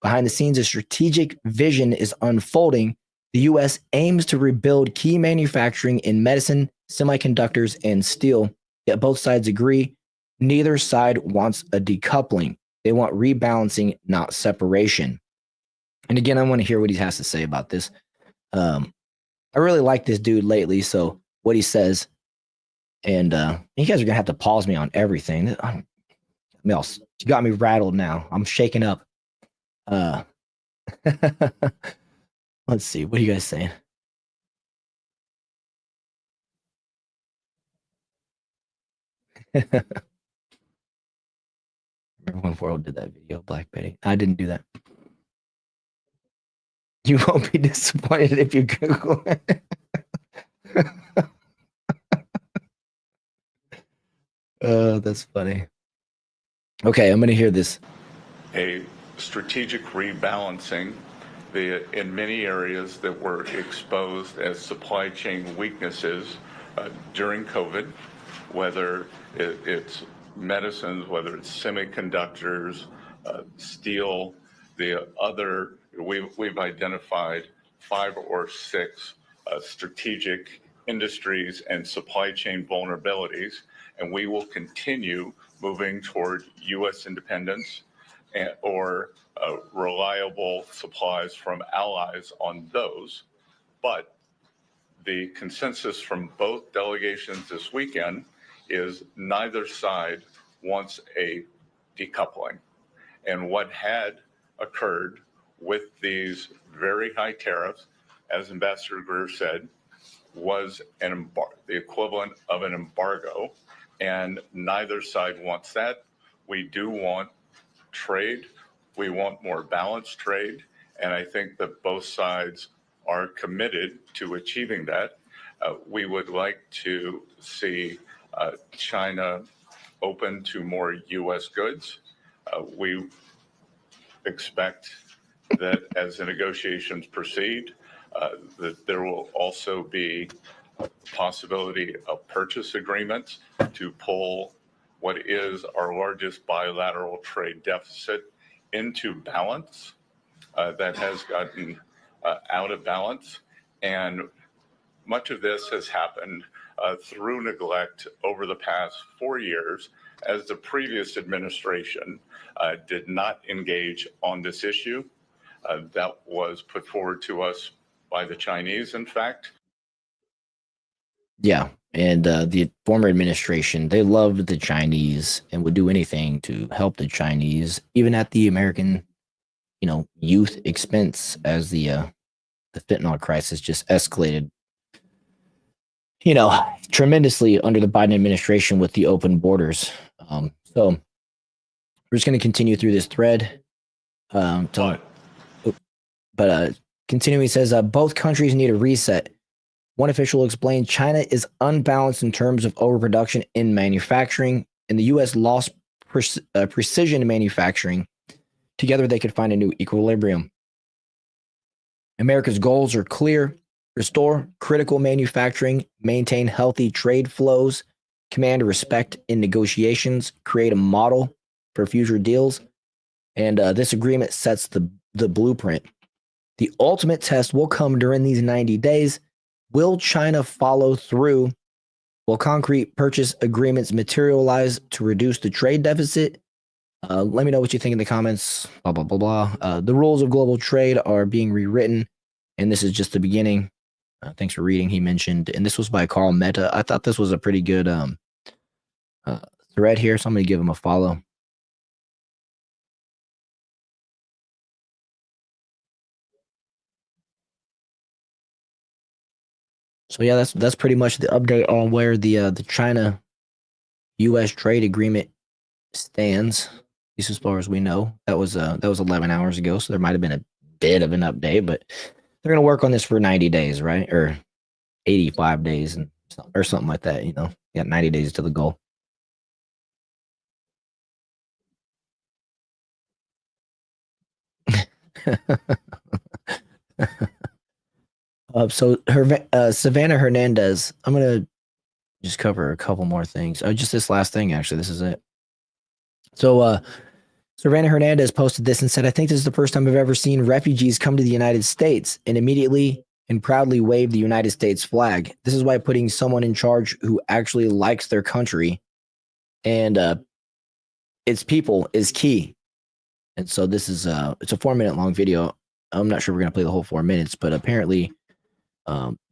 Behind the scenes, a strategic vision is unfolding. The U.S. aims to rebuild key manufacturing in medicine, semiconductors, and steel. Yet both sides agree neither side wants a decoupling. They want rebalancing, not separation. And again, I want to hear what he has to say about this. I really like this dude lately, so what he says, and you guys are gonna have to pause me on everything. You got me rattled now. I'm shaking up. Let's see. What are you guys saying? Remember when World did that video, Black Betty? I didn't do that. You won't be disappointed if you Google it. That's funny. Okay, I'm going to hear this. A strategic rebalancing in many areas that were exposed as supply chain weaknesses during COVID, whether it's medicines, whether it's semiconductors, steel, we've identified 5 or 6 strategic industries and supply chain vulnerabilities, and we will continue moving toward U.S. independence or reliable supplies from allies on those. But the consensus from both delegations this weekend is neither side wants a decoupling. And what had occurred with these very high tariffs, as Ambassador Greer said, was the equivalent of an embargo, and neither side wants that. We do want trade. We want more balanced trade, and I think that both sides are committed to achieving that. We would like to see China open to more U.S. goods. We expect that as the negotiations proceed, that there will also be a possibility of purchase agreements to pull what is our largest bilateral trade deficit into balance that has gotten out of balance. And much of this has happened through neglect over the past 4 years, as the previous administration did not engage on this issue. That was put forward to us by the Chinese, in fact. Yeah, and the former administration, they loved the Chinese and would do anything to help the Chinese, even at the American, youth expense, as the fentanyl crisis just escalated, tremendously under the Biden administration with the open borders. So we're just going to continue through this thread. Continuing, says both countries need a reset. One official explained China is unbalanced in terms of overproduction in manufacturing, and the U.S. lost precision manufacturing. Together, they could find a new equilibrium. America's goals are clear: restore critical manufacturing, maintain healthy trade flows, command respect in negotiations, create a model for future deals. And this agreement sets the blueprint. The ultimate test will come during these 90 days. Will China follow through? Will concrete purchase agreements materialize to reduce the trade deficit? Let me know what you think in the comments. Blah, blah, blah, blah. The rules of global trade are being rewritten, and this is just the beginning. Thanks for reading, he mentioned. And this was by Carl Meta. I thought this was a pretty good thread here, so I'm going to give him a follow. So yeah, that's pretty much the update on where the China-U.S. trade agreement stands. At least as far as we know, that was 11 hours ago, so there might have been a bit of an update, but they're gonna work on this for 90 days, right? Or 85 days or something like that. You know, got 90 days to the goal. So Savannah Hernandez, I'm gonna just cover a couple more things. Oh, just this last thing, actually. This is it. So Savannah Hernandez posted this and said, I think this is the first time I've ever seen refugees come to the United States and immediately and proudly wave the United States flag. This is why putting someone in charge who actually likes their country and its people is key. And so this is it's a 4-minute long video. I'm not sure we're gonna play the whole 4 minutes, but apparently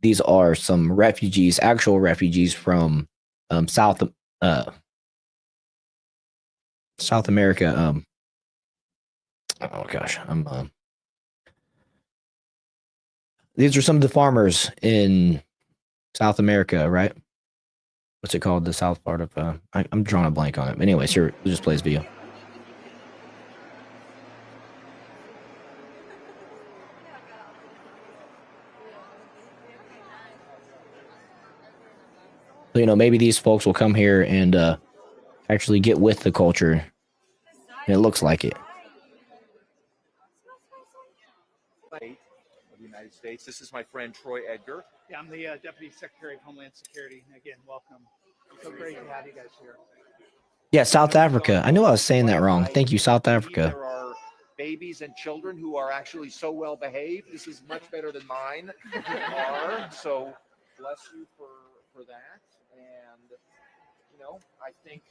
these are some refugees, actual refugees from South America. Oh gosh, these are some of the farmers in South America, right? What's it called? The south part of I'm drawing a blank on it. Anyways, here we'll just play this video. So, you know, maybe these folks will come here and actually get with the culture. And it looks like it. Of the United States. This is my friend Troy Edgar. Yeah, I'm the Deputy Secretary of Homeland Security. Again, welcome. It's so great to have you guys here. Yeah, South Africa. I knew I was saying that wrong. Thank you, South Africa. There are babies and children who are actually so well behaved. This is much better than mine are. So bless you for that. And you know, I think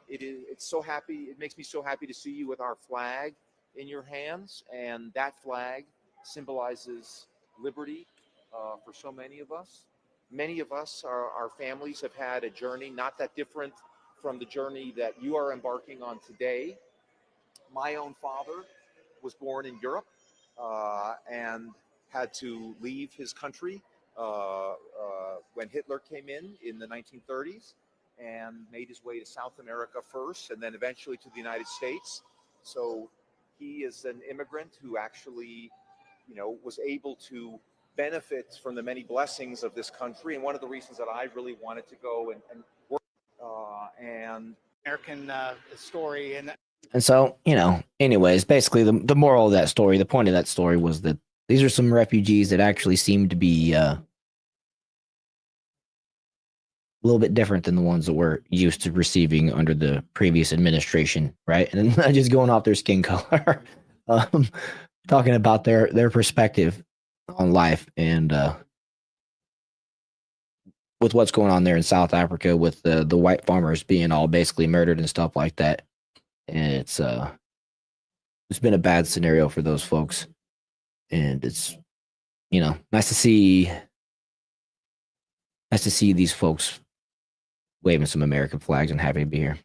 it's so happy. It makes me so happy to see you with our flag in your hands, and that flag symbolizes liberty for so many of us. Many of us, our families have had a journey not that different from the journey that you are embarking on today. My own father was born in Europe and had to leave his country when Hitler came in the 1930s, and made his way to South America first and then eventually to the United States. So he is an immigrant who actually, you know, was able to benefit from the many blessings of this country. And one of the reasons that I really wanted to go and work and American story. And so, you know, anyways, basically the moral of that story, the point of that story was that these are some refugees that actually seem to be a little bit different than the ones that we're used to receiving under the previous administration, right? And not just going off their skin color, talking about their perspective on life and with what's going on there in South Africa with the white farmers being all basically murdered and stuff like that. And it's been a bad scenario for those folks. And it's, you know, nice to see these folks waving some American flags and happy to be here.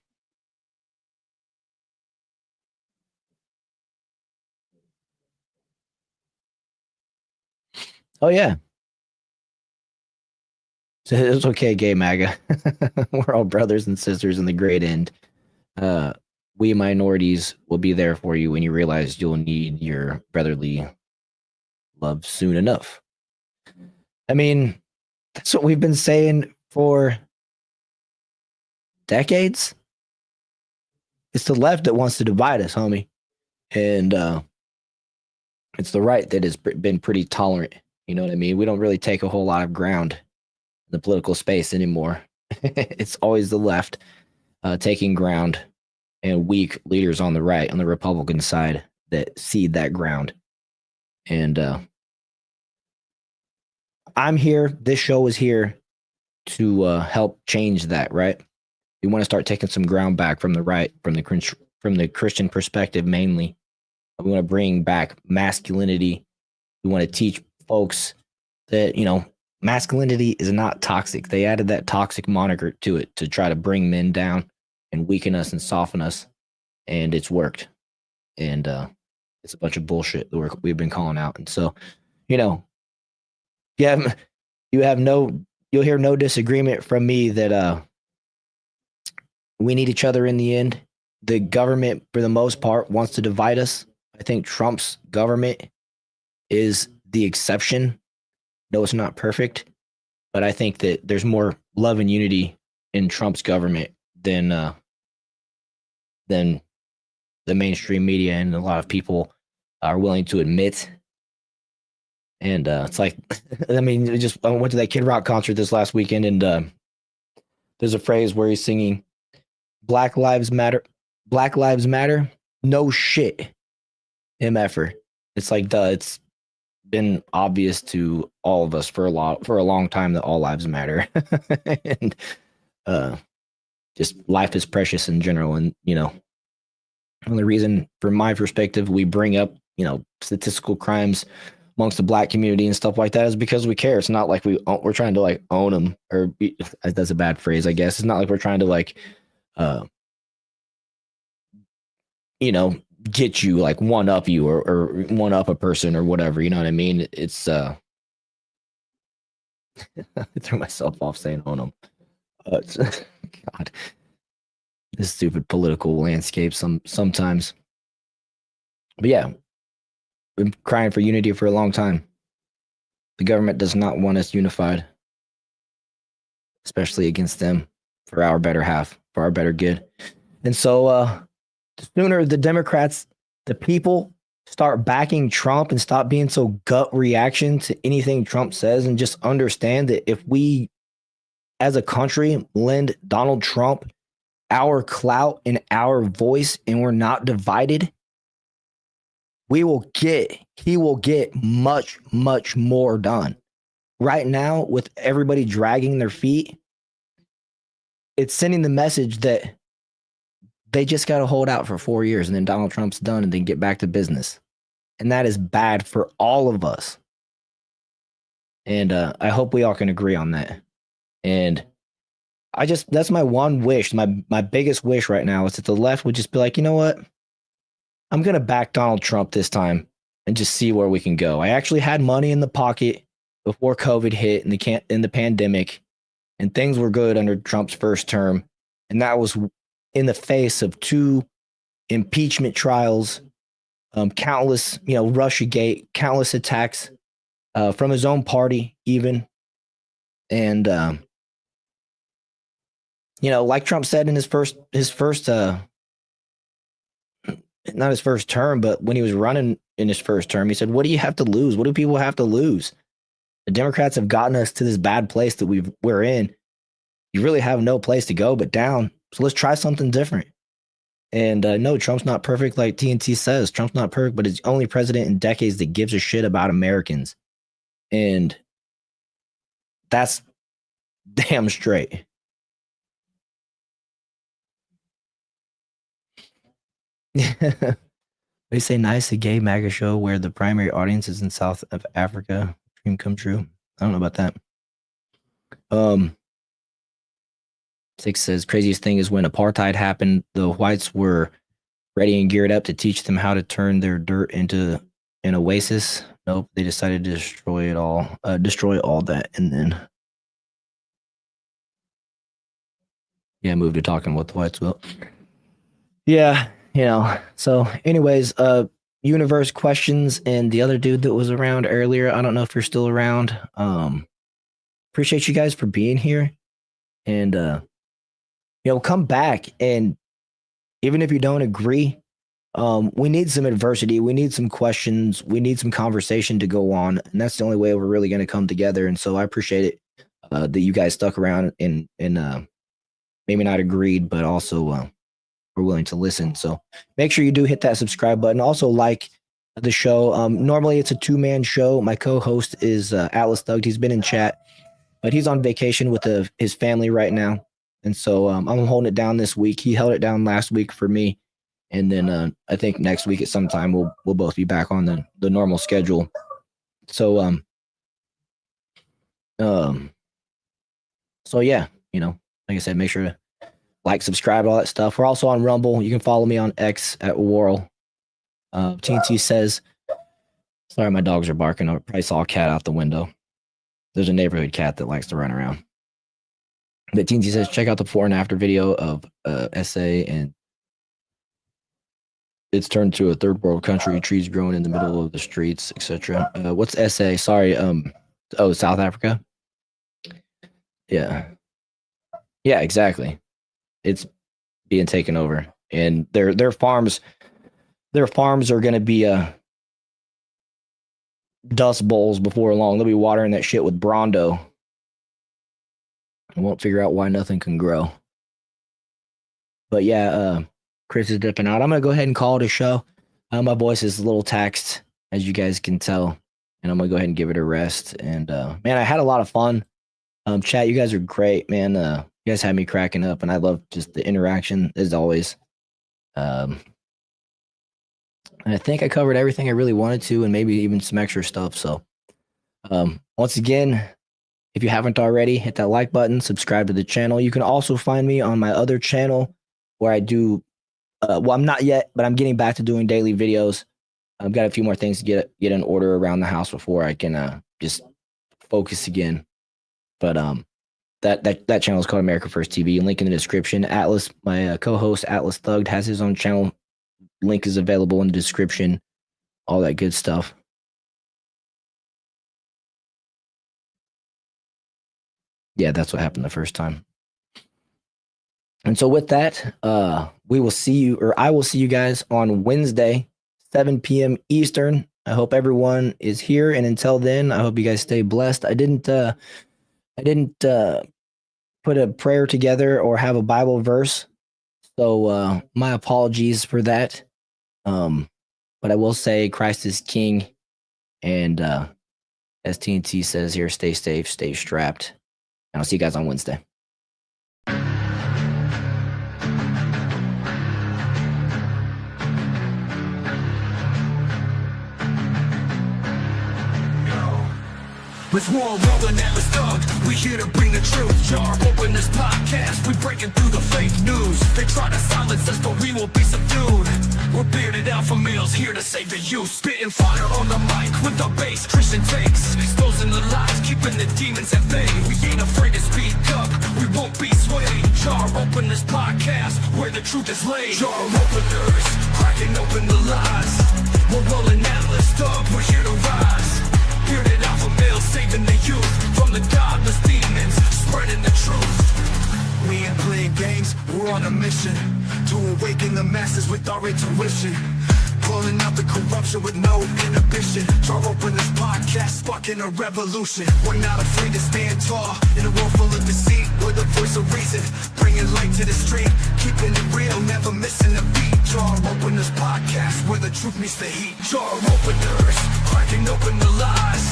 Oh yeah. So it's okay, gay MAGA. We're all brothers and sisters in the great end. We minorities will be there for you when you realize you'll need your brotherly love soon enough. I mean, that's what we've been saying for decades. It's the left that wants to divide us, homie. And it's the right that has been pretty tolerant. You know what I mean? We don't really take a whole lot of ground in the political space anymore. It's always the left taking ground and weak leaders on the right, on the Republican side, that cede that ground. And I'm here. This show is here to help change that, right? We want to start taking some ground back from the right, from the from the Christian perspective mainly. We want to bring back masculinity. We want to teach folks that, you know, masculinity is not toxic. They added that toxic moniker to it to try to bring men down and weaken us and soften us, and it's worked. And it's a bunch of bullshit that we've been calling out. And so, you know, you'll hear no disagreement from me that we need each other in the end. The government, for the most part, wants to divide us. I think Trump's government is the exception. No, it's not perfect, but I think that there's more love and unity in Trump's government than the mainstream media and a lot of people are willing to admit. And it's like, I mean, I went to that Kid Rock concert this last weekend, and there's a phrase where he's singing, "Black Lives Matter, Black Lives Matter." No shit, MFer. It's like, duh, it's been obvious to all of us for a long time that all lives matter. And just life is precious in general. And, you know, the only reason, from my perspective, we bring up, you know, statistical crimes amongst the black community and stuff like that is because we care. It's not like we're trying to like own them, or that's a bad phrase, I guess. It's not like we're trying to like, you know, get you, like one up you or one up a person or whatever. You know what I mean? It's I threw myself off saying own them. God, this stupid political landscape sometimes. But yeah, been crying for unity for a long time. The government does not want us unified, especially against them, for our better half, for our better good. And so the sooner the Democrats, the people, start backing Trump and stop being so gut reaction to anything Trump says, and just understand that if we as a country lend Donald Trump our clout and our voice and we're not divided, he will get much, much more done. Right now, with everybody dragging their feet, it's sending the message that they just got to hold out for 4 years and then Donald Trump's done and then get back to business. And that is bad for all of us. And I hope we all can agree on that. And that's my one wish. My biggest wish right now is that the left would just be like, you know what? I'm going to back Donald Trump this time and just see where we can go. I actually had money in the pocket before COVID hit and in the pandemic, and things were good under Trump's first term. And that was in the face of 2 impeachment trials, countless, you know, Russiagate, countless attacks from his own party even. And, you know, like Trump said in his first not his first term, but when he was running in his first term, he said, what do you have to lose? What do people have to lose? The Democrats have gotten us to this bad place that we're in. You really have no place to go but down. So let's try something different. And no, Trump's not perfect, like TNT says. Trump's not perfect, but he's the only president in decades that gives a shit about Americans. And that's damn straight. They say nice, a gay MAGA show where the primary audience is in South of Africa. Dream come true. I don't know about that. 6 says craziest thing is when apartheid happened, the whites were ready and geared up to teach them how to turn their dirt into an oasis. Nope, they decided to destroy all that, and then move to talking what the whites will. Yeah, you know. So, anyways, universe questions and the other dude that was around earlier. I don't know if you're still around. Appreciate you guys for being here, and come back. And even if you don't agree, we need some adversity. We need some questions. We need some conversation to go on, and that's the only way we're really going to come together. And so I appreciate it that you guys stuck around and maybe not agreed, but also were willing to listen. So make sure you do hit that subscribe button. Also like the show. Normally it's a 2-man show. My co-host is Atlas Thugged. He's been in chat, but he's on vacation with his family right now. And so I'm holding it down this week. He held it down last week for me. And then I think next week at some time we'll both be back on the normal schedule. So so yeah, you know, like I said, make sure to like, subscribe, all that stuff. We're also on Rumble. You can follow me on X at Worrell. TNT says, sorry, my dogs are barking. I probably saw a cat out the window. There's a neighborhood cat that likes to run around. But TNT says, check out the before and after video of SA, and it's turned to a third world country, trees growing in the middle of the streets, etc. What's SA? Sorry. Oh, South Africa. Yeah. Yeah, exactly. It's being taken over, and their farms are going to be dust bowls before long. They'll be watering that shit with Brondo. I won't figure out why nothing can grow. But yeah, Chris is dipping out. I'm going to go ahead and call it a show. My voice is a little taxed, as you guys can tell, and I'm going to go ahead and give it a rest. And man, I had a lot of fun. Chat, you guys are great, man. You guys had me cracking up, and I love just the interaction as always. And I think I covered everything I really wanted to, and maybe even some extra stuff. So once again, if you haven't already, hit that like button, subscribe to the channel. You can also find me on my other channel where I do, well, I'm not yet, but I'm getting back to doing daily videos. I've got a few more things to get in order around the house before I can just focus again. But that channel is called America First TV. Link in the description. Atlas, my co-host Atlas Thugged, has his own channel. Link is available in the description. All that good stuff. Yeah, that's what happened the first time. And so with that, we will see you, or I will see you guys on Wednesday, 7 p.m. Eastern. I hope everyone is here, and until then, I hope you guys stay blessed. I didn't put a prayer together or have a Bible verse, so my apologies for that. But I will say Christ is King, and as TNT says here, stay safe, stay strapped, and I'll see you guys on Wednesday. With war rolling at the thug, we here to bring the truth. Jar open this podcast, we breaking through the fake news. They try to silence us, but we will be subdued. We're bearded alpha males here to save the youth. Spitting fire on the mic with the bass, Christian takes. Exposing the lies, keeping the demons at bay. We ain't afraid to speak up, we won't be swayed. Jar open this podcast, where the truth is laid. Jar openers, cracking open the lies. We're rolling Atlas thug, we're here to rise. Bearded alpha males saving the youth from the godless demons, spreading the truth. We ain't playing games, we're on a mission to awaken the masses with our intuition. Pulling out the corruption with no inhibition. Jar open this podcast, sparking a revolution. We're not afraid to stand tall in a world full of deceit. We're the voice of reason, bringing light to the street, keeping it real, never missing a beat. Jar open this podcast, where the truth meets the heat. Jar openers, cracking open the lies.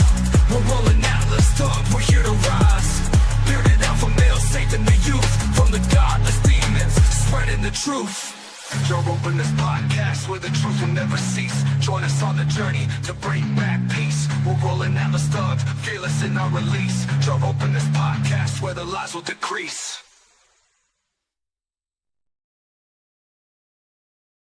We're rolling Atlas thug, we're here to rise. Bearded alpha males saving the youth from the godless demons, spreading the truth. Joe open this podcast where the truth will never cease. Join us on the journey to bring back peace. We're rolling Atlas thug, fearless in our release. Joe open this podcast where the lies will decrease.